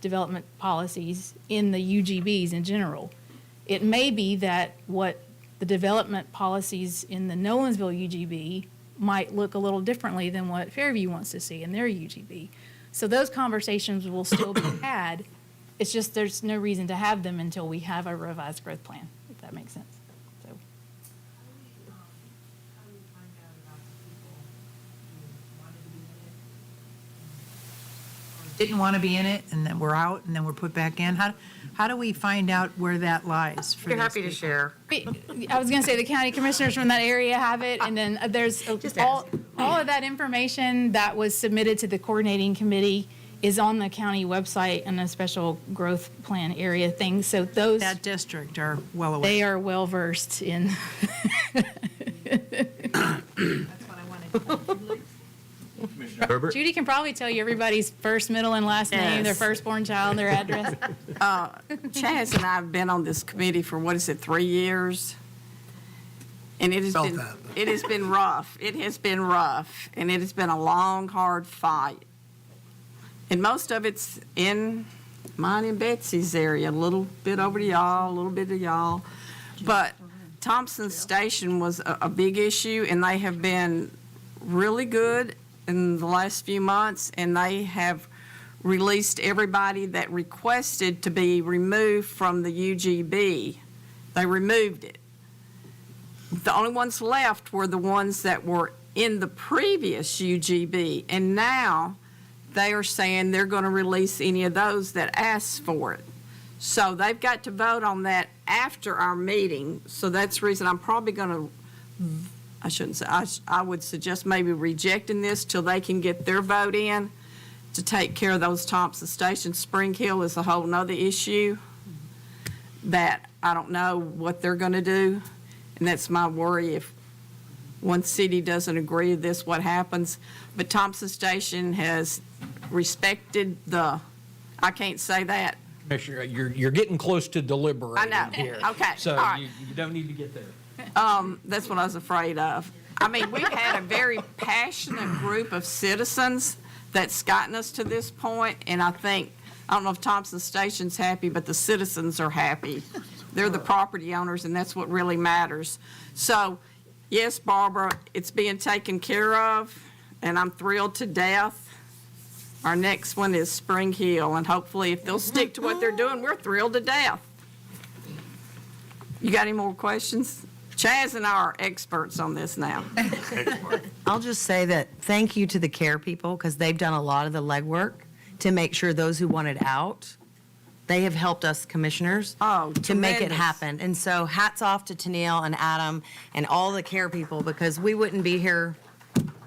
development policies in the UGBs in general. It may be that what the development policies in the Nolensville UGB might look a little differently than what Fairview wants to see in their UGB. So those conversations will still be had. It's just there's no reason to have them until we have a revised growth plan, if that makes sense. So. Didn't want to be in it, and then we're out, and then we're put back in? How do we find out where that lies for You're these happy to people? share. I was going to say the county commissioners from that area have it, and then there's all of that information that was submitted to the coordinating committee is on the county website and a special growth plan area thing. So those That district are well aware. they are well versed in. Herbert? Judy can probably tell you everybody's first, middle, and last name, their Yes. firstborn child, their address. Chaz and I have been on this committee for, 3 years? And it has Felt been, that. it has been rough. It has been rough, and it has been a long, hard fight. And most of it's in mine and Betsy's area, a little bit over to y'all, a little bit to y'all. But Thompson Station was a big issue, and they have been really good in the last few months, and they have released everybody that requested to be removed from the UGB. They removed it. The only ones left were the ones that were in the previous UGB, and now they are saying they're going to release any of those that asked for it. So they've got to vote on that after our meeting, so that's the reason I'm probably going to, I shouldn't say, I would suggest maybe rejecting this till they can get their vote in to take care of those Thompson stations. Spring Hill is a whole nother issue that I don't know what they're going to do, and that's my worry. If one city doesn't agree with this, what happens? But Thompson Station has respected I can't say that. Commissioner, you're getting close to deliberating I know. here. Okay, So all right. you don't need to get there. That's what I was afraid of. I mean, we've had a very passionate group of citizens that's gotten us to this point, and I don't know if Thompson Station's happy, but the citizens are happy. They're the property owners, and that's what really matters. So, yes, Barbara, it's being taken care of, and I'm thrilled to death. Our next one is Spring Hill, and hopefully if they'll stick to what they're doing, we're thrilled to death. You got any more questions? Chaz and I are experts on this now. I'll just say that thank you to the CARE people because they've done a lot of the legwork to make sure those who want it out, they have helped us commissioners to make it tremendous. happen. And so hats off to Tennille and Adam and all the CARE people because we wouldn't be here.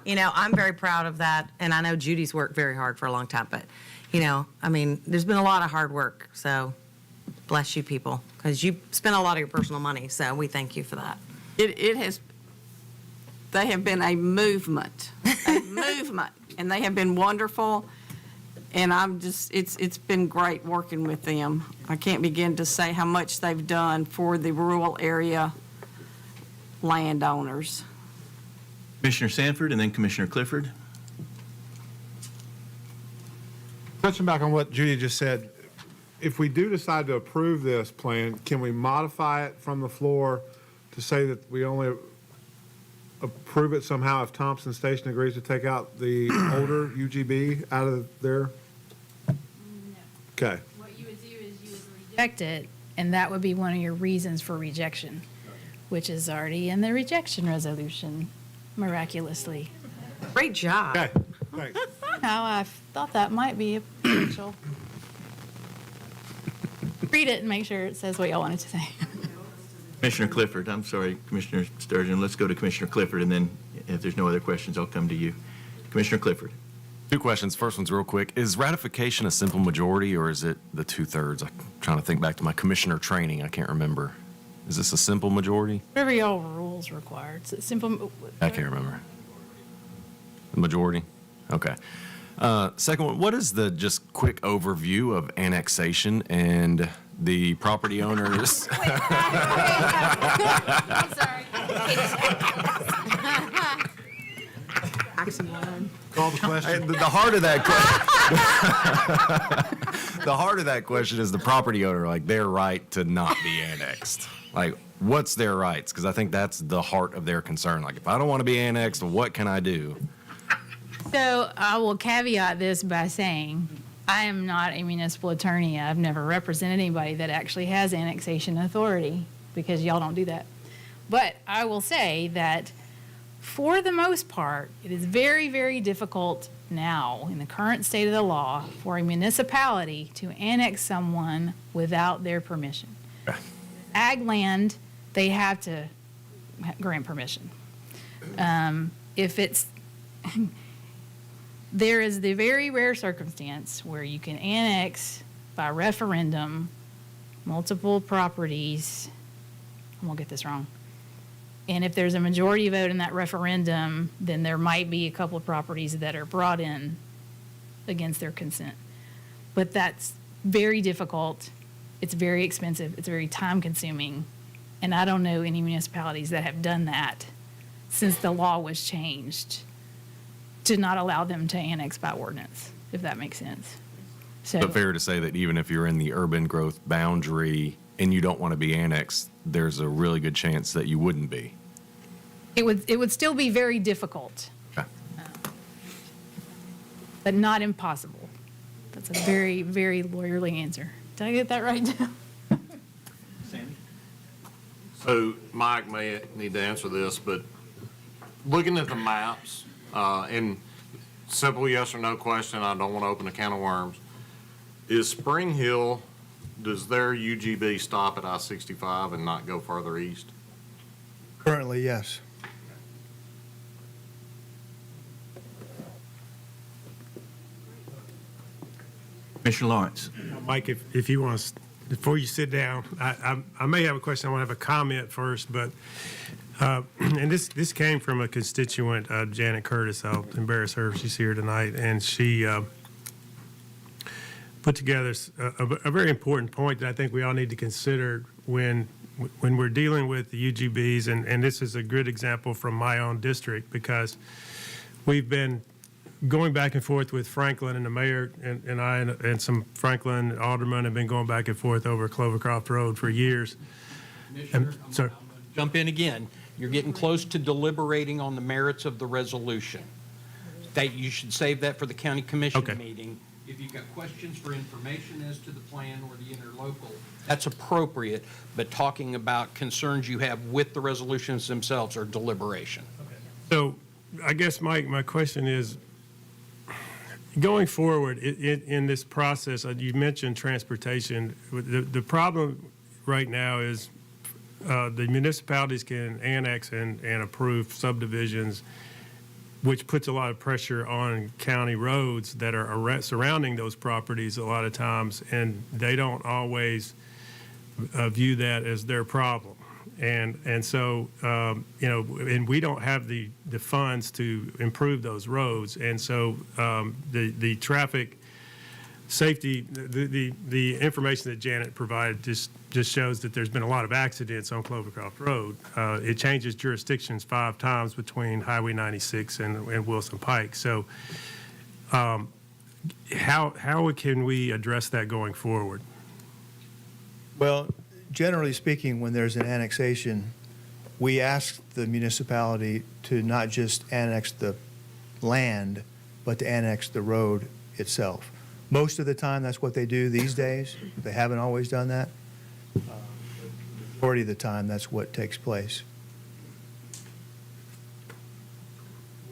You know, I'm very proud of that. And I know Judy's worked very hard for a long time, but, there's been a lot of hard work. So bless you people because you spent a lot of your personal money. So we thank you for that. They have been a movement, and they have been wonderful. And it's been great working with them. I can't begin to say how much they've done for the rural area landowners. Commissioner Sanford and then Commissioner Clifford. Touching back on what Judy just said, if we do decide to approve this plan, can we modify it from the floor to say that we only approve it somehow if Thompson Station agrees to take out the older UGB out of there? Okay. What you would do is you would reject it, and that would be one of your reasons for rejection, which is already in the rejection resolution, miraculously. Great job. Okay, thanks. How I thought that might be a potential. Read it and make sure it says what y'all wanted to say. Commissioner Clifford, I'm sorry, Commissioner Sturgeon. Let's go to Commissioner Clifford, and then if there's no other questions, I'll come to you. Commissioner Clifford. 2 questions. First one's real quick. Is ratification a simple majority or is it the 2/3? I'm trying to think back to my commissioner training. I can't remember. Is this a simple majority? Whatever y'all rules require. It's a simple. I can't remember. The majority? Okay. Second one, what is the just quick overview of annexation and the property owners? I'm sorry. Call the question. The heart of that question. The heart of that question is the property owner, like their right to not be annexed. Like, what's their rights? Because I think that's the heart of their concern. Like, if I don't want to be annexed, what can I do? So I will caveat this by saying, I am not a municipal attorney. I've never represented anybody that actually has annexation authority, because y'all don't do that. But I will say that for the most part, it is very, very difficult now, in the current state of the law, for a municipality to annex someone without their permission. Ag land, they have to grant permission. If it's, there is the very rare circumstance where you can annex by referendum multiple properties. I won't get this wrong. And if there's a majority vote in that referendum, then there might be a couple of properties that are brought in against their consent. But that's very difficult. It's very expensive. It's very time consuming. And I don't know any municipalities that have done that since the law was changed to not allow them to annex by ordinance, if that makes sense. So, But fair to say that even if you're in the urban growth boundary and you don't want to be annexed, there's a really good chance that you wouldn't be. it would still be very difficult, Okay. but not impossible. That's a very, very lawyerly answer. Did I get that right? So Mike may need to answer this, but looking at the maps, and simple yes or no question, I don't want to open a can of worms. Is Spring Hill, does their UGB stop at I-65 and not go further east? Currently, yes. Commissioner Lawrence. Mike, if you want to, before you sit down, I may have a question. I want to have a comment first, but, and this came from a constituent, Janet Curtis. I'll embarrass her if she's here tonight. And she put together a very important point that I think we all need to consider when we're dealing with the UGBs. And this is a good example from my own district, because we've been going back and forth with Franklin, and the mayor and I and some Franklin aldermen have been going back and forth over Clovercroft Road for years. Commissioner, I'm gonna jump in again. You're getting close to deliberating on the merits of the resolution. That you should save that for the county commission meeting. If you've got questions for information as to the plan or the interlocal, that's appropriate, but talking about concerns you have with the resolutions themselves are deliberation. So I guess my question is, going forward in this process, you mentioned transportation. The problem right now is the municipalities can annex and approve subdivisions, which puts a lot of pressure on county roads that are surrounding those properties a lot of times, and they don't always view that as their problem. And so, and we don't have the funds to improve those roads. And so the traffic safety, the information that Janet provided just shows that there's been a lot of accidents on Clovercroft Road. It changes jurisdictions 5 times between Highway 96 and Wilson Pike. So how can we address that going forward? Well, generally speaking, when there's an annexation, we ask the municipality to not just annex the land, but to annex the road itself. Most of the time, that's what they do these days. They haven't always done that. The majority of the time, that's what takes place.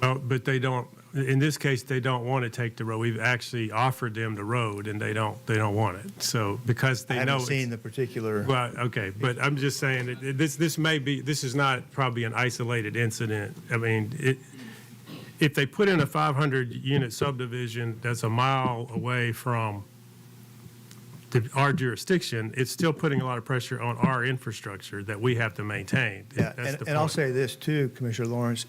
Well, but they don't, in this case, they don't want to take the road. We've actually offered them the road, and they don't want it. So, because they know. I haven't seen the particular. Well, okay, but I'm just saying that this is not probably an isolated incident. I mean, if they put in a 500-unit subdivision that's a mile away from our jurisdiction, it's still putting a lot of pressure on our infrastructure that we have to maintain. Yeah, and I'll say this too, Commissioner Lawrence.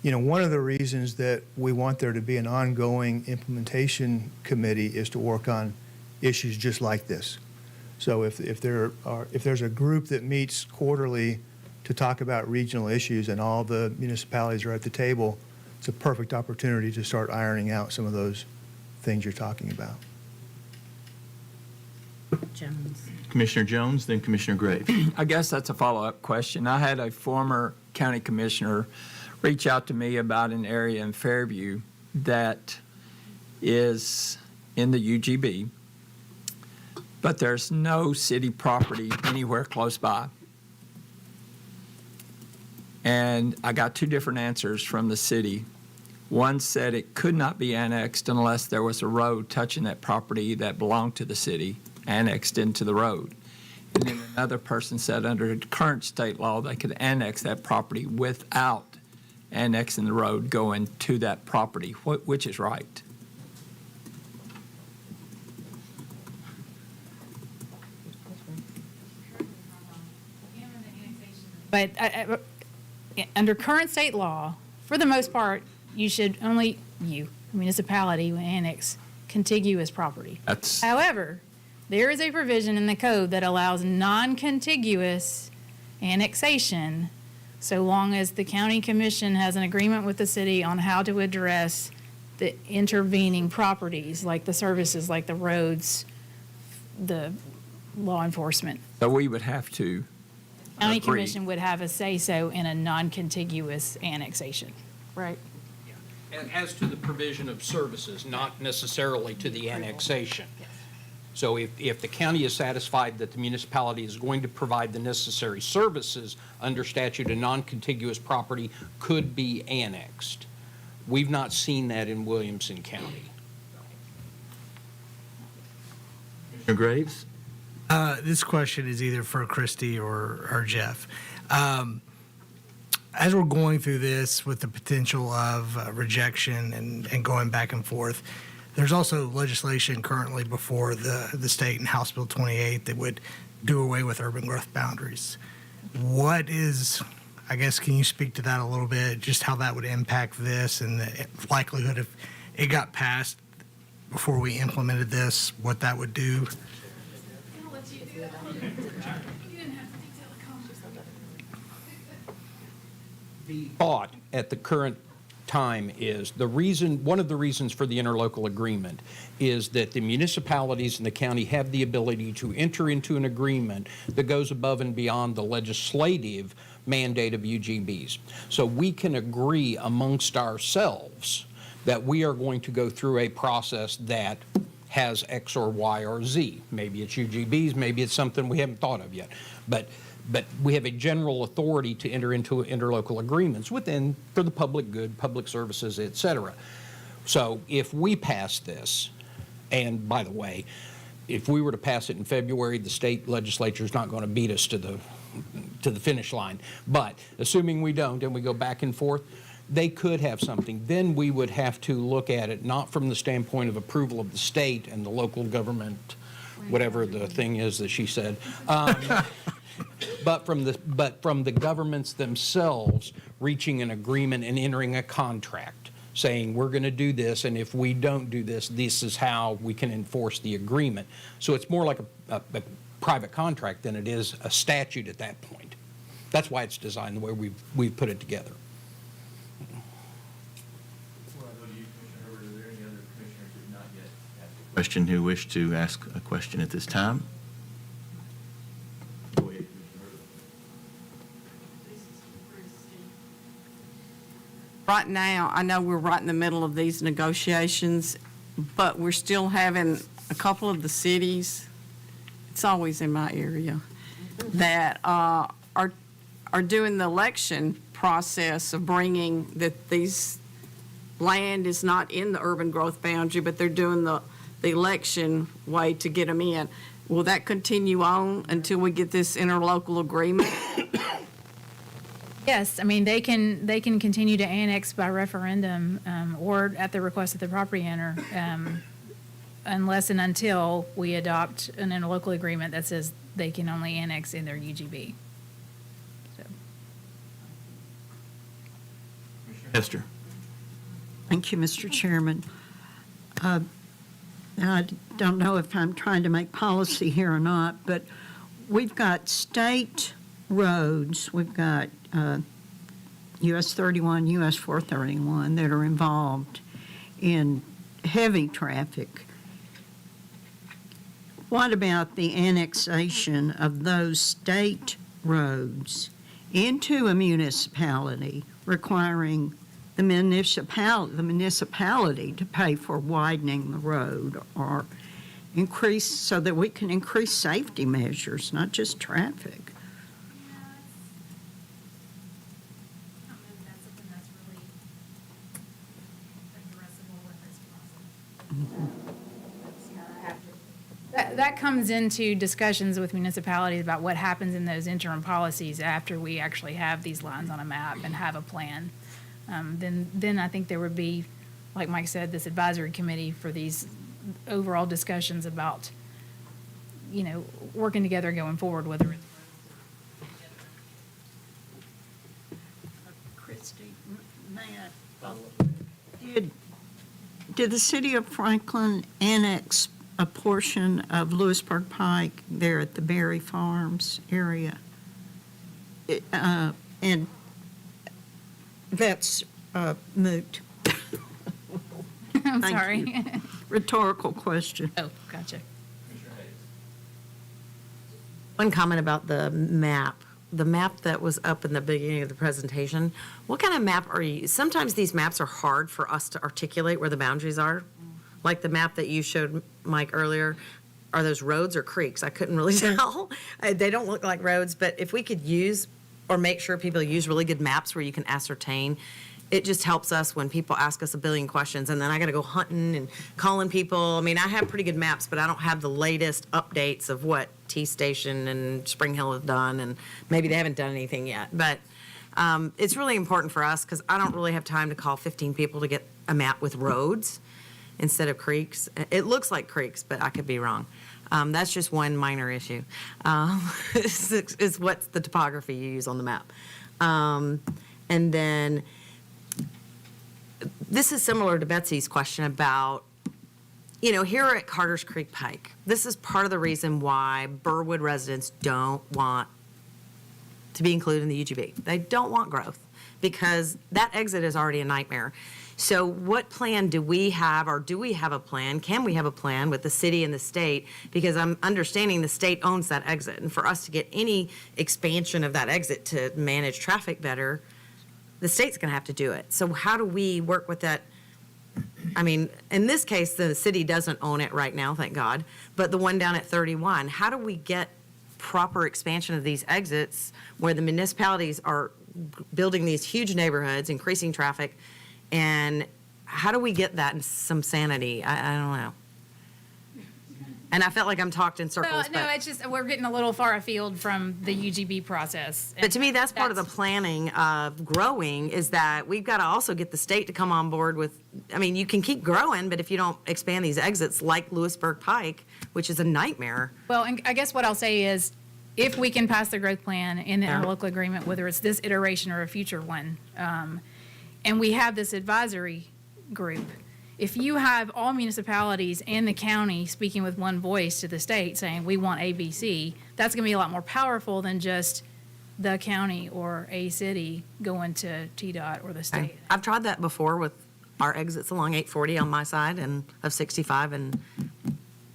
One of the reasons that we want there to be an ongoing implementation committee is to work on issues just like this. So if there's a group that meets quarterly to talk about regional issues and all the municipalities are at the table, it's a perfect opportunity to start ironing out some of those things you're talking about. Jones. Commissioner Jones, then Commissioner Graves. I guess that's a follow-up question. I had a former county commissioner reach out to me about an area in Fairview that is in the UGB, but there's no city property anywhere close by. And I got two different answers from the city. One said it could not be annexed unless there was a road touching that property that belonged to the city, annexed into the road. And then another person said under current state law, they could annex that property without annexing the road going to that property. Which is right? But under current state law, for the most part, you should only, the municipality, will annex contiguous property. That's However, there is a provision in the code that allows non-contiguous annexation so long as the county commission has an agreement with the city on how to address the intervening properties, like the services, like the roads, the law enforcement. so we would have to County agree. commission would have a say-so in a non-contiguous annexation. Right. And as to the provision of services, not necessarily to the annexation. So if the county is satisfied that the municipality is going to provide the necessary services under statute, a non-contiguous property could be annexed. We've not seen that in Williamson County. Commissioner Graves? This question is either for Christie or Jeff. As we're going through this with the potential of rejection and going back and forth, there's also legislation currently before the state in House Bill 28 that would do away with urban growth boundaries. What is, I guess, can you speak to that a little bit, just how that would impact this and the likelihood if it got passed before we implemented this, what that would do? The thought at the current time is one of the reasons for the interlocal agreement is that the municipalities and the county have the ability to enter into an agreement that goes above and beyond the legislative mandate of UGBs. So we can agree amongst ourselves that we are going to go through a process that has X or Y or Z. Maybe it's UGBs, maybe it's something we haven't thought of yet. But we have a general authority to enter into interlocal agreements for the public good, public services, et cetera. So if we pass this, and by the way, if we were to pass it in February, the state legislature is not going to beat us to the finish line. But assuming we don't and we go back and forth, they could have something. Then we would have to look at it not from the standpoint of approval of the state and the local government, whatever the thing is that she said, but from the governments themselves reaching an agreement and entering a contract, saying we're going to do this, and if we don't do this, this is how we can enforce the agreement. So it's more like a private contract than it is a statute at that point. That's why it's designed the way we've put it together. Question who wish to ask a question at this time? Right now, I know we're right in the middle of these negotiations, but we're still having a couple of the cities, it's always in my area, that are doing the election process of bringing that these land is not in the urban growth boundary, but they're doing the election way to get them in. Will that continue on until we get this interlocal agreement? Yes, I mean, they can continue to annex by referendum or at the request of the property owner, unless and until we adopt an interlocal agreement that says they can only annex in their UGB. So. Esther. Thank you, Mr. Chairman. I don't know if I'm trying to make policy here or not, but we've got state roads, we've got US 31, US 431 that are involved in heavy traffic. What about the annexation of those state roads into a municipality requiring the municipality to pay for widening the road or increase, so that we can increase safety measures, not just traffic. That comes into discussions with municipalities about what happens in those interim policies after we actually have these lines on a map and have a plan. Then I think there would be, like Mike said, this advisory committee for these overall discussions about, working together going forward, whether it's Christie, did the city of Franklin annex a portion of Lewisburg Pike there at the Berry Farms area? And that's moot. I'm Thank sorry. you. Rhetorical question. Oh, gotcha. One comment about the map that was up in the beginning of the presentation. What kind of map are you? Sometimes these maps are hard for us to articulate where the boundaries are. Like the map that you showed, Mike, earlier. Are those roads or creeks? I couldn't really tell. They don't look like roads, but if we could use or make sure people use really good maps where you can ascertain, it just helps us when people ask us a billion questions, and then I got to go hunting and calling people. I mean, I have pretty good maps, but I don't have the latest updates of what T Station and Spring Hill have done, and maybe they haven't done anything yet. But it's really important for us because I don't really have time to call 15 people to get a map with roads instead of creeks. It looks like creeks, but I could be wrong. That's just one minor issue. Is what's the topography you use on the map. And then this is similar to Betsy's question about, here at Carter's Creek Pike, this is part of the reason why Burwood residents don't want to be included in the UGB. They don't want growth because that exit is already a nightmare. So what plan do we have, or do we have a plan? Can we have a plan with the city and the state? Because I'm understanding the state owns that exit. And for us to get any expansion of that exit to manage traffic better, the state's going to have to do it. So how do we work with that? I mean, in this case, the city doesn't own it right now, thank God. But the one down at 31, how do we get proper expansion of these exits where the municipalities are building these huge neighborhoods, increasing traffic, and how do we get that in some sanity? I don't know. And I felt like I'm talked in circles. Well, no, it's just we're getting a little far afield from the UGB process. But to me, that's part of the planning of growing, is that we've got to also get the state to come on board with, I mean, you can keep growing, but if you don't expand these exits like Lewisburg Pike, which is a nightmare. Well, and I guess what I'll say is, if we can pass the growth plan in the interlocal agreement, whether it's this iteration or a future one, and we have this advisory group, if you have all municipalities and the county speaking with one voice to the state saying, we want ABC, that's going to be a lot more powerful than just the county or a city going to TDOT or the state. I've tried that before with our exits along 840 on my side and of 65, and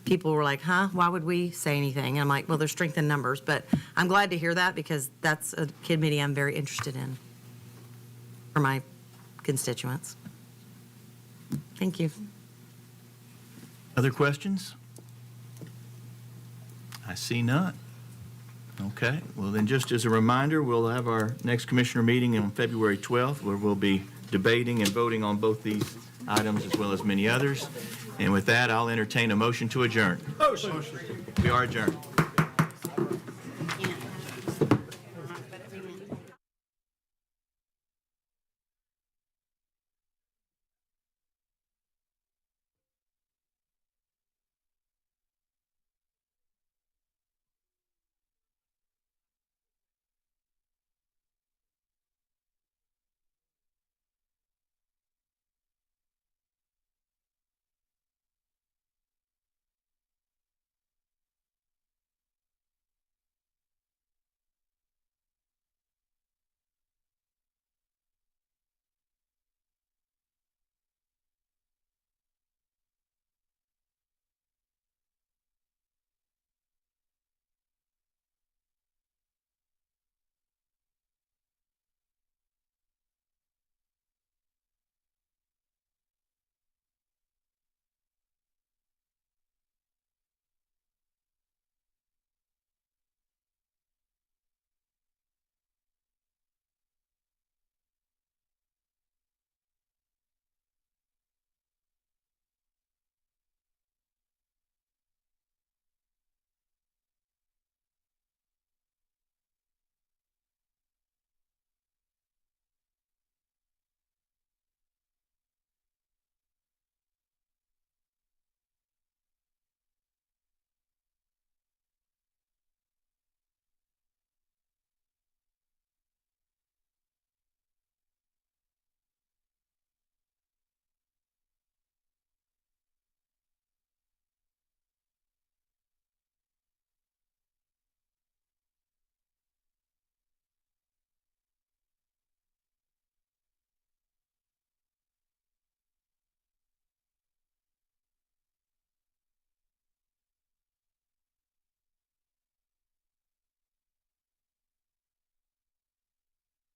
people were like, why would we say anything? And I'm like, well, there's strength in numbers. But I'm glad to hear that because that's a committee I'm very interested in for my constituents. Thank you. Other questions? I see none. Okay, well then, just as a reminder, we'll have our next commissioner meeting on February 12th, where we'll be debating and voting on both these items as well as many others. And with that, I'll entertain a motion to adjourn. We are adjourned.